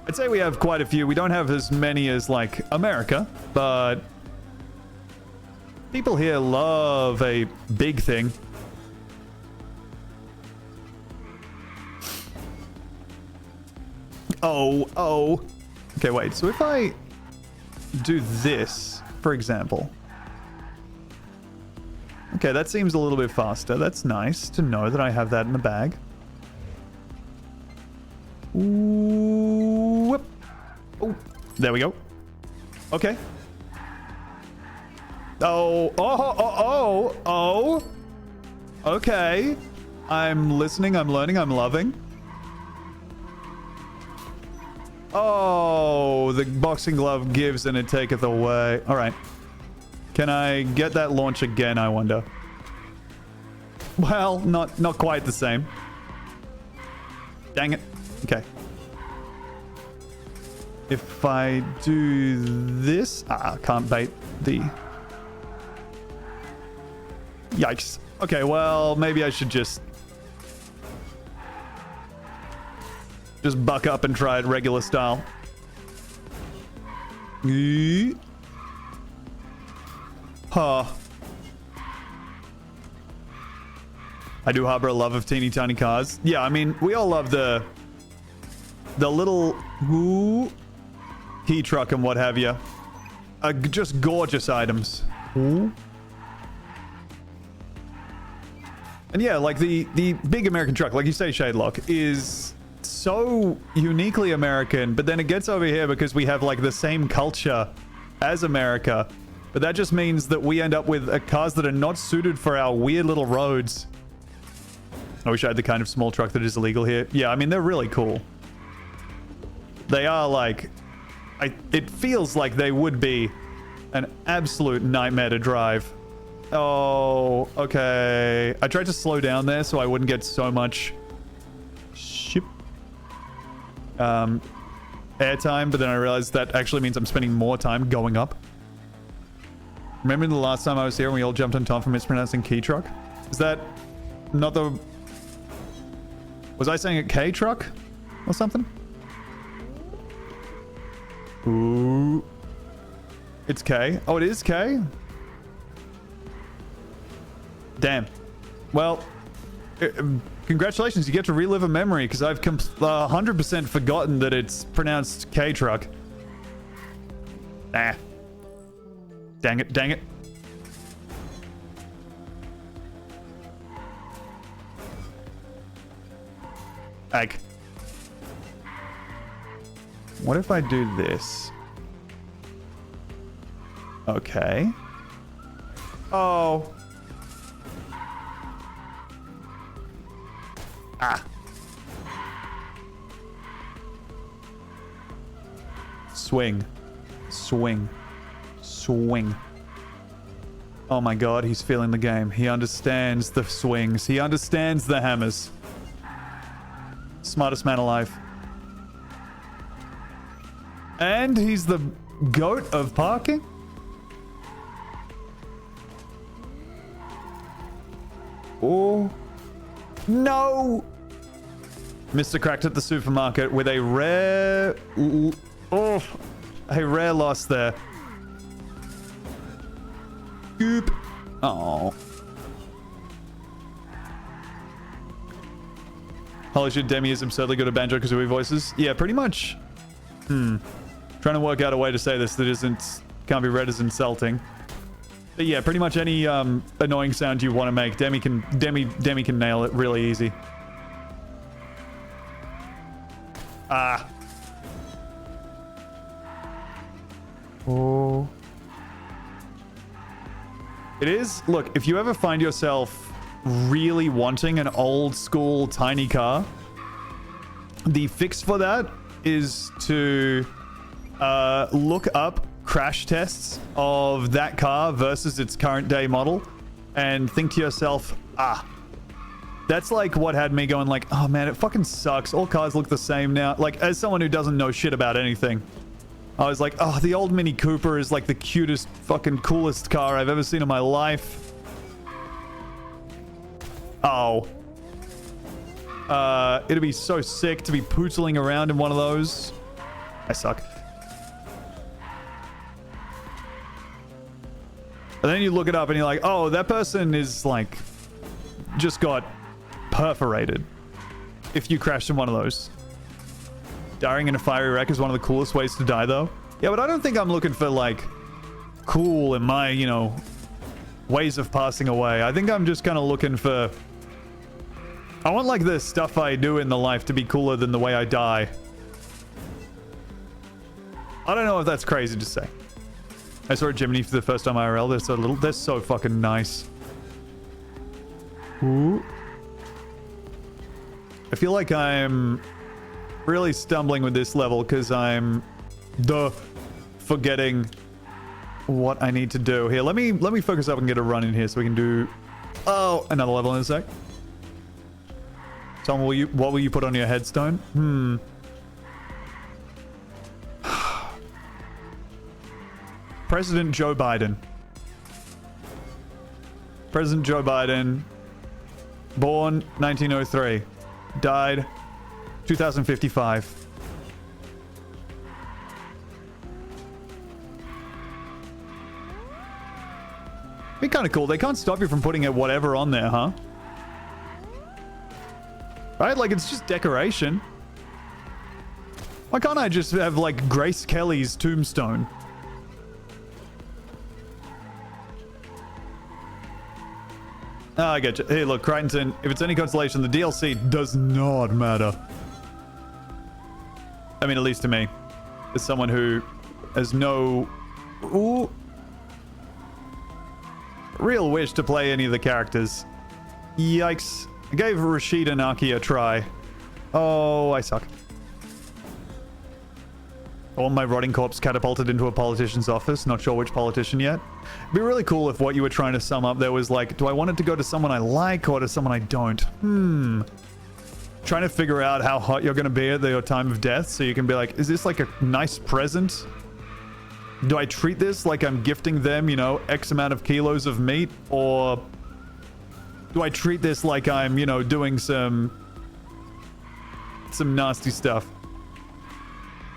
I'd say we have quite a few. We don't have as many as like America, but people here love a big thing. Oh. Okay, wait. So if I do this, for example. Okay, that seems a little bit faster. That's nice to know that I have that in the bag. Ooh, whoop. Oh, there we go. Okay. Oh. Okay. I'm listening, I'm learning, I'm loving. Oh, the boxing glove gives and it taketh away. All right. Can I get that launch again, I wonder? Well, not quite the same. Dang it. Okay. If I do this... I can't bait the... Yikes. Okay, well, maybe I should just buck up and try it regular style. Huh. I do harbor a love of teeny tiny cars. Yeah, I mean, we all love the little key truck and what have you. Just gorgeous items. Ooh. And yeah, like the big American truck, like you say, Shadelock, is so uniquely American, but then it gets over here because we have like the same culture as America. But that just means that we end up with cars that are not suited for our weird little roads. I wish I had the kind of small truck that is illegal here. Yeah, I mean, they're really cool. They are like... it feels like they would be an absolute nightmare to drive. Oh, okay. I tried to slow down there so I wouldn't get so much airtime, but then I realized that actually means I'm spending more time going up. Remember the last time I was here and we all jumped on Tom for mispronouncing key truck? Is that not the... Was I saying a K truck or something? Ooh. It's K. Oh, it is K? Damn. Well, congratulations. You get to relive a memory because I've 100% forgotten that it's pronounced K truck. Ah. Dang it. Dang it. Egg. What if I do this? Okay. Oh. Ah. Swing. Swing. Swing. Oh my god, he's feeling the game. He understands the swings. He understands the hammers. Smartest man alive. And he's the goat of parking? Oh. No! Mr. Cracked at the supermarket with a rare... Oh. A rare loss there. Goop. Oh. Holy shit, Demi is absurdly good at Banjo-Kazooie voices. Yeah, pretty much. Trying to work out a way to say this that can't be read as insulting. But yeah, pretty much any annoying sound you want to make, Demi can nail it really easy. Ah. Oh. It is. Look, if you ever find yourself really wanting an old school tiny car, the fix for that is to look up crash tests of that car versus its current day model and think to yourself, that's like what had me going like, oh man, it fucking sucks. All cars look the same now. Like, as someone who doesn't know shit about anything, I was like, oh, the old Mini Cooper is like the cutest, fucking coolest car I've ever seen in my life. Oh. It'd be so sick to be pootling around in one of those. I suck. And then you look it up and you're like, oh, that person is like, just got perforated if you crashed in one of those. Dying in a fiery wreck is one of the coolest ways to die, though. Yeah, but I don't think I'm looking for, like, cool in my, you know, ways of passing away. I think I'm just kind of looking for... I want, like, the stuff I do in the life to be cooler than the way I die. I don't know if that's crazy to say. I saw a Jiminy for the first time IRL. They're so fucking nice. Ooh. I feel like I'm really stumbling with this level because I'm forgetting what I need to do. Here, let me focus up and get a run in here so we can do another level in a sec. Tom, what will you put on your headstone? President Joe Biden. President Joe Biden, born 1903, died 2055. Be kind of cool. They can't stop you from putting whatever on there, huh? Right? Like, it's just decoration. Why can't I just have, like, Grace Kelly's tombstone? Oh, I get you. Hey, look, Crichton, if it's any consolation, the DLC does not matter. I mean, at least to me. As someone who has no real wish to play any of the characters. Yikes. I gave Rashid and Aki a try. Oh, I suck. I want my rotting corpse catapulted into a politician's office. Not sure which politician yet. It'd be really cool if what you were trying to sum up there was like, do I want it to go to someone I like or to someone I don't? Trying to figure out how hot you're going to be at your time of death so you can be like, is this like a nice present? Do I treat this like I'm gifting them, you know, X amount of kilos of meat? Or do I treat this like I'm, you know, doing some nasty stuff?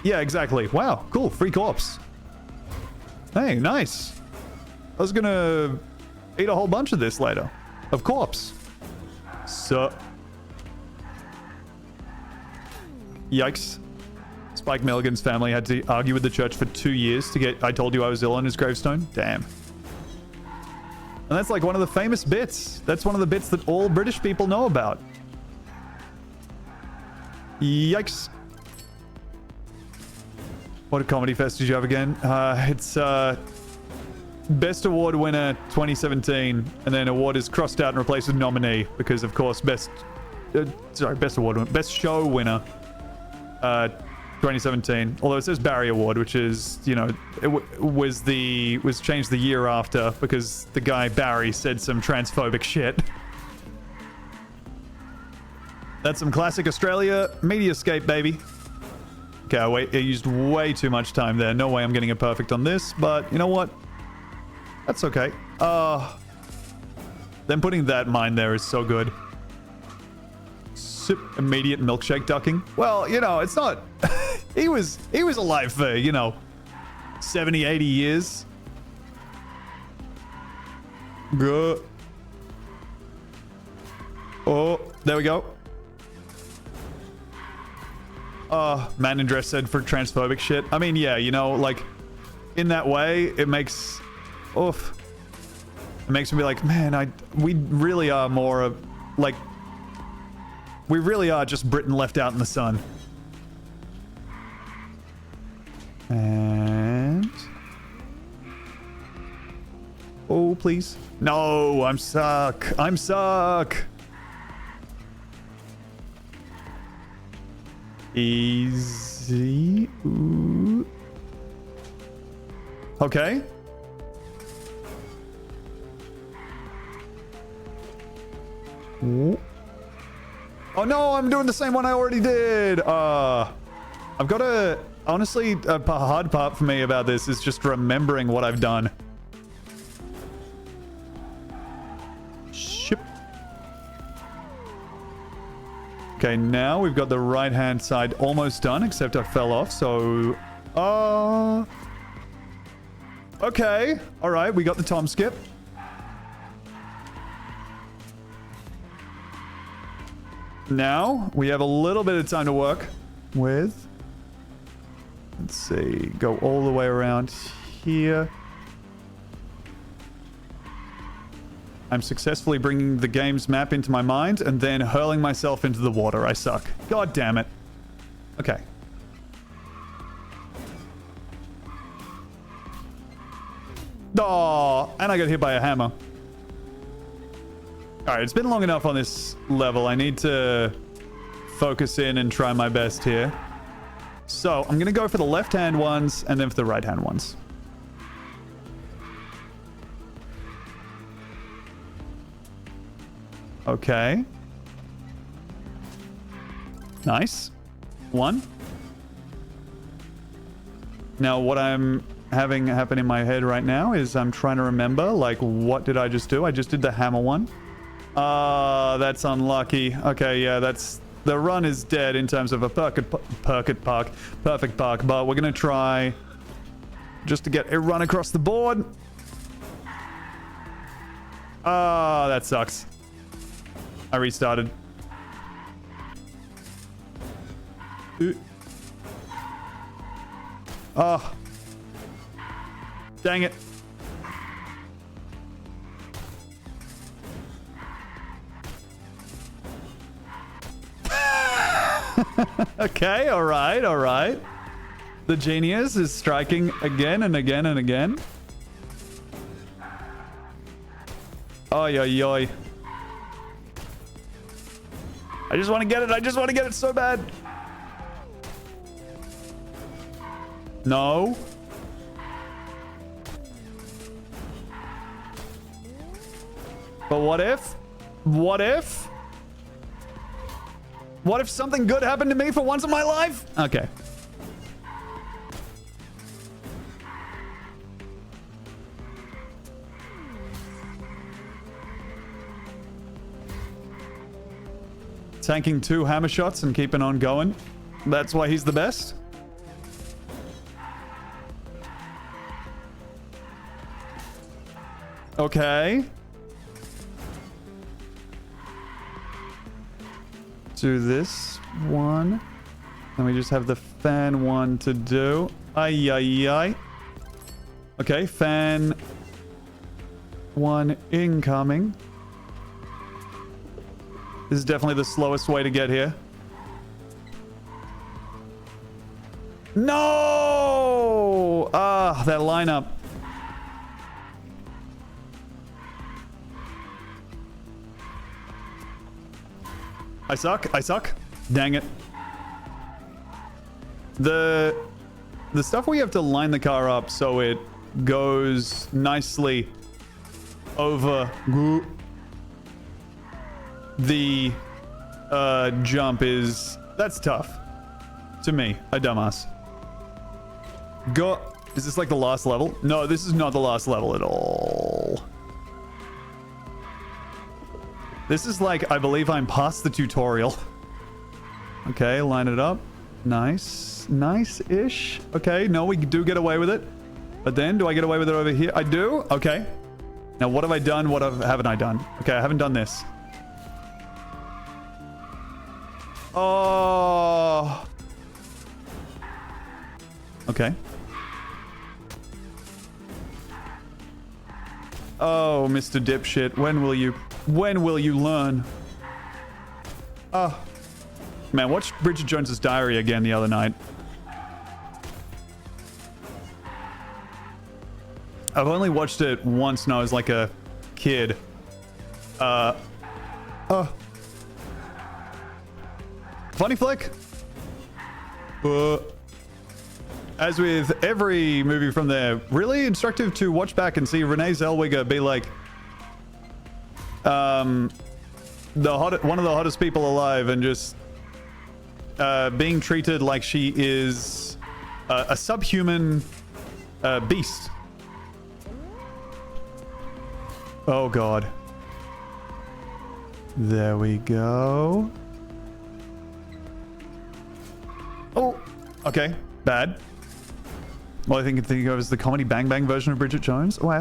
Yeah, exactly. Wow, cool. Free corpse. Hey, nice. I was gonna eat a whole bunch of this later. Of corpse. So. Yikes. Spike Milligan's family had to argue with the church for 2 years to get I told you I was ill on his gravestone. Damn. And that's like one of the famous bits. That's one of the bits that all British people know about. Yikes. What a comedy fest did you have again? It's Best Award winner 2017, and then award is crossed out and replaced with nominee because, of course, Best Award winner, Best Show winner 2017. Although it says Barry Award, which is, you know, was changed the year after because the guy Barry said some transphobic shit. That's some classic Australia Mediascape, baby. Okay, I used way too much time there. No way I'm getting it perfect on this, but you know what? That's okay. Then putting that mine there is so good. Sip immediate milkshake ducking. Well, you know, it's not... he was alive for, you know, 70, 80 years. Good. Oh, there we go. Man in dress said for transphobic shit. I mean, yeah, you know, like, in that way, it makes... Oof. It makes me be like, man, we really are more of, like... We really are just Britain left out in the sun. And... Oh, please. No, I'm suck. I'm suck. Easy. Ooh. Okay. Ooh. Oh no, I'm doing the same one I already did. I've got to... Honestly, a hard part for me about this is just remembering what I've done. Ship. Okay, now we've got the right-hand side almost done, except I fell off, so... Okay. All right, we got the Tom skip. Now, we have a little bit of time to work with. Let's see. Go all the way around here. I'm successfully bringing the game's map into my mind and then hurling myself into the water. I suck. God damn it. Okay. Oh, and I got hit by a hammer. Alright, it's been long enough on this level. I need to focus in and try my best here. So, I'm going to go for the left-hand ones and then for the right-hand ones. Okay. Nice. One. Now, what I'm having happen in my head right now is I'm trying to remember, like, what did I just do? I just did the hammer one. That's unlucky. Okay, yeah, that's... The run is dead in terms of a perfect park, but we're going to try just to get a run across the board. That sucks. I restarted. Oh. Dang it. Okay, alright, alright. The genius is striking again and again and again. Oy, oy, oy. I just want to get it. I just want to get it so bad. No. But what if? What if? What if something good happened to me for once in my life? Okay. Tanking 2 hammer shots and keeping on going. That's why he's the best. Okay. Do this one. And we just have the fan one to do. Ay, ay, ay. Okay, fan one incoming. This is definitely the slowest way to get here. No! Ah, that lineup. I suck. I suck. Dang it. The stuff where you have to line the car up so it goes nicely over the jump that's tough to me, a dumbass. Is this like the last level? No, this is not the last level at all. This is like, I believe I'm past the tutorial. Okay, line it up. Nice. Nice-ish. Okay, no, we do get away with it. But then, do I get away with it over here? I do? Okay. Now, what have I done? What haven't I done? Okay, I haven't done this. Oh. Okay. Oh, Mr. Dipshit, when will you learn? Oh. Man, watched Bridget Jones's Diary again the other night. I've only watched it once when I was like a kid. Funny flick. As with every movie from there, really instructive to watch back and see Renee Zellweger be like, one of the hottest people alive, and just being treated like she is a subhuman beast. Oh god. There we go. Oh, okay, bad. Well, I think of is the comedy Bang Bang version of Bridget Jones. Oh, I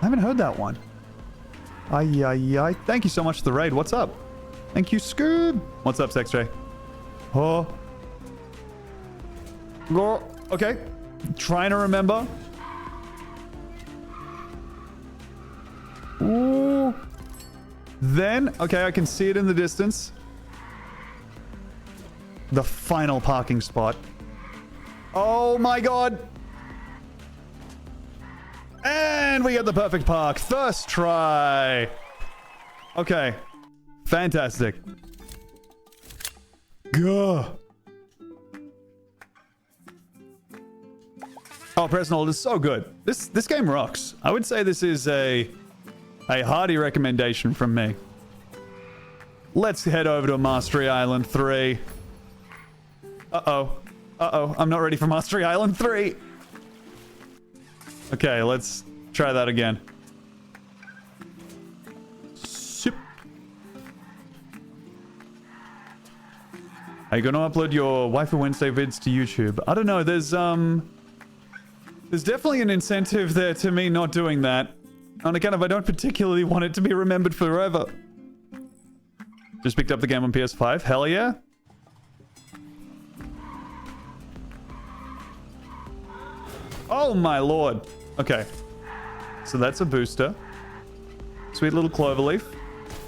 haven't heard that one. Ay, ay, ay. Thank you so much for the raid. What's up? Thank you, Scoob. What's up, Sex Ray? Oh. Okay. Trying to remember. Ooh. Then, okay, I can see it in the distance. The final parking spot. Oh my god. And we get the perfect park. First try. Okay. Fantastic. Gah. Oh, press and hold is so good. This game rocks. I would say this is a hearty recommendation from me. Let's head over to Mastery Island 3. Uh-oh. Uh-oh. I'm not ready for Mastery Island 3. Okay, let's try that again. Sip. Are you going to upload your Waifu Wednesday vids to YouTube? I don't know. There's definitely an incentive there to me not doing that. On account of I don't particularly want it to be remembered forever. Just picked up the game on PS5. Hell yeah. Oh my lord. Okay. So that's a booster. Sweet little cloverleaf.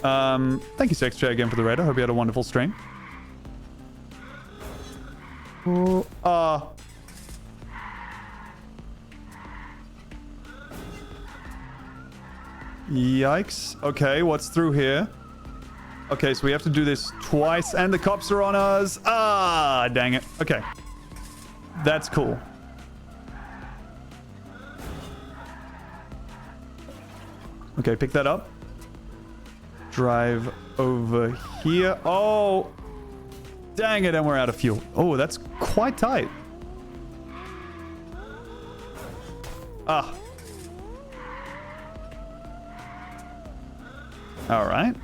Thank you, SexJ, again for the raid. I hope you had a wonderful stream. Yikes. Okay, what's through here? Okay, so we have to do this twice, and the cops are on us. Ah, dang it. Okay. That's cool. Okay, pick that up. Drive over here. Oh! Dang it, and we're out of fuel. Oh, that's quite tight. Ah. Alright.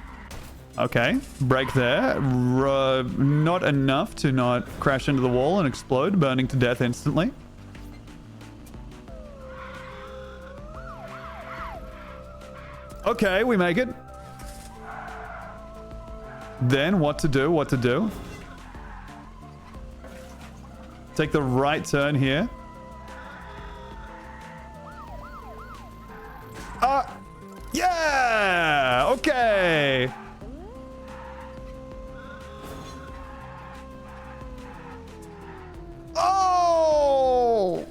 Okay. Brake there. Not enough to not crash into the wall and explode, burning to death instantly. Okay, we make it. Then what to do? What to do? Take the right turn here. Yeah! Okay! Oh!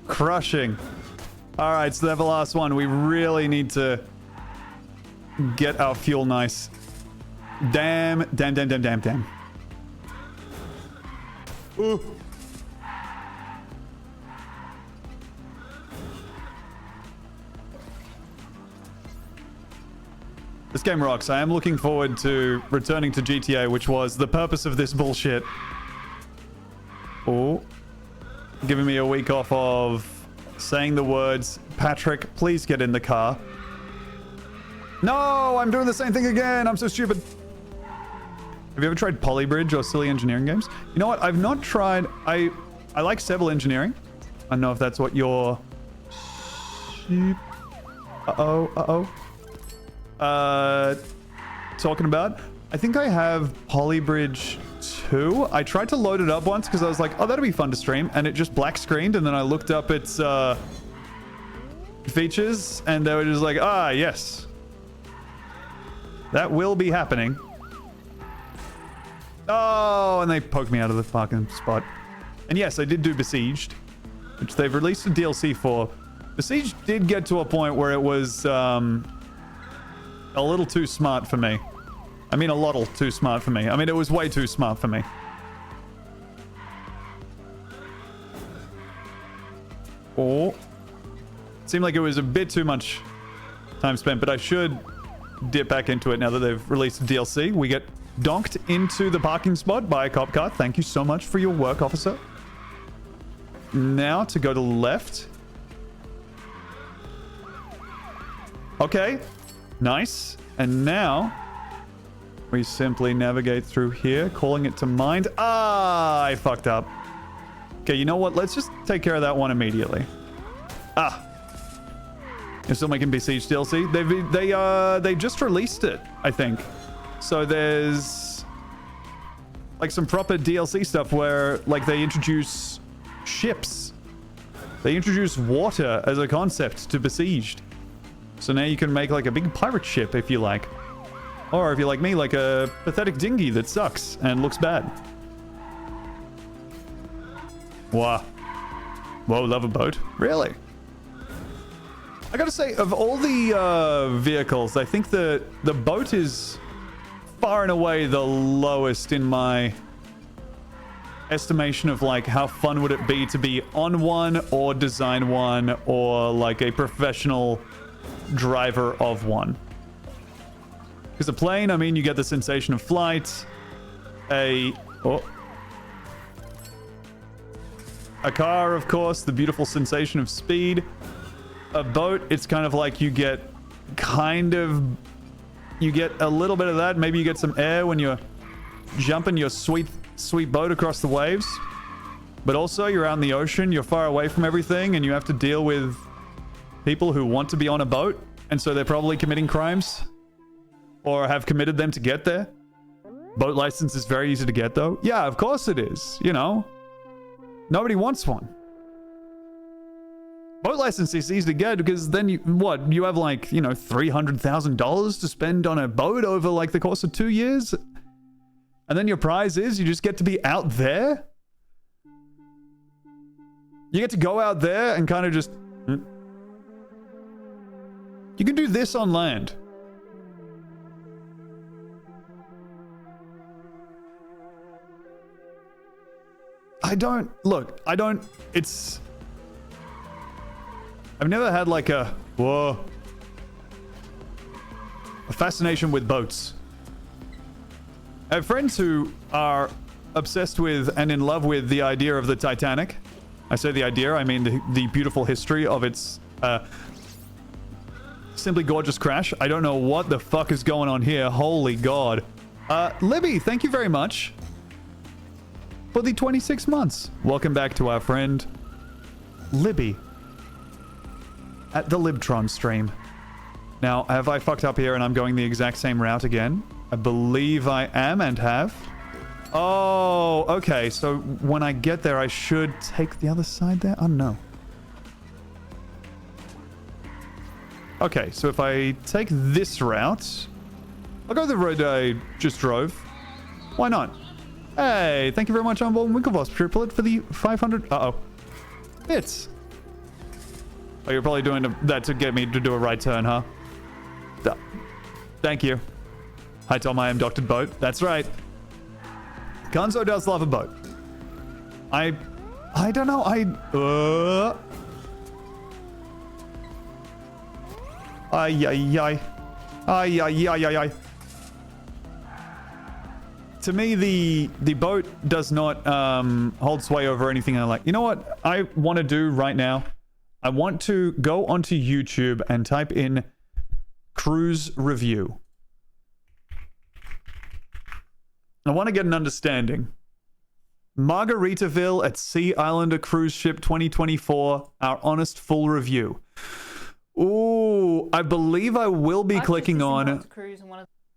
Crushing. Alright, so the last one. We really need to get our fuel nice. Damn. Ooh. This game rocks. I am looking forward to returning to GTA, which was the purpose of this bullshit. Oh. Giving me a week off of saying the words, Patrick, please get in the car. No, I'm doing the same thing again. I'm so stupid. Have you ever tried Polybridge or silly engineering games? You know what? I've not tried. I like Civil Engineering. I don't know if that's what you're... talking about. I think I have Polybridge 2. I tried to load it up once because I was like, oh, that'll be fun to stream. And it just black screened. And then I looked up its features and they were just like, ah, yes. That will be happening. Oh, and they poked me out of the fucking spot. And yes, I did do Besieged, which they've released a DLC for. Besieged did get to a point where it was a little too smart for me. I mean, a lot too smart for me. I mean, it was way too smart for me. Oh. It seemed like it was a bit too much time spent, but I should dip back into it now that they've released a DLC. We get donked into the parking spot by a cop car. Thank you so much for your work, officer. Now to go to the left. Okay. Nice. And now we simply navigate through here, calling it to mind. Ah, I fucked up. Okay, you know what? Let's just take care of that one immediately. Ah. You're still making Besieged DLC? They just released it, I think. So there's like some proper DLC stuff where like they introduce ships. They introduce water as a concept to Besieged. So now you can make like a big pirate ship if you like. Or if you're like me, like a pathetic dinghy that sucks and looks bad. Wow. Whoa, love a boat. Really? I gotta say, of all the vehicles, I think the boat is far and away the lowest in my estimation of like how fun would it be to be on one or design one or like a professional driver of one. Because a plane, I mean, you get the sensation of flight. A car, of course, the beautiful sensation of speed. A boat, it's kind of like you get a little bit of that. Maybe you get some air when you're jumping your sweet boat across the waves. But also, you're out in the ocean, you're far away from everything, and you have to deal with people who want to be on a boat, and so they're probably committing crimes. Or have committed them to get there. Boat license is very easy to get, though. Yeah, of course it is. You know. Nobody wants one. Boat license is easy to get because then you have like, you know, $300,000 to spend on a boat over like the course of 2 years? And then your prize is you just get to be out there? You get to go out there and kind of just... You can do this on land. I've never had like a fascination with boats. I have friends who are obsessed with and in love with the idea of the Titanic. I say the idea, I mean the beautiful history of its simply gorgeous crash. I don't know what the fuck is going on here. Holy God. Libby, thank you very much for the 26 months. Welcome back to our friend Libby at the Libtron stream. Now, have I fucked up here and I'm going the exact same route again? I believe I am and have. Oh, okay. So when I get there, I should take the other side there? Oh, no. Okay, so if I take this route, I'll go the road I just drove. Why not? Hey, thank you very much, Unborn Winklevoss Triplet, for the 500... Uh-oh. Bits. Oh, you're probably doing that to get me to do a right turn, huh? Thank you. Hi, Tom, I am Dr. Boat. That's right. Gonzo does love a boat. I don't know, Ay. To me, the boat does not hold sway over anything I like. You know what I want to do right now? I want to go onto YouTube and type in cruise review. I want to get an understanding. Margaritaville at Sea Islander Cruise Ship 2024, our honest full review. Ooh, I believe I will be clicking on...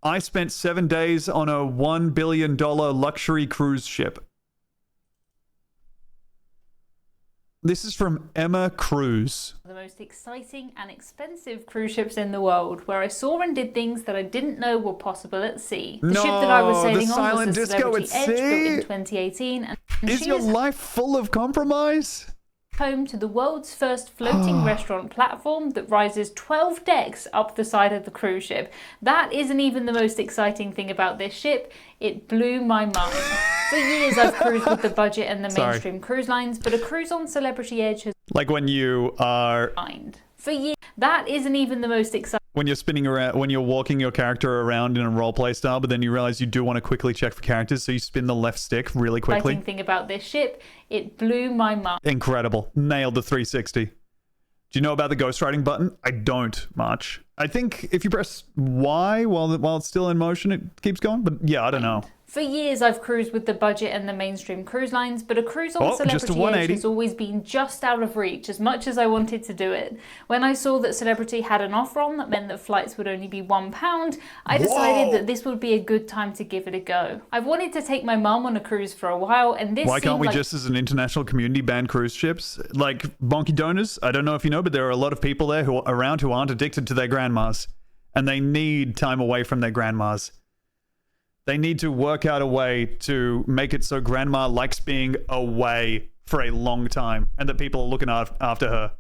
I spent 7 days on a $1 billion luxury cruise ship. This is from Emma Cruise. The most exciting and expensive cruise ships in the world, where I saw and did things that I didn't know were possible at sea. The ship that I was sailing on was the Celebrity Edge, built in 2018. And is your life full of compromise? Home to the world's first floating restaurant platform that rises 12 decks up the side of the cruise ship. That isn't even the most exciting thing about this ship. It blew my mind. For years I've cruised with the budget and the mainstream cruise lines, but a cruise on Celebrity Edge has... Like when you are... For years, that isn't even the most exciting... When you're spinning around, when you're walking your character around in a roleplay style, but then you realize you do want to quickly check for characters, so you spin the left stick really quickly. Exciting thing about this ship, it blew my mind. Incredible. Nailed the 360. Do you know about the ghostwriting button? I don't much. I think if you press Y while it's still in motion, it keeps going. But yeah, I don't know. For years I've cruised with the budget and the mainstream cruise lines, but a cruise on just a Celebrity 180. Edge has always been just out of reach as much as I wanted to do it. When I saw that Celebrity had an offer on that meant that flights would only be £1, I decided that this would be a good time to give it a go. I've wanted to take my mum on a cruise for a while, and this Why can't we like just, as an international community, ban cruise ships? Like Bonky Donors, I don't know if you know, but there are a lot of people there who aren't addicted to their grandmas, and they need time away from their grandmas. They need to work out a way to make it so grandma likes being away for a long time and that people are looking after her.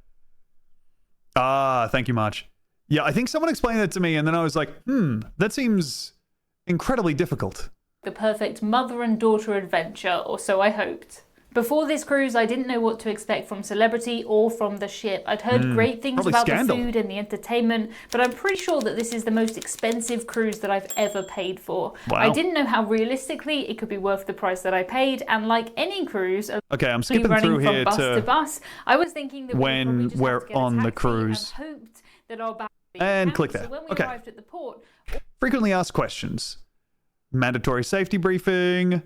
Ah, thank you, March. Yeah, I think someone explained that to me, and then I was like, that seems incredibly difficult. The perfect mother and daughter adventure, or so I hoped. Before this cruise, I didn't know what to expect from Celebrity or from the ship. I'd heard great things about Scandal. the food and the entertainment, but I'm pretty sure that this is the most expensive cruise that I've ever paid for. Wow. I didn't know how realistically it could be worth the price that I paid, and like any cruise, Okay, I'm skipping running through from here bus to to bus, I was thinking that when we would we're just have to get on a the taxi cruise. and hoped that our bag would be And out. click there. So when we Okay. arrived at the port, Frequently asked questions. Mandatory safety briefing.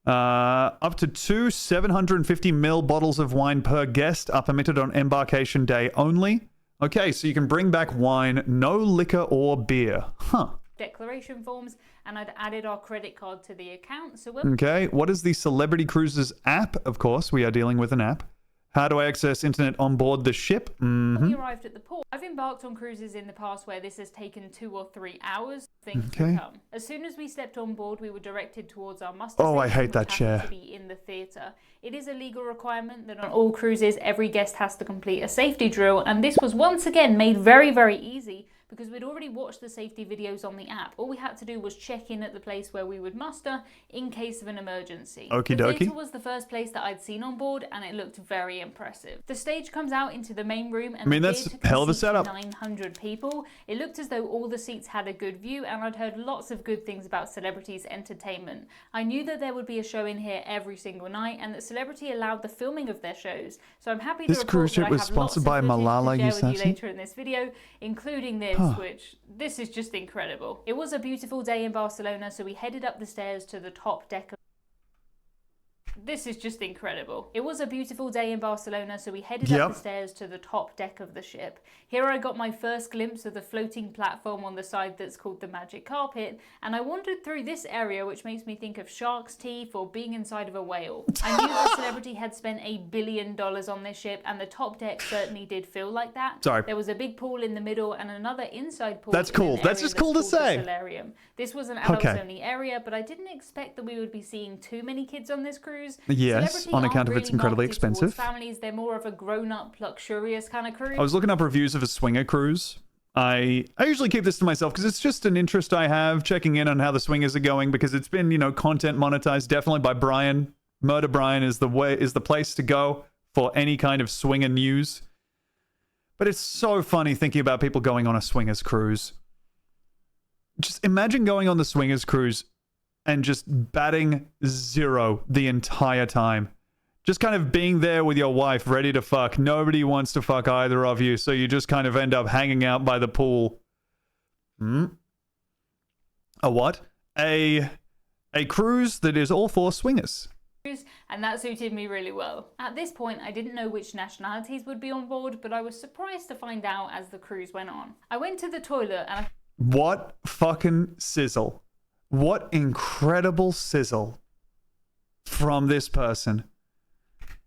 Up to 2 750ml bottles of wine per guest are permitted on embarkation day only. Okay, so you can bring back wine, no liquor or beer. Huh. declaration forms, and I'd added our credit card to the account. So when Okay, what is the Celebrity Cruises app? Of course, we are dealing with an app. How do I access internet on board the ship? we arrived at the port, I've embarked on cruises in the past where this has taken 2 or 3 hours. Things Okay. to come. As soon as we stepped on board, we were directed towards our muster Oh, I station, hate that which happened chair. to be in the theatre. It is a legal requirement that on all cruises, every guest has to complete a safety drill, and this was once again made very, very easy because we'd already watched the safety videos on the app. All we had to do was check in at the place where we would muster in case of an emergency. Okie The dokie. theatre was the first place that I'd seen on board, and it looked very impressive. The stage comes out into the main room, and I mean, the that's theatre hell of a can seat setup. 900 people. It looked as though all the seats had a good view, and I'd heard lots of good things about Celebrity's entertainment. I knew that there would be a show in here every single night, and that Celebrity allowed the filming of their shows. So I'm happy to This report cruise that ship I was have lots sponsored of by footage Malala to share with you Yousafzai? later in this video, including this, which this is just incredible. It was a beautiful day in Barcelona, so we headed up the stairs to the top deck of This is just incredible. It was a beautiful day in Barcelona, so we headed up the stairs to the top deck of the ship. Here I got my first glimpse of the floating platform on the side that's called the Magic Carpet, and I wandered through this area, which makes me think of shark's teeth or being inside of a whale. I knew that Celebrity had spent $1 billion on this ship, and the top deck certainly did feel like that. Sorry. There was a big pool in the middle and another inside pool. That's in cool. an That's area just cool to called the say. Solarium. This was an adults Okay. only area, but I didn't expect that we would be seeing too many kids on this cruise. Yes, Celebrity on aren't account of its really incredibly marketed towards expensive. families, they're more of a grown-up, luxurious kind of cruise. I was looking up reviews of a swinger cruise. I usually keep this to myself because it's just an interest I have, checking in on how the swingers are going, because it's been, content monetized definitely by Brian. Murder Brian is the place to go for any kind of swinger news. But it's so funny thinking about people going on a swingers cruise. Just imagine going on the swingers cruise and just batting zero the entire time. Just kind of being there with your wife, ready to fuck. Nobody wants to fuck either of you, so you just kind of end up hanging out by the pool. A what? A cruise that is all for swingers. And that suited me really well. At this point, I didn't know which nationalities would be on board, but I was surprised to find out as the cruise went on. I went to the toilet and What fucking sizzle. What incredible sizzle from this person.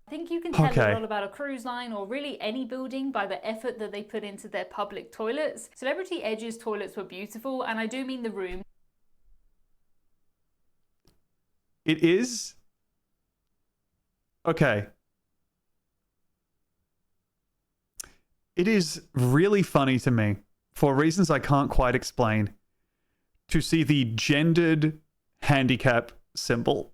I think you can tell Okay. a lot about a cruise line or really any building by the effort that they put into their public toilets. Celebrity Edge's toilets were beautiful, and I do mean the room. It is... Okay. It is really funny to me, for reasons I can't quite explain, to see the gendered handicap symbol.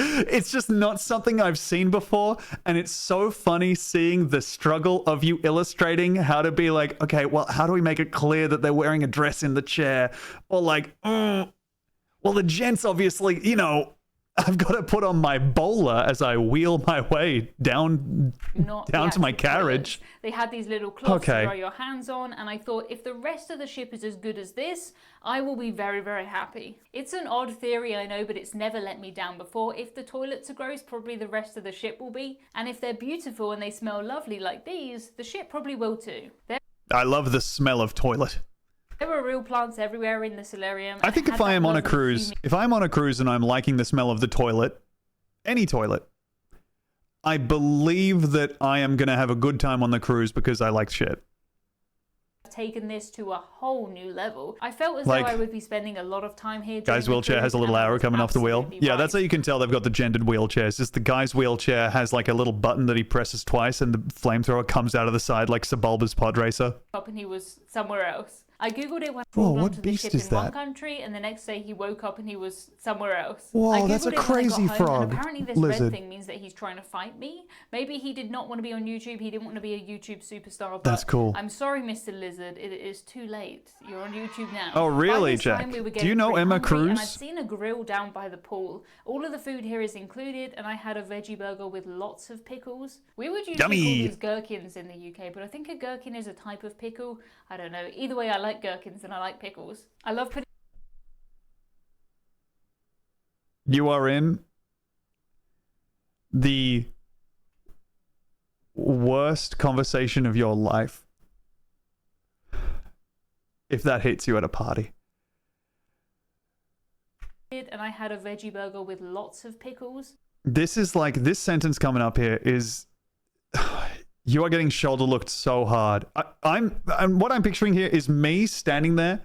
It's just not something I've seen before, and it's so funny seeing the struggle of you illustrating how to be like, okay, well, how do we make it clear that they're wearing a dress in the chair? Or like, well, the gents obviously, I've got to put on my bowler as I wheel my way down to my carriage. Toilets. They had these little cloths Okay. to dry your hands on, and I thought if the rest of the ship is as good as this, I will be very, very happy. It's an odd theory, I know, but it's never let me down before. If the toilets are gross, probably the rest of the ship will be. And if they're beautiful and they smell lovely like these, the ship probably will too. I love the smell of toilet. There were real plants everywhere in the solarium. I think if I am on a cruise, and I'm liking the smell of the toilet, any toilet, I believe that I am going to have a good time on the cruise because I like shit. Taken this to a whole new level. I felt as Like, though I would be spending a lot of time here. Guy's wheelchair has a little arrow coming off the wheel. Yeah, that's how you can tell they've got the gendered wheelchairs. Just the guy's wheelchair has like a little button that he presses twice and the flamethrower comes out of the side like Sebulba's pod racer. Up and he was somewhere else. I googled it when I Whoa, pulled what onto the beast ship is in one that? country, and the next day he woke up and he was somewhere else. Whoa, I that's a googled it when I got crazy home, frog and apparently this lizard. red thing means that he's trying to fight me. Maybe he did not want to be on YouTube. He didn't want to be a YouTube superstar. But That's cool. I'm sorry, Mr. Lizard. It is too late. You're on YouTube now. Oh, really, By this time, Jack? we were Do you getting know pretty Emma hungry, and Cruz? I'd seen a grill down by the pool. All of the food here is included, and I had a veggie burger with lots of pickles. We would usually Yummy. call these gherkins in the UK, but I think a gherkin is a type of pickle. I don't know. Either way, I like gherkins and I like pickles. I love putting You are in the worst conversation of your life. If that hits you at a party. and I had a veggie burger with lots of pickles. This is like, this sentence coming up here is, you are getting shoulder looked so hard. What I'm picturing here is me standing there,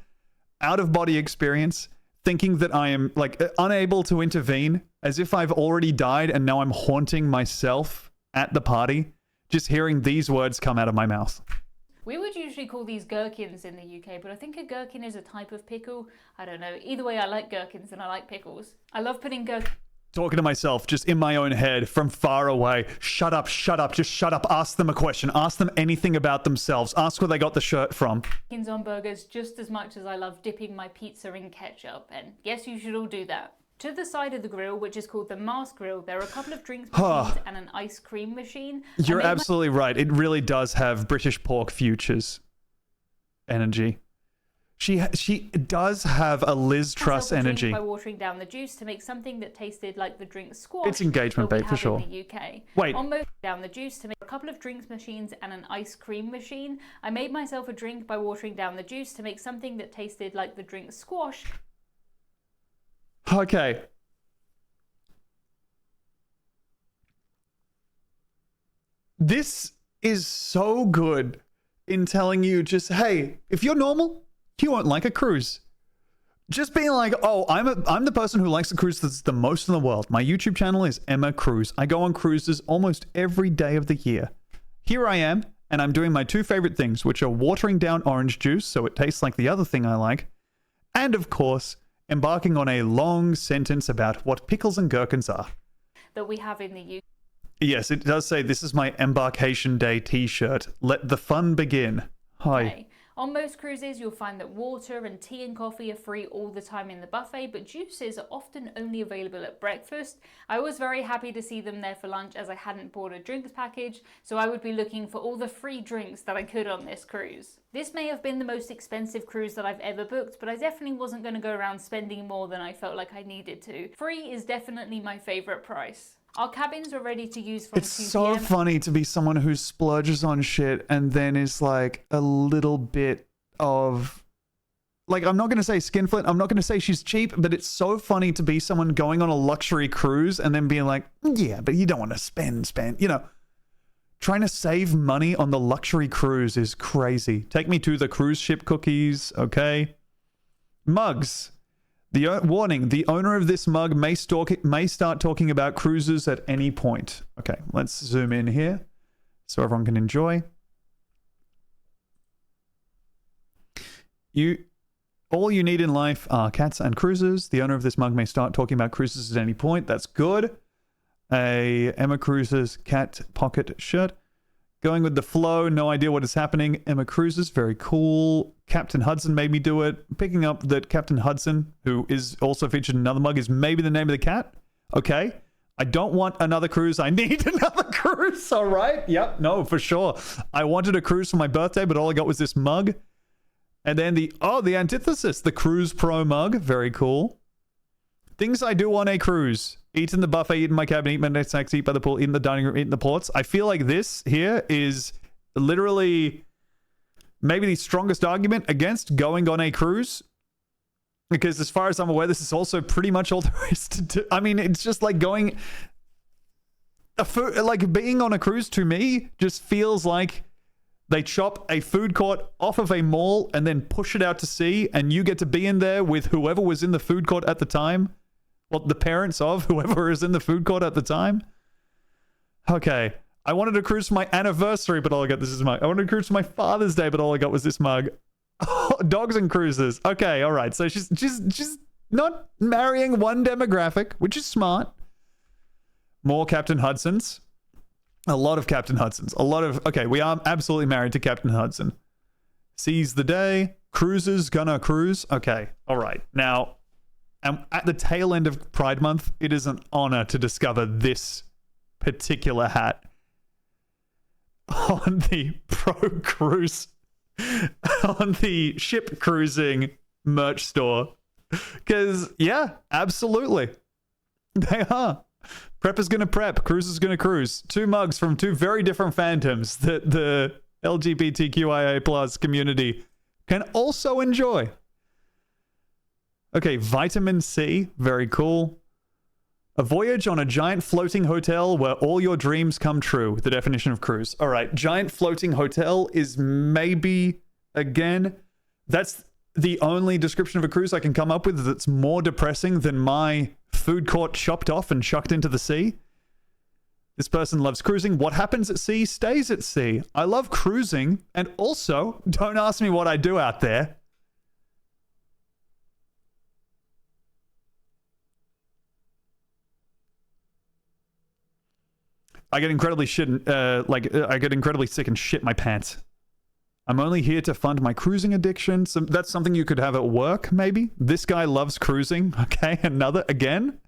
out of body experience, thinking that I am like unable to intervene, as if I've already died and now I'm haunting myself at the party, just hearing these words come out of my mouth. We would usually call these gherkins in the UK, but I think a gherkin is a type of pickle. I don't know. Either way, I like gherkins and I like pickles. I love putting gherkins. Talking to myself, just in my own head, from far away. Shut up, just shut up. Ask them a question. Ask them anything about themselves. Ask where they got the shirt from. On burgers just as much as I love dipping my pizza in ketchup, and yes, you should all do that. To the side of the grill, which is called the Mars Grill, there are a couple of drinks machines and an ice cream machine. You're absolutely right. It really does have British pork futures energy. She does have a Liz Truss energy. By watering down the juice to make something that tasted like the drink squash. It's engagement bait for sure. In the UK. Wait. Almost down the juice to make a couple of drinks machines and an ice cream machine. I made myself a drink by watering down the juice to make something that tasted like the drink squash. Okay. This is so good in telling you just, hey, if you're normal, you won't like a cruise. Just being like, oh, I'm the person who likes the cruise that's the most in the world. My YouTube channel is Emma Cruz. I go on cruises almost every day of the year. Here I am, and I'm doing my two favorite things, which are watering down orange juice so it tastes like the other thing I like, and of course, embarking on a long sentence about what pickles and gherkins are. That we have in the UK. Yes, it does say this is my Embarkation Day t-shirt. Let the fun begin. Hi. Okay. On most cruises, you'll find that water and tea and coffee are free all the time in the buffet, but juices are often only available at breakfast. I was very happy to see them there for lunch as I hadn't bought a drinks package, so I would be looking for all the free drinks that I could on this cruise. This may have been the most expensive cruise that I've ever booked, but I definitely wasn't going to go around spending more than I felt like I needed to. Free is definitely my favourite price. Our cabins are ready to use from 2 It's so PM. funny to be someone who splurges on shit and then is like a little bit of, like, I'm not going to say skinflint, I'm not going to say she's cheap, but it's so funny to be someone going on a luxury cruise and then being like, yeah, but you don't want to spend, you know. Trying to save money on the luxury cruise is crazy. Take me to the cruise ship cookies, okay? Mugs. Warning, the owner of this mug may start talking about cruises at any point. Okay, let's zoom in here so everyone can enjoy. All you need in life are cats and cruises. The owner of this mug may start talking about cruises at any point. That's good. A Emma Cruises cat pocket shirt. Going with the flow, no idea what is happening. Emma Cruises, very cool. Captain Hudson made me do it. Picking up that Captain Hudson, who is also featured in another mug, is maybe the name of the cat. Okay? I don't want another cruise. I need another cruise. All right? Yep. No, for sure. I wanted a cruise for my birthday, but all I got was this mug. And then the antithesis, the Cruise Pro mug. Very cool. Things I do on a cruise. Eat in the buffet, eat in my cabin, eat midnight snacks, eat by the pool, eat in the dining room, eat in the ports. I feel like this here is literally maybe the strongest argument against going on a cruise. Because as far as I'm aware, this is also pretty much all there is to do. I mean, it's just like going... like being on a cruise to me just feels like they chop a food court off of a mall and then push it out to sea, and you get to be in there with whoever was in the food court at the time. Well, the parents of whoever is in the food court at the time. Okay. I wanted a cruise for my anniversary, but all I got this mug. I wanted a cruise for my Father's Day, but all I got was this mug. Oh, dogs and cruises. Okay, all right. So she's not marrying one demographic, which is smart. More Captain Hudsons. A lot of Captain Hudsons. Okay, we are absolutely married to Captain Hudson. Seize the day. Cruises gonna cruise. Okay, all right. Now, at the tail end of Pride Month, it is an honor to discover this particular hat on the Pro Cruise, on the ship cruising merch store. Because, yeah, absolutely. They are. Prep is going to prep. Cruise is going to cruise. Two mugs from two very different fandoms that the LGBTQIA plus community can also enjoy. Okay, vitamin C. Very cool. A voyage on a giant floating hotel where all your dreams come true. The definition of cruise. All right, giant floating hotel is maybe, again, that's the only description of a cruise I can come up with that's more depressing than my food court chopped off and chucked into the sea. This person loves cruising. What happens at sea stays at sea. I love cruising, and also, don't ask me what I do out there. I get incredibly I get incredibly sick and shit my pants. I'm only here to fund my cruising addiction. So that's something you could have at work, maybe. This guy loves cruising. Okay, again.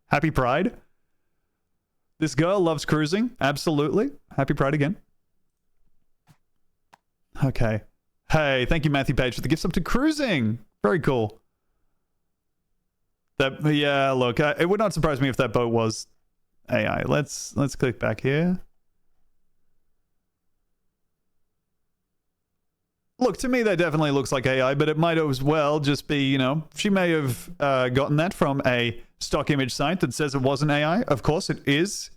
Happy Pride. This girl loves cruising. Absolutely. Happy Pride again. Okay. Hey, thank you, Matthew Page, for the gifts up to cruising. Very cool. Yeah, look, it would not surprise me if that boat was AI. Let's click back here. Look, to me, that definitely looks like AI, but it might as well just be, you know, she may have gotten that from a stock image site that says it wasn't AI. Of course, it is.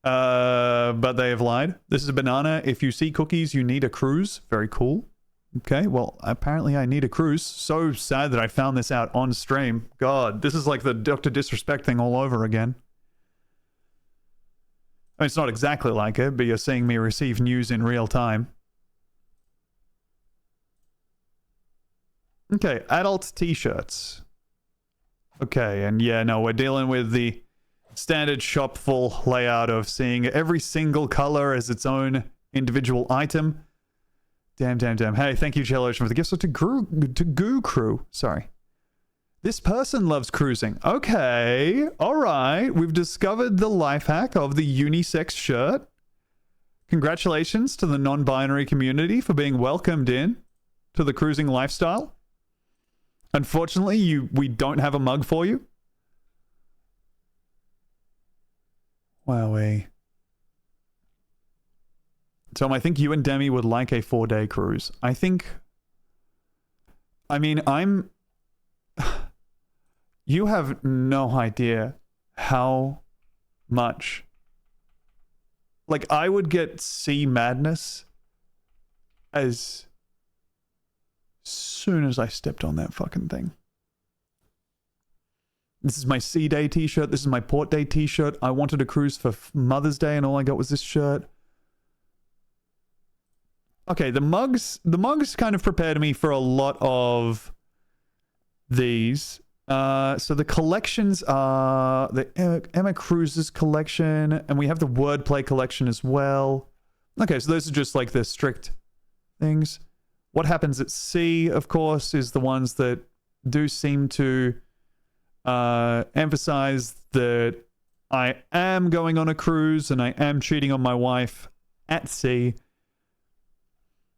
But they have lied. This is a banana. If you see cookies, you need a cruise. Very cool. Okay, well, apparently I need a cruise. So sad that I found this out on stream. God, this is like the Dr. Disrespect thing all over again. I mean, it's not exactly like it, but you're seeing me receive news in real time. Okay, adult t-shirts. Okay, and yeah, no, we're dealing with the standard shop full layout of seeing every single color as its own individual item. Damn. Hey, thank you, Jello Ocean, for the gifts to Goo Crew. Sorry. This person loves cruising. Okay, all right. We've discovered the life hack of the unisex shirt. Congratulations to the non-binary community for being welcomed in to the cruising lifestyle. Unfortunately, we don't have a mug for you. Wowee. Tom, I think you and Demi would like a 4-day cruise. You have no idea how much. Like, I would get sea madness as soon as I stepped on that fucking thing. This is my Sea Day t-shirt. This is my Port Day t-shirt. I wanted a cruise for Mother's Day and all I got was this shirt. Okay, the mugs kind of prepared me for a lot of these. So the collections are the Emma Cruises collection, and we have the Wordplay collection as well. Okay, so those are just like the strict things. What Happens at Sea, of course, is the ones that do seem to emphasize that I am going on a cruise and I am cheating on my wife at sea.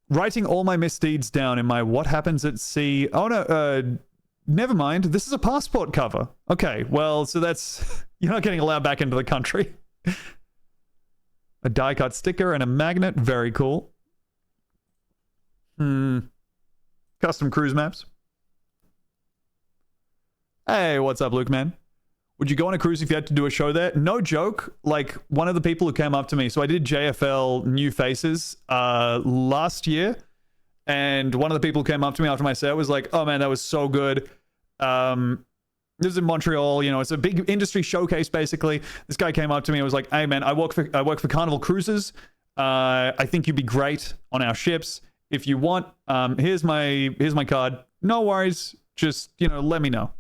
Writing all my misdeeds down in my What Happens at Sea. Oh no, never mind. This is a passport cover. Okay, well, so that's... You're not getting allowed back into the country. A die-cut sticker and a magnet. Very cool. Custom cruise maps. Hey, what's up, Luke, man? Would you go on a cruise if you had to do a show there? No joke. Like, one of the people who came up to me, so I did JFL New Faces last year, and one of the people who came up to me after my set was like, oh man, that was so good. This is in Montreal, you know, it's a big industry showcase, basically. This guy came up to me and was like, hey man, I work for Carnival Cruises. I think you'd be great on our ships. If you want, here's my card. No worries. Just, you know, let me know.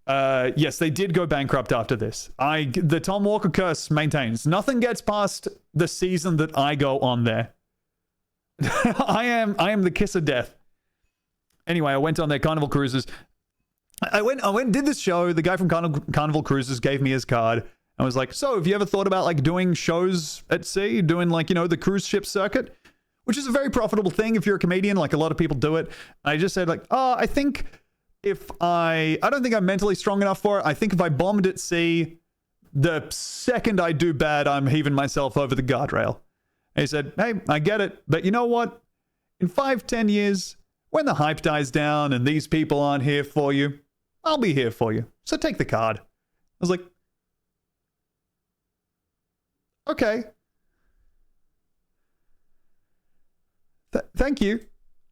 Yes, they did go bankrupt after this. The Tom Walker curse maintains. Nothing gets past the season that I go on there. I am the kiss of death. Anyway, I went on their Carnival Cruises. I went and did this show. The guy from Carnival Cruises gave me his card. I was like, so have you ever thought about like doing shows at sea? Doing like, you know, the cruise ship circuit? Which is a very profitable thing if you're a comedian. Like a lot of people do it. I just said like, oh, I think if I don't think I'm mentally strong enough for it. I think if I bombed at sea, the second I do bad, I'm heaving myself over the guardrail. And he said, hey, I get it. But you know what? In 5-10 years, when the hype dies down and these people aren't here for you, I'll be here for you. So take the card. I was like, okay. Thank you.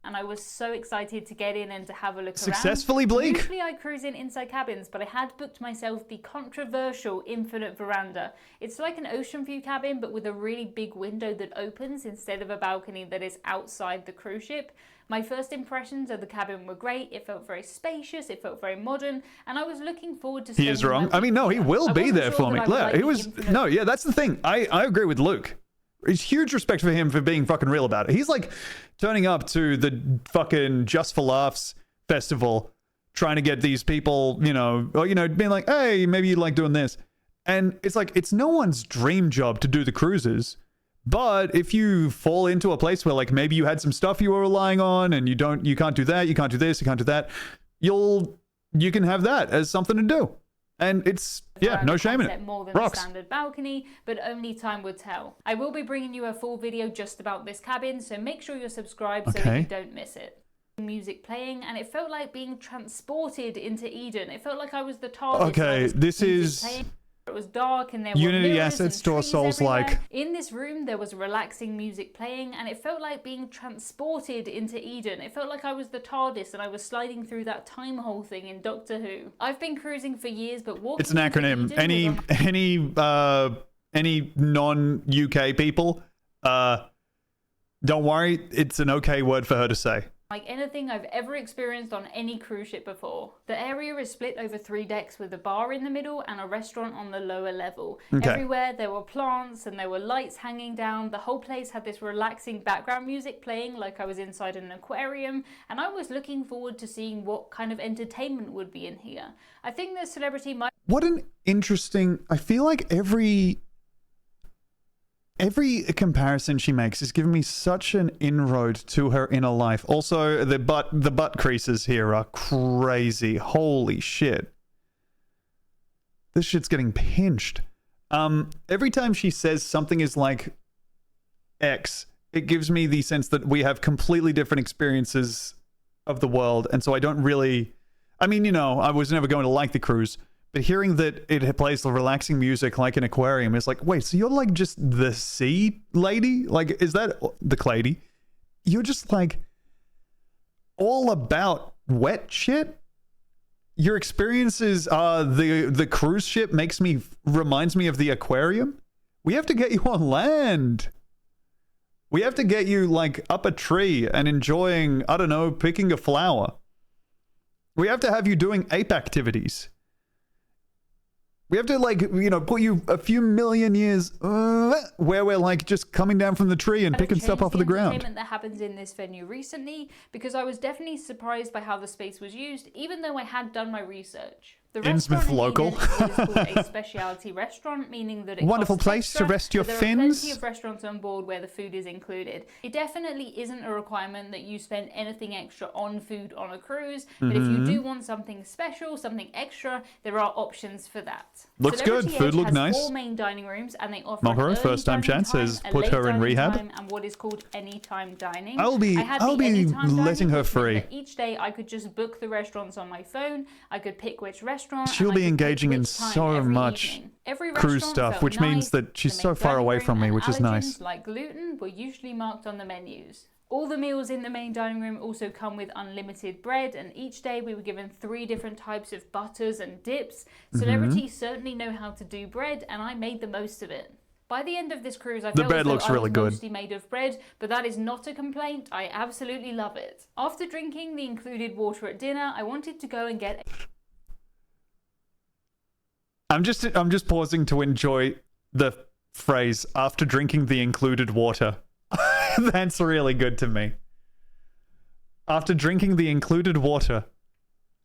And I was so excited to get in and to have a look Successfully around. bleak. Usually I cruise in inside cabins, but I had booked myself the controversial Infinite Veranda. It's like an ocean view cabin, but with a really big window that opens instead of a balcony that is outside the cruise ship. My first impressions of the cabin were great. It felt very spacious. It felt very modern. And I was looking forward to... He is wrong. I mean, no, he will be there for me. Look, he was... No, yeah, that's the thing. I agree with Luke. It's huge respect for him for being fucking real about it. He's like turning up to the fucking Just for Laughs festival, trying to get these people, you know, or, you know, being like, hey, maybe you like doing this. And it's like, it's no one's dream job to do the cruises. But if you fall into a place where like maybe you had some stuff you were relying on and you can't do that, you can't do this, you can't do that, you can have that as something to do. And it's, yeah, no shame in it. More than Rocks. a standard balcony, but only time would tell. I will be bringing you a full video just about this cabin, so make sure you're subscribed so that you don't miss it. Music playing, and it felt like being transported into Eden. It felt like I was the TARDIS. Okay, this is... Playing. It was dark and there Unity were assets to our souls like. In this room there was relaxing music playing and it felt like being transported into Eden. It felt like I was the TARDIS and I was sliding through that time hole thing in Doctor Who. I've been cruising for years, but walking It's an acronym. Any non-UK people, don't worry, it's an okay word for her to say. Like anything I've ever experienced on any cruise ship before. The area is split over 3 decks with a bar in the middle and a restaurant on the lower level. Okay. Everywhere there were plants and there were lights hanging down. The whole place had this relaxing background music playing like I was inside an aquarium, and I was looking forward to seeing what kind of entertainment would be in here. I think the celebrity might... What an interesting... I feel like every comparison she makes is giving me such an inroad to her inner life. Also, the butt creases here are crazy. Holy shit. This shit's getting pinched. Every time she says something is like X, it gives me the sense that we have completely different experiences of the world. And so I don't really... I mean, you know, I was never going to like the cruise. But hearing that it plays the relaxing music like an aquarium is like, wait, so you're like just the sea lady? Like, is that the clady? You're just like all about wet shit? Your experiences are the cruise ship reminds me of the aquarium? We have to get you on land. We have to get you like up a tree and enjoying, I don't know, picking a flower. We have to have you doing ape activities. We have to, like, you know, put you a few million years where we're, like, just coming down from the tree and picking stuff off of the ground. That happens in this venue recently, because I was definitely surprised by how the space was used, even though I had done my research. The Innsmouth restaurant in local. Eden is called a specialty restaurant, meaning that it Wonderful costs place extra, to rest your but there fins. are plenty of restaurants on board where the food is included. It definitely isn't a requirement that you spend anything extra on food on a cruise, but if you do want something special, something extra, there are options for that. Looks good. Celebrity Food Edge looked has nice. 4 main dining rooms, and they offer Mahara, an early first time dining chance, says time, a put late her in dining rehab. time, and what is called anytime dining. I'll be letting her free. Each day I could just book the restaurants on my phone. I could pick which restaurant. She'll and I be could pick engaging in which time so every much evening. Every cruise restaurant stuff, felt which means nice. that she's The so main far away dining from me, room which and is nice. allergens like gluten were usually marked on the menus. All the meals in the main dining room also come with unlimited bread, and each day we were given 3 different types of butters and dips. Celebrities certainly know how to do bread, and I made the most of it. By the end of this cruise, I felt bread as though looks I really was good. mostly made of bread, but that is not a complaint. I absolutely love it. After drinking the included water at dinner, I wanted to go and get... I'm just pausing to enjoy the phrase after drinking the included water. That's really good to me. After drinking the included water.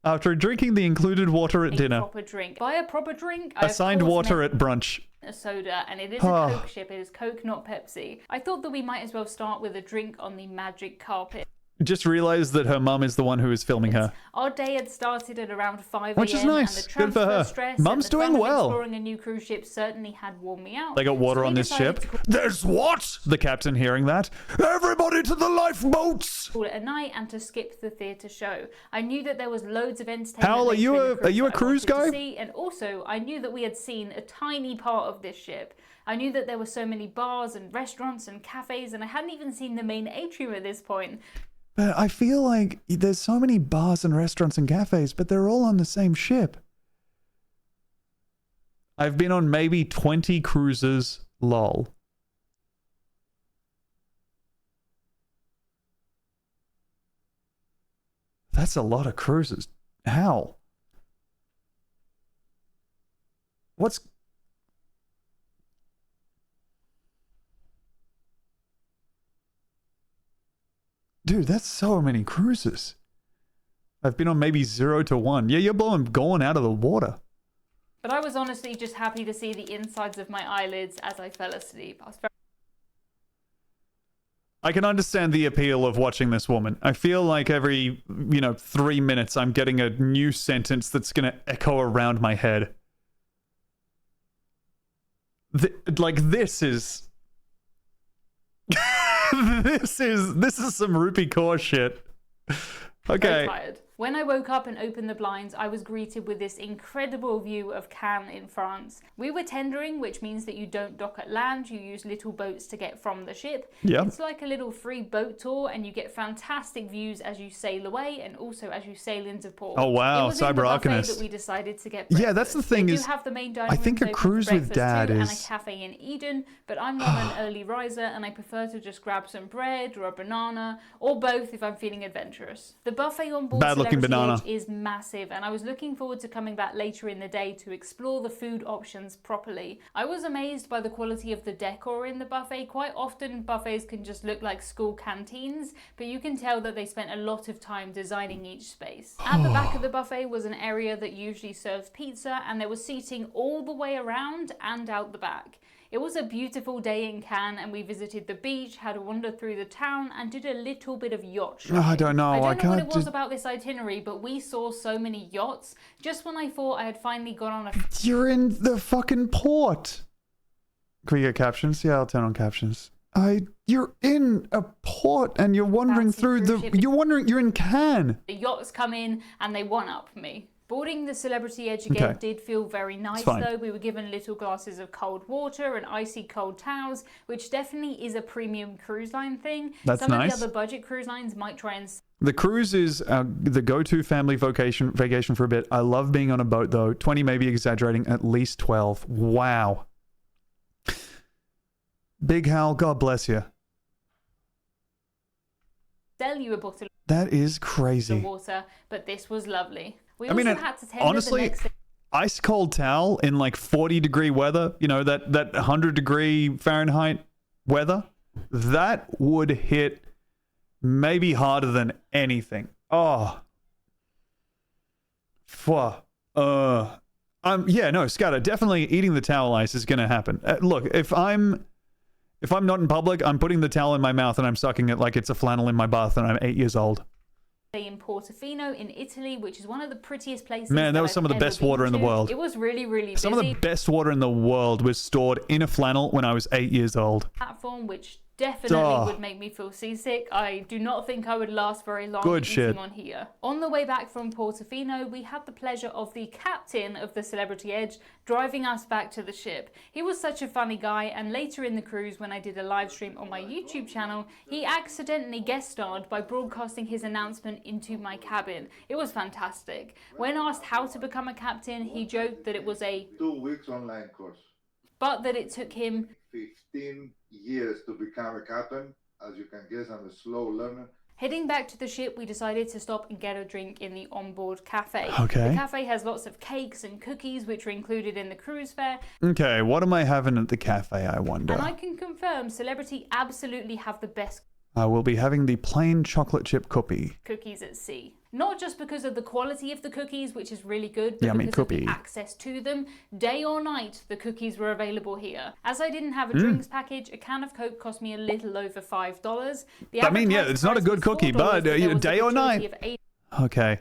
After drinking the included water at dinner. proper drink. By a proper drink, I Assigned of course water meant at brunch. a soda, and it is a Coke ship. It is Coke, not Pepsi. I thought that we might as well start with a drink on the magic carpet. Just realized that her mum is the one who is filming her. Our day had started at around 5 Which is a.m. nice. and the Good for transfer her. stress Mum's and the doing fun of well. exploring a new cruise ship certainly had worn me out. They got water So we on this decided ship. to There's what? The captain hearing that. Everybody to the lifeboats! call it a night and to skip the theatre show. I knew that there was loads of entertainment. Hal, are later you in the a- cruise are you a that I cruise wanted to guy? see, and also, I knew that we had seen a tiny part of this ship. I knew that there were so many bars and restaurants and cafes, and I hadn't even seen the main atrium at this point. But I feel like there's so many bars and restaurants and cafes, but they're all on the same ship. I've been on maybe 20 cruises, lol. That's a lot of cruises. How? What's... Dude, that's so many cruises. I've been on maybe 0 to 1. Yeah, you're going out of the water. But I was honestly just happy to see the insides of my eyelids as I fell asleep. I can understand the appeal of watching this woman. I feel like every, 3 minutes I'm getting a new sentence that's going to echo around my head. This is... this is some rupee core shit. Okay. So tired. When I woke up and opened the blinds, I was greeted with this incredible view of Cannes in France. We were tendering, which means that you don't dock at land, you use little boats to get from the ship. Yep. It's like a little free boat tour, and you get fantastic views as you sail away and also as you sail into port. Oh, wow, It was in the Cyber buffet Arcanist. that we decided to get Yeah, that's the thing They is, do have the main dining I think a rooms open cruise for with breakfast Dad too, and is... a cafe in Eden, but I'm not an early riser, and I prefer to just grab some bread or a banana, or both if I'm feeling adventurous. The buffet on board Bad-looking Celebrity banana. Edge is massive, and I was looking forward to coming back later in the day to explore the food options properly. I was amazed by the quality of the decor in the buffet. Quite often buffets can just look like school canteens, but you can tell that they spent a lot of time designing each space. At the back of the buffet was an area that usually serves pizza, and there was seating all the way around and out the back. It was a beautiful day in Cannes, and we visited the beach, had a wander through the town, and did a little bit of yacht shopping. I don't know. I don't know what it was just... about this itinerary, but we saw so many yachts. Just when I thought I had finally got on a... You're in the fucking port. Can we get captions? Yeah, I'll turn on captions. You're in a port and you're wandering through the... You're in Cannes. The yachts come in and they one-up me. Boarding the Celebrity Edge again did feel very nice though. We were given little glasses of cold water and icy cold towels, which definitely is a premium cruise line thing. That's Some nice. of the other budget cruise lines might try and... The cruise is the go-to family vacation for a bit. I love being on a boat though. 20 maybe exaggerating, at least 12. Wow. Big Hal, God bless you. Sell you a bottle That is crazy. of water, but this was lovely. We I mean, also had to tender honestly, the next day. ice cold towel in like 40-degree weather, that 100-degree Fahrenheit weather, that would hit maybe harder than anything. Oh. Yeah, no, Scatter, definitely eating the towel ice is gonna happen. Look, if I'm not in public, I'm putting the towel in my mouth and I'm sucking it like it's a flannel in my bath and I'm 8 years old. In Portofino in Italy, which is one of the prettiest places. Man, that was some of the best water in the world. It was really, really busy. Some of the best water in the world was stored in a flannel when I was 8 years old. Platform, which definitely would make me feel seasick. I do not think I would last very long eating on here. On the way back from Portofino, we had the pleasure of the captain of the Celebrity Edge driving us back to the ship. He was such a funny guy, and later in the cruise when I did a live stream on my YouTube channel, he accidentally guest starred by broadcasting his announcement into my cabin. It was fantastic. When asked how to become a captain, he joked that it was a 2 weeks online course, but that it took him 15 years to become a captain. As you can guess, I'm a slow learner. Heading back to the ship, we decided to stop and get a drink in the onboard cafe. Okay. The cafe has lots of cakes and cookies, which are included in the cruise fare. Okay, what am I having at the cafe, I wonder? And I can confirm, Celebrity absolutely have the best I will be having the plain chocolate chip cookie. Cookies at sea. Not just because of the quality of the cookies, which is really good, but Yummy because cookie. of the access to them. Day or night, the cookies were available here. As I didn't have a drinks package, a can of Coke cost me a little over $5. I mean, yeah, it's not a good cookie, but day or night. Okay.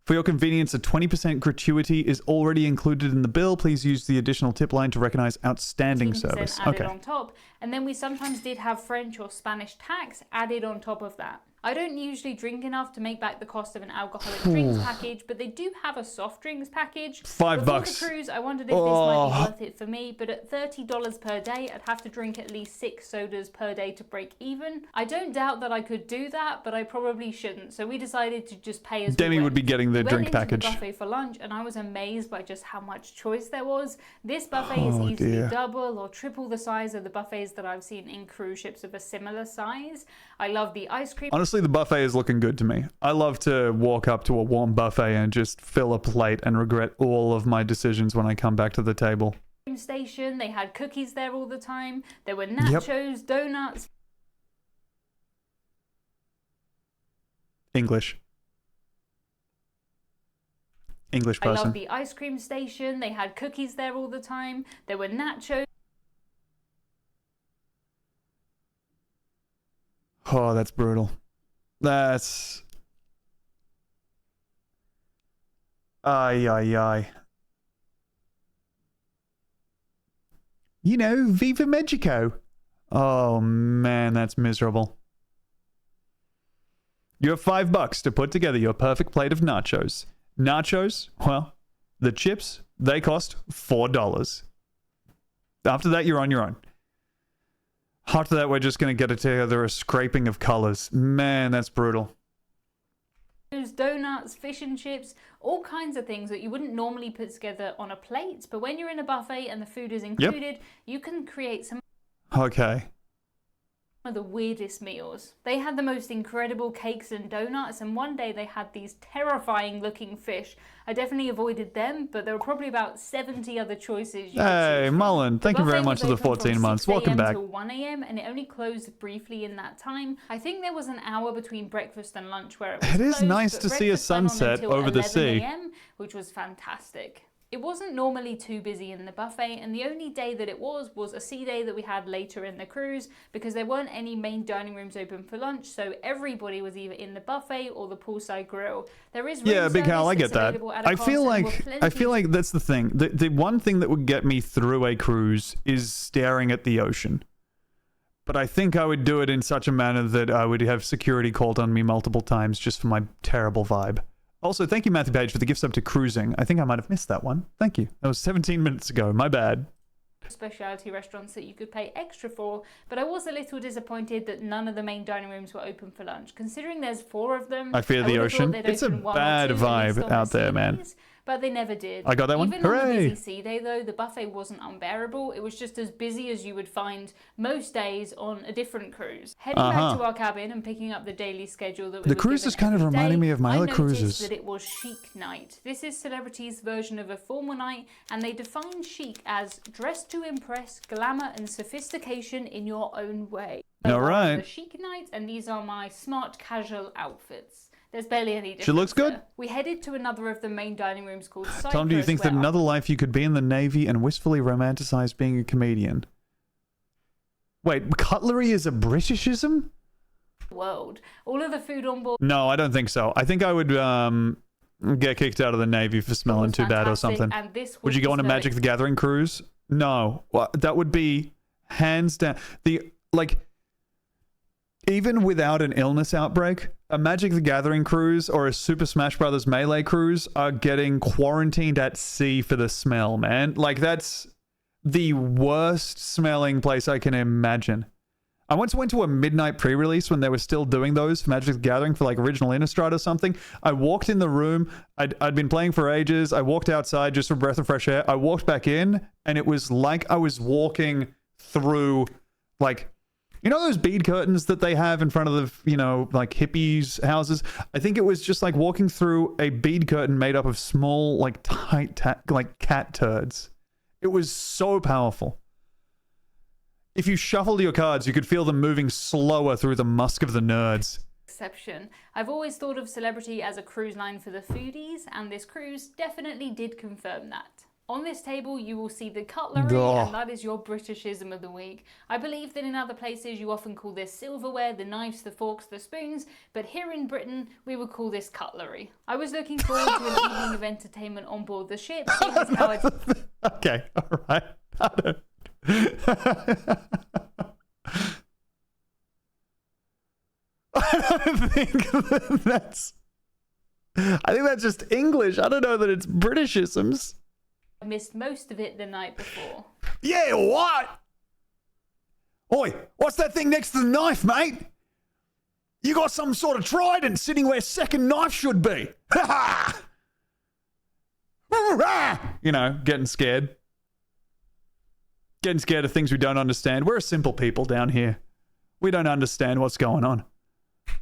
For your convenience, a 20% gratuity is already included in the bill. Please use the additional tip line to recognize outstanding service. Added Okay. on top, and then we sometimes did have French or Spanish tax added on top of that. I don't usually drink enough to make back the cost of an alcoholic drinks package, but they do have a soft drinks package. $5. Before the cruise, I wondered if this might be worth it for me, but at $30 per day, I'd have to drink at least 6 sodas per day to break even. I don't doubt that I could do that, but I probably shouldn't, so we decided to just pay as Demi we went. would be getting the We drink went into package. the buffet for lunch, and I was amazed by just how much choice there was. This buffet is easily dear. double or triple the size of the buffets that I've seen in cruise ships of a similar size. I love the ice cream. Honestly, the buffet is looking good to me. I love to walk up to a warm buffet and just fill a plate and regret all of my decisions when I come back to the table. Station, they had cookies there all the time. There were nachos, donuts. English I person. love the ice cream station. They had cookies there all the time. There were nachos. Oh, that's brutal. That's... Ay, ay, ay. You know, Viva Mexico. Oh, man, that's miserable. You have $5 to put together your perfect plate of nachos. Nachos, well, the chips, they cost $4. After that, you're on your own. After that, we're just going to get together a scraping of colors. Man, that's brutal. Donuts, fish and chips, all kinds of things that you wouldn't normally put together on a plate. But when you're in a buffet and the food is included, you can create some Okay. of the weirdest meals. They had the most incredible cakes and donuts, and one day they had these terrifying looking fish. I definitely avoided them, but there were probably about 70 other choices. Hey, Mullen, thank you very much for the 14 months. Welcome back. Until 1 a.m. and it only closed briefly in that time. I think there was an hour between breakfast and lunch where it was It is closed, nice but to see a breakfast went on sunset until over the 11 sea. a.m., which was fantastic. It wasn't normally too busy in the buffet, and the only day that it was a sea day that we had later in the cruise, because there weren't any main dining rooms open for lunch, so everybody was either in the buffet or the poolside grill. There is room Big Hal, I service get that's that. available at a I cost, feel and like there were plenty that's the thing. The one thing that would get me through a cruise is staring at the ocean. But I think I would do it in such a manner that I would have security called on me multiple times just for my terrible vibe. Also, thank you, Matthew Page, for the gift sub to Cruising. I think I might have missed that one. Thank you. That was 17 minutes ago. My bad. specialty restaurants that you could pay extra for, but I was a little disappointed that none of the main dining rooms were open for lunch. Considering there's 4 of them, I fear the ocean. It's a bad vibe out there, man. But they never did. I got that one. Even on a Hooray! busy sea day, though, the buffet wasn't unbearable. It was just as busy as you would find most days on a different cruise. Heading back to our cabin and picking up the daily schedule that we The were cruise given is kind of every reminding day, me of my I other noticed cruises. that it was chic night. This is Celebrity's version of a formal night, and they define chic as dressed to impress, glamour, and sophistication in your own way. All right. The chic night, and these are my smart casual outfits. There's barely any difference. She looks good. We headed to another of the main dining rooms called Cypress. Tom, do you think that where another life you could be in the Navy and wistfully romanticize being a comedian? Wait, cutlery is a Britishism? world. All of the food on board. No, I don't think so. I think I would get kicked out of the Navy for smelling too bad or something. And this Would you go on a Magic the Gathering cruise? No. Well, that would be hands down. Even without an illness outbreak, a Magic the Gathering cruise or a Super Smash Brothers Melee cruise are getting quarantined at sea for the smell, man. Like, that's the worst smelling place I can imagine. I once went to a midnight pre-release when they were still doing those for Magic the Gathering for like original Innistrad or something. I walked in the room. I'd been playing for ages. I walked outside just for a breath of fresh air. I walked back in and it was like I was walking through like, you know those bead curtains that they have in front of the, you know, like hippies' houses? I think it was just like walking through a bead curtain made up of small, like tight, like cat turds. It was so powerful. If you shuffled your cards, you could feel them moving slower through the musk of the nerds. Exception. I've always thought of Celebrity as a cruise line for the foodies, and this cruise definitely did confirm that. On this table, you will see the cutlery, and that is your Britishism of the week. I believe that in other places, you often call this silverware, the knives, the forks, the spoons, but here in Britain, we would call this cutlery. I was looking forward to an evening of entertainment on board the ship, seeing as how I'd... Okay, all right. I think that's just English. I don't know that it's Britishisms. I missed most of it the night before. Yeah, what? Oi, what's that thing next to the knife, mate? You got some sort of trident sitting where second knife should be. Ha ha! You know, getting scared. Getting scared of things we don't understand. We're a simple people down here. We don't understand what's going on.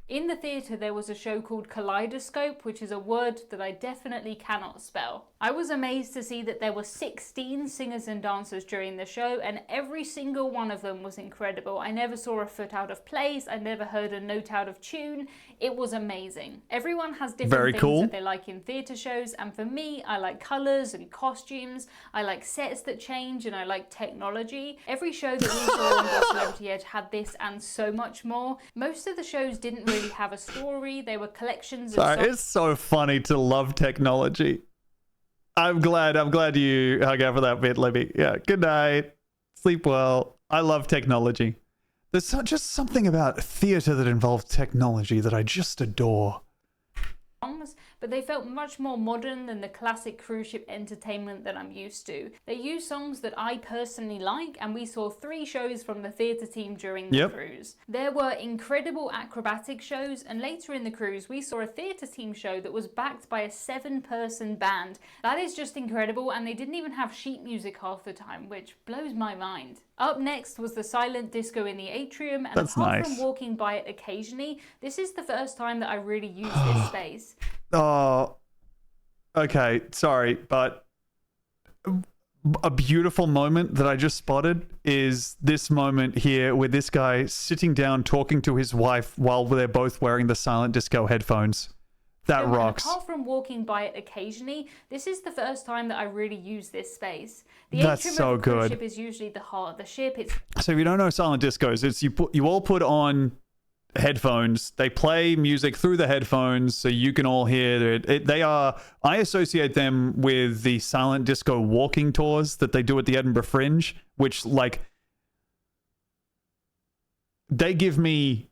In the theatre, there was a show called Kaleidoscope, which is a word that I definitely cannot spell. I was amazed to see that there were 16 singers and dancers during the show, and every single one of them was incredible. I never saw a foot out of place. I never heard a note out of tune. It was amazing. Everyone has different things that they like in theatre shows, and for me, I like colours and costumes. I like sets that change, and I like technology. Every show that we saw on the Celebrity Edge had this and so much more. Most of the shows didn't really have a story. They were collections of songs. It's so funny to love technology. I'm glad you hung out for that bit, Libby. Yeah, good night. Sleep well. I love technology. There's just something about theatre that involves technology that I just adore. But they felt much more modern than the classic cruise ship entertainment that I'm used to. They used songs that I personally like, and we saw 3 shows from the theatre team during the cruise. There were incredible acrobatic shows, and later in the cruise we saw a theatre team show that was backed by a 7-person band. That is just incredible, and they didn't even have sheet music half the time, which blows my mind. Up next was the silent disco in the atrium, and apart from walking by it occasionally, this is the first time that I really used this space. Oh, okay, sorry, but a beautiful moment that I just spotted is this moment here with this guy sitting down talking to his wife while they're both wearing the silent disco headphones. That rocks. Apart from walking by it occasionally, this is the first time that I really use this space. The That's atrium so of a cruise good. ship is usually the heart of the ship. It's So if you don't know silent discos, it's you all put on headphones. They play music through the headphones so you can all hear it. I associate them with the silent disco walking tours that they do at the Edinburgh Fringe, which like they give me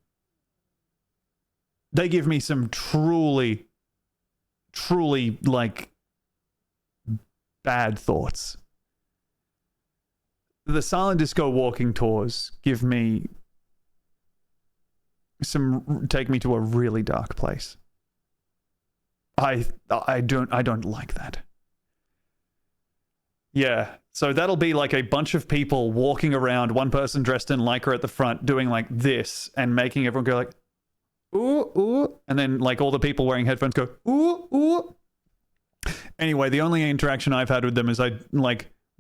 some truly like bad thoughts. The silent disco walking tours give me take me to a really dark place. I don't like that. Yeah, so that'll be like a bunch of people walking around, one person dressed in lycra at the front doing like this and making everyone go like ooh ooh, and then like all the people wearing headphones go ooh ooh. Anyway, the only interaction I've had with them is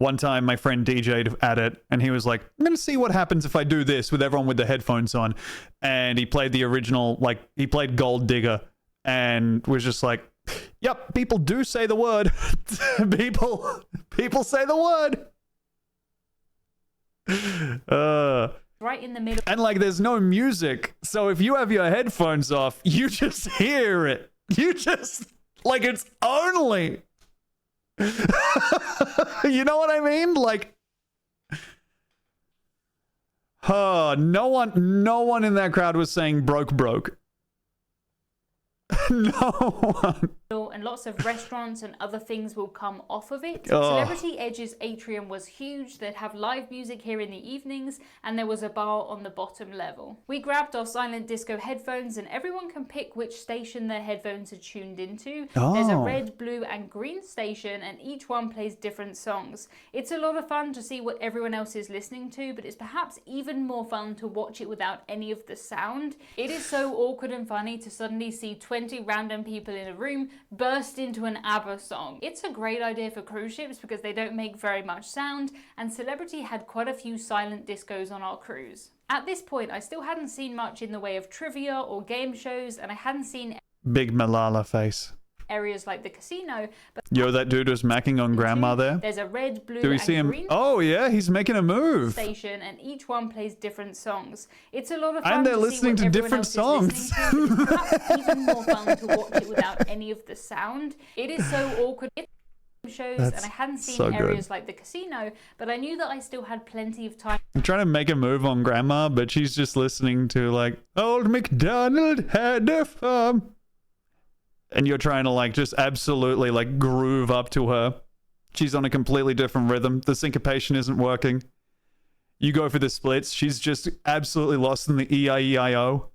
one time my friend DJ'd at it and he was like, I'm going to see what happens if I do this with everyone with the headphones on. And he played the original, he played Gold Digger and was just like, yep, people do say the word. people say the word. Right in the middle. And like there's no music, so if you have your headphones off, you just hear it. You just like it's only you know what I mean? Like no one in that crowd was saying broke. No one. And lots of restaurants and other things will come off of it. Oh. Celebrity Edge's atrium was huge. They'd have live music here in the evenings, and there was a bar on the bottom level. We grabbed our silent disco headphones, and everyone can pick which station their headphones are tuned into. Oh. There's a red, blue, and green station, and each one plays different songs. It's a lot of fun to see what everyone else is listening to, but it's perhaps even more fun to watch it without any of the sound. It is so awkward and funny to suddenly see 20 random people in a room burst into an ABBA song. It's a great idea for cruise ships because they don't make very much sound, and Celebrity had quite a few silent discos on our cruise. At this point, I still hadn't seen much in the way of trivia or game shows, and I hadn't seen Big Malala face. areas like the casino, but Yo, that dude was macking on grandma there. there's a red, blue, Do we and see him? green Oh yeah, he's making a move. station, and each one plays different songs. It's a lot of fun And they're to listening see to what different everyone else is songs. listening to, but it's perhaps even more fun to watch it without any of the sound. It is so awkward. Shows, That's and I hadn't seen so good. areas like the casino, but I knew that I still had plenty of time I'm trying to make a move on grandma, but she's just listening to like Old MacDonald had a farm. And you're trying to like just absolutely like groove up to her. She's on a completely different rhythm. The syncopation isn't working. You go for the splits. She's just absolutely lost in the E-I-E-I-O.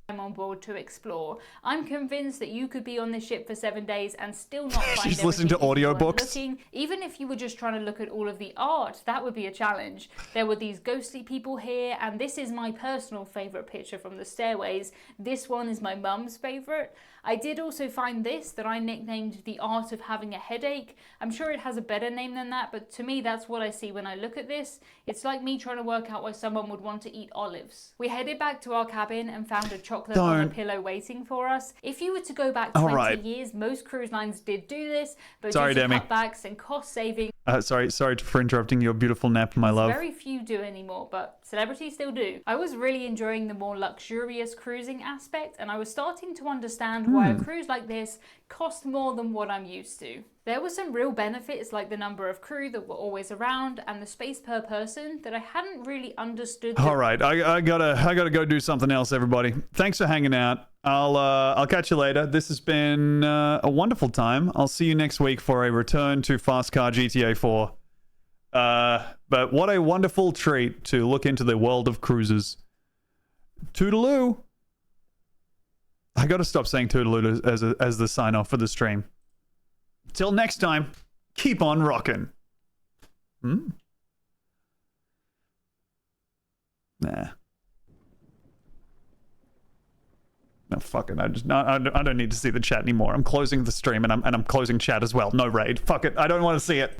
on board to explore. I'm convinced that you could be on this ship for 7 days and still not find She's listening to everything you weren't audiobooks. looking. Even if you were just trying to look at all of the art, that would be a challenge. There were these ghostly people here, and this is my personal favourite picture from the stairways. This one is my mum's favourite. I did also find this that I nicknamed The Art of Having a Headache. I'm sure it has a better name than that, but to me that's what I see when I look at this. It's like me trying to work out why someone would want to eat olives. We headed back to our cabin and found a chocolate on a Don't. pillow waiting for us. If you were to go back All 20 right. years, most cruise lines did do this, but Sorry, due to Demi. cutbacks and cost saving, Sorry for interrupting your beautiful nap, my love. very few do anymore, but celebrities still do. I was really enjoying the more luxurious cruising aspect, and I was starting to understand why a cruise like this cost more than what I'm used to. There were some real benefits like the number of crew that were always around and the space per person that I hadn't really understood. All right, I gotta go do something else, everybody. Thanks for hanging out. I'll catch you later. This has been a wonderful time. I'll see you next week for a return to Fast Car GTA 4. But what a wonderful treat to look into the world of cruises. Toodaloo. I gotta stop saying toodaloo as the sign off for the stream. Till next time, keep on rocking. Nah. No, fuck it. I don't need to see the chat anymore. I'm closing the stream and I'm closing chat as well. No raid. Fuck it. I don't want to see it.